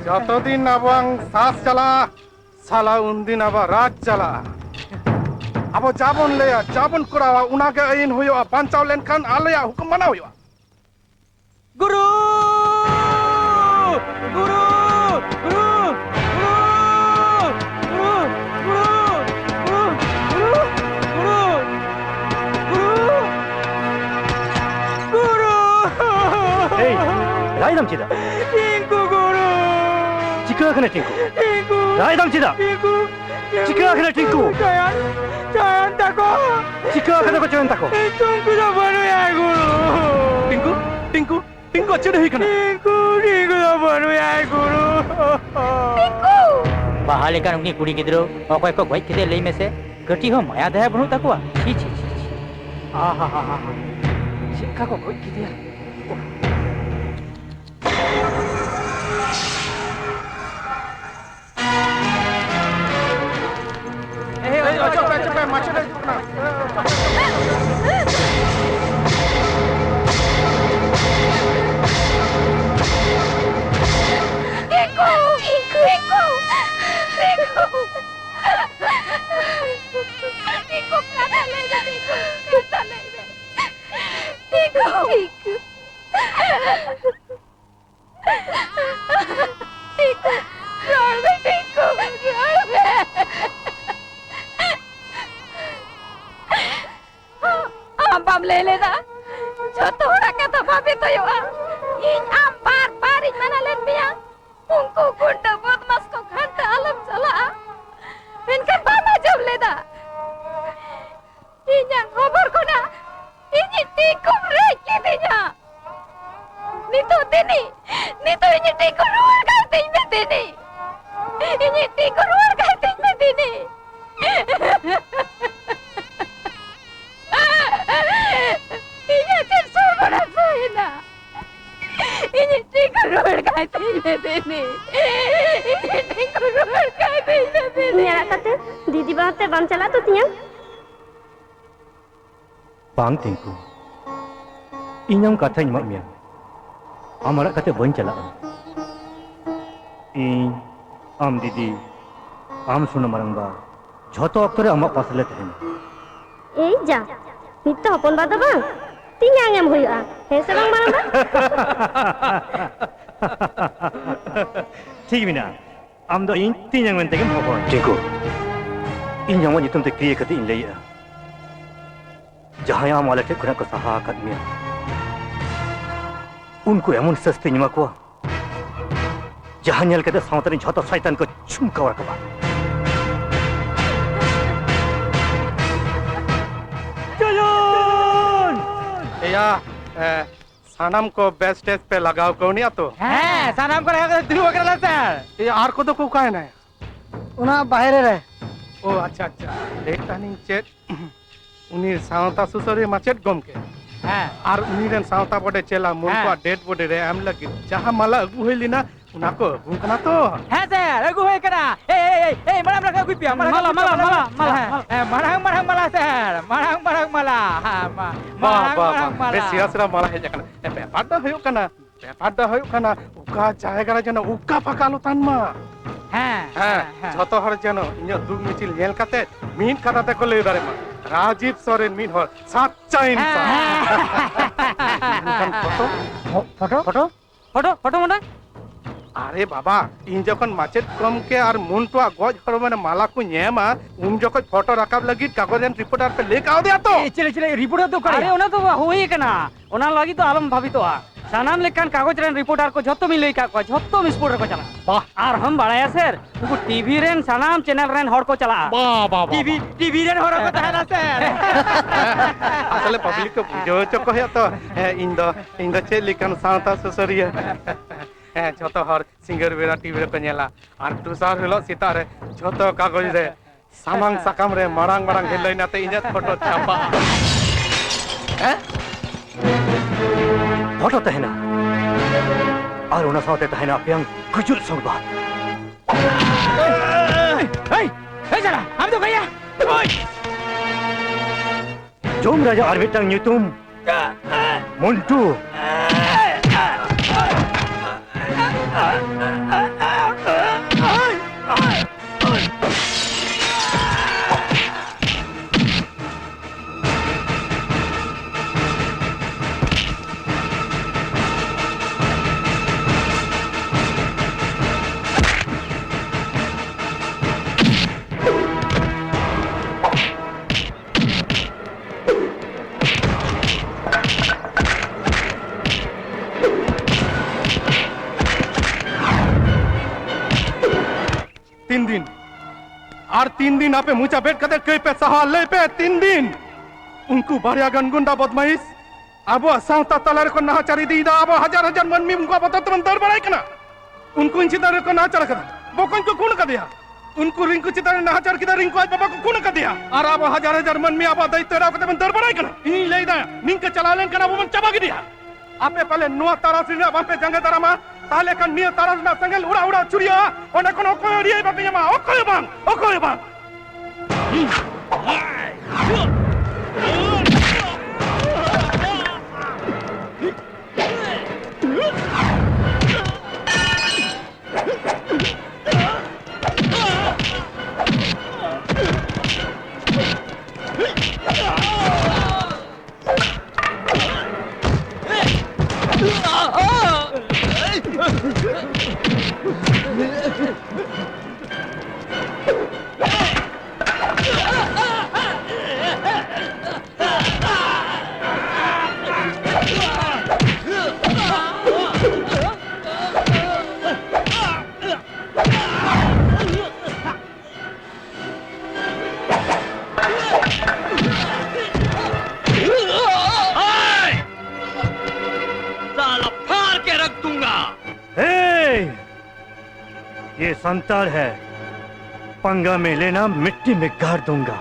जतो दिन अबंग सास चला साला उन दिन अब राज चला अब जाबन लेया जाबन करावा उना के आइन होयो बांचाव लेनखान आलेया हुकुम माना होयो गुरु गुरु गुरु गुरु गुरु गुरु गुरु गुरु Hey, रायदम चिदा टिंकू गुरु चिका खने टिंकू टिंकू रायदम चिदा टिंकू चिका खने टिंकू Jangan takut. चिका खने को चोन ताको Tunggu sabar ya guru. Tinku अच्छे नहीं करना Tunggu sabar ya guru. Bahal kan uni kuri gidro, okoy ko goi kide lei me se gati ho maya daya banu takwa. Chi. Aha. Chikka ko goi kide. cepet macet na Am le le da. Joto ora kata babe to yo. In am bar in mana len biya. Unku gunda badmas ko ghanta alam chala. Inkan bana jab le da. Inyang khabar ko na. Ini tikum re ki dinya. Nito ini tikum ruar kar me dini. Ini tikum ruar kar me dini. Ini tersur pada saya na. Ini tiga ruar kata ini dini. Ini tiga ruar kata ini dini. Ni anak kata didi bahate bang cala tu tiang. Bang tingku. Inyam kata nyimak mian. Amara kata bang cala. Am didi. Am suna marangba. Joto aktore amak pasale tehen. Eh ja. Nito hopon bada bang. Tiang em huyu ah. Hese bang marang bang. ठीक बिना आम दो इन तीन जंग में तेरे भगवान टिंकू इन जंगों जितुम ते क्रिए करते इन ले या जहाँ यहाँ मालक के खुना को सहा करमिया उनको एमन सस्ते निमा को जहाँ न्याल करते साउंटरी झोंतो शैतान को चुमका वर कबा चलन या सानम को बेस्ट स्टेज पे लगाओ कौन या तो हाँ सानाम को लगा तो दिलवा कर लाता है ये आर को तो को ना उना बाहर रहे ओ अच्छा रिटर्निंग चेट उनी सावता सुसरी माचेट गम के हाँ आर उनी रेन सावता बड़े चला मुन को डेट बड़े रे एम लगी जहां माला अगु होइली ना उना को गुंकना तो हाँ सर अगु होए कना ए मरम रखा कुछ पिया माला सर मरम माला बा बेसियासरा माला हे जकना पेपाडा होयो कना उका जायगा जन उका पकालो तनमा हाँ झतो हर जन इᱧ दुग मिचिल नेल काते मीन काताते को लई दारे मा राजीव सोरेन मीन हर सच्चा इंसान फोटो मोटा अरे बाबा इन जखन माचेट कम के और मुंटवा गज हर माने माला को नेमा उन जखन फोटो रकाब लगी कागजन रिपोर्टर पे लेके आओ दिया तो चले रिपोर्टर तो अरे ओना तो होई कना ओना लगी तो आलम भाभी तो सानाम लेकान कागज रेन रिपोर्टर को झत्तो मिल लेका को झत्तो मिसपोर्टर को चला वाह और हम बड़ाया सर उनको टीवी रेन सानाम चैनल रेन हर को चला वाह टीवी रेन हर को तहना सर असले पब्लिक को बुझो चको है तो इन द चेलिकन सावता सुसरिया ᱦᱮᱸ ᱡᱷᱚᱛᱚ ᱦᱚᱲ ᱥᱤᱸᱜᱟᱹᱲ ᱵᱮᱲᱟ ᱴᱤᱵᱷᱤ ᱨᱮᱠᱚ ᱧᱮᱞᱟ ᱟᱨ ᱫᱚᱥᱟᱨ ᱦᱤᱞᱳᱜ ᱥᱮᱛᱟᱜ ᱨᱮ ᱡᱷᱚᱛᱚ ᱠᱟᱜᱚᱡᱽ ᱨᱮ ᱥᱟᱢᱟᱝ ᱥᱟᱠᱟᱢ ᱨᱮ ᱢᱟᱲᱟᱝ ᱢᱟᱲᱟᱝ ᱦᱮᱞᱟᱹᱭᱱᱟᱛᱮ ᱤᱧᱟᱹᱜ ᱯᱷᱳᱴᱳ ᱪᱷᱟᱯᱟᱜᱼᱟ ᱦᱮᱸ फोटो तहना और उन साथे तहना अपियंग गुजुल संबाद जरा हम तो भैया जोम राजा और मिटंग न्यूतुम मुंटू और 3 दिन आपे मुचा बैठ कते कई पे सवाल ले पे 3 दिन उनको बारिया गन गुंडा बदमाइश अब सावता तलर को नाचारी दीदा अब हजार हजार मन में उनको बता तुम दर बड़ाई कना उनको इन चितारे को नाचर कदा बोकन को खून कर दिया उनको रिंग को चितारे नाचर किधर रिंग को आज बाबा को खून कर दिया और अब हजार हजार मन में अब दायित्व राव कते दर बड़ाई कना इन ले दा निंग के चला लेन कना वो मन चबा दिया आपे पहले नुआ तारा सिना बापे जंगे तारामा ताले का निया तारा ना संगल उड़ा उड़ा चुरिया ओने कोनो कोरिया बापे यमा ओकोय बांग ये संतार है पंगा में लेना मिट्टी में गाड़ दूंगा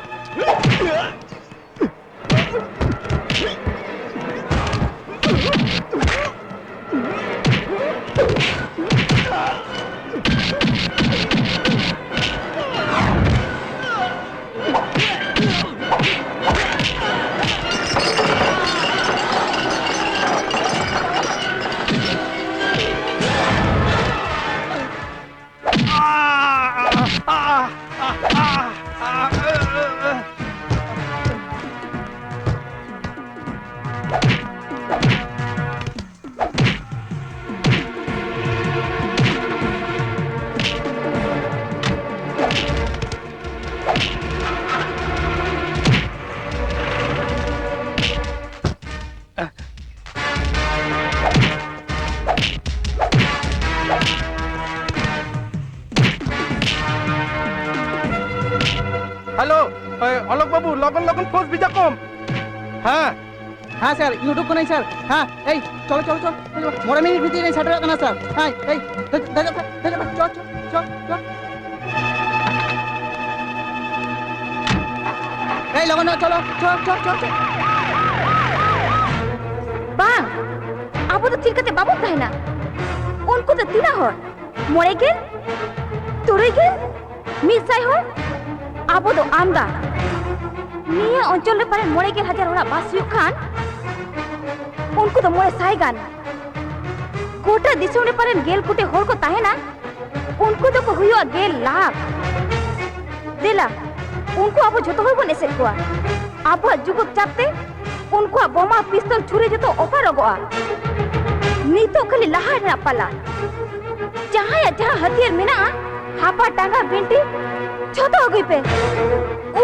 हेलो अलग बाबू लगन लगन फोर्स भिजा कम हाँ हाँ सर यूट्यूब को नहीं सर हाँ ए चलो चलो चलो मोरे मिनट भीतर नहीं सेटल करना सर हाँ ए दादा चल चल चल चल ए लगन चलो चल चल चल bang abu tuh cilkate babu kahina unku tuh tina hor more gen turai gen misai hor abu tuh amda niya onchol re pare more gen hajar ora bas yuk khan unku tuh more sai gan kota disum re pare gel kute hor ko tahena unku tuh ko huyo gel lakh dela unku abu joto hor bon eset koa abu juguk chapte उनको बोमा पिस्तौल छुरे जो तो offer होगा नीतो खाली लहार ना पला जहाँ या जहाँ हथियार मिना हापा टांगा बिंटी छोटा हो गई पे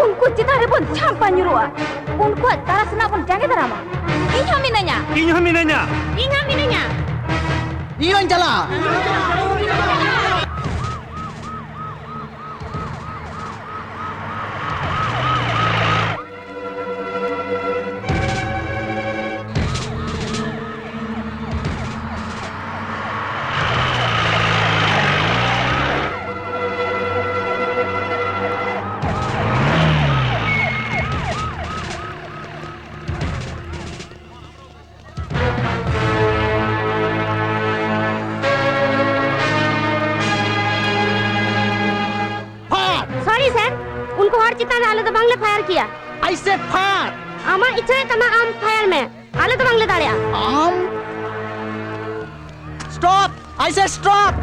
उनको चितारे बन छांपा निरुआ उनको तारस ना बन जागे दरामा इन्हा मिनanya Iron jala चितान आले तो बांग्ले फायर किया I said fire. आमा इच्छा तमा आम फायर में आले तो बांग्ले दाड़िया Stop. I said stop.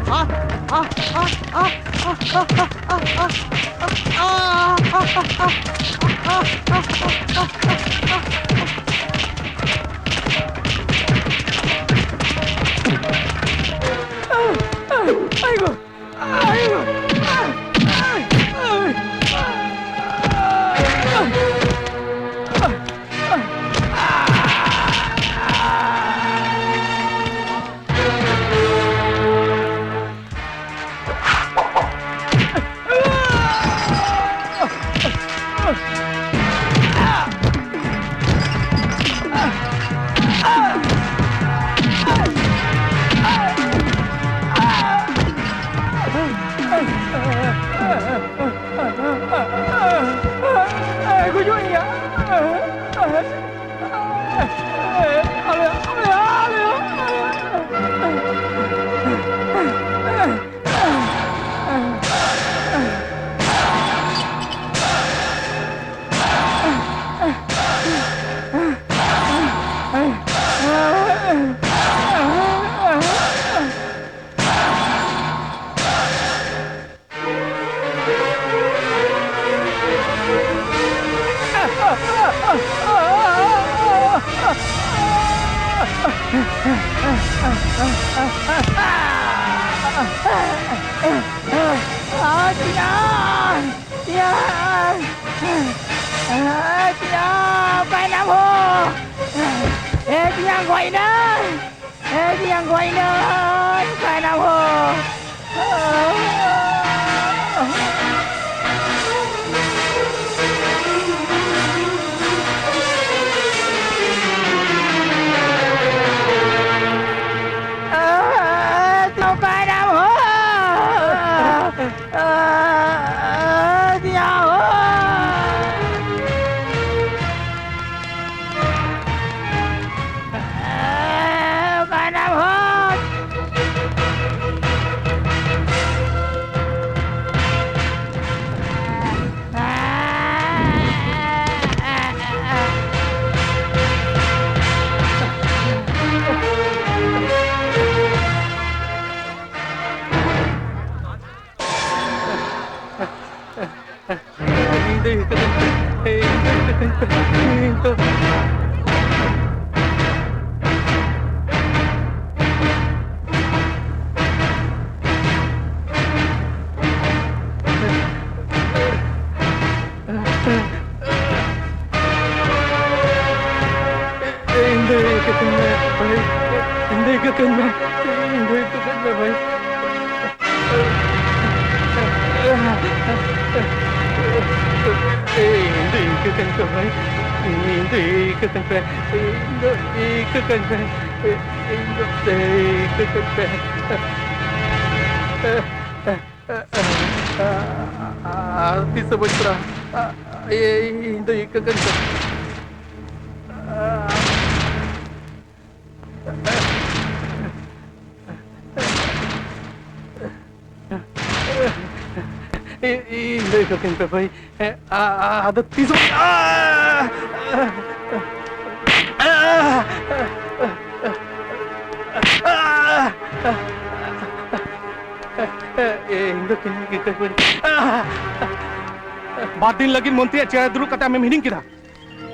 दिन लगी मंत्री चेहरा दुरुक कते आमेम हिडिंग किदा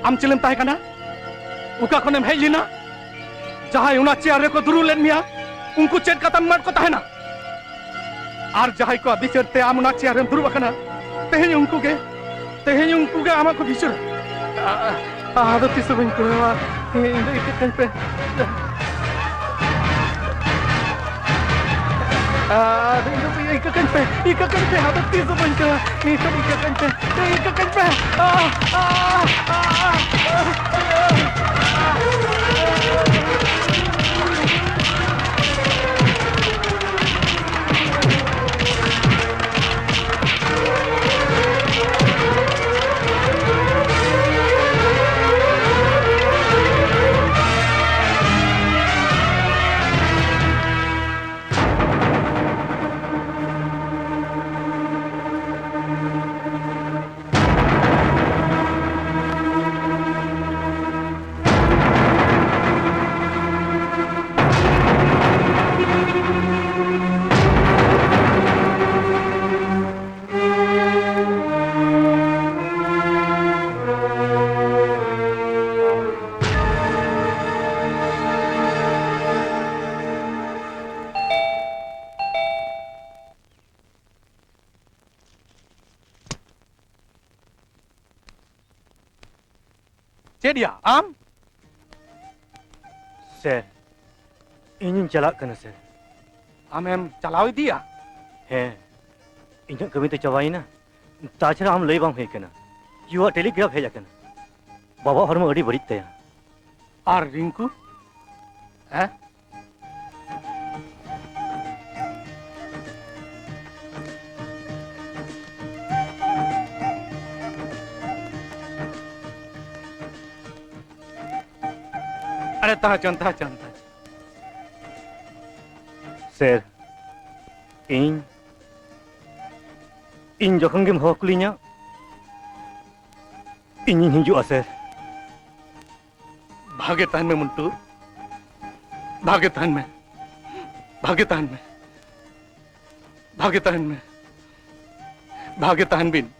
आम चलेम ताहे कना उका खनेम हेज लिना जहाय उना चेयर रे को दुरु लेन मिया उनको चेक कतम मत को ताहेना आर जहाय को अदिचर ते आम उना चेयर रे दुरु बकना तेहे उनको के आमा को बिचुर आदो तिसो बन को इंदो इकन पे इकन पे आदो तिसो बन को नी तो इकन पे चेडिया आम सर इन चलाक कना सर आमेम चलाव दिया हैं इन कमी तो चबाइना ताछड़ा हम लई बांग हेकना युवा टेलीग्राफ हेज कना बाबा हरम अड़ी बड़ी तया और रिंकू हैं अरे ताचन ताचन सर इन जखन गेम हक लिया इन हिजुआ सर भागे तान में मुंटू भागे तान में भागे तान में भागे तान में भागे तान बिन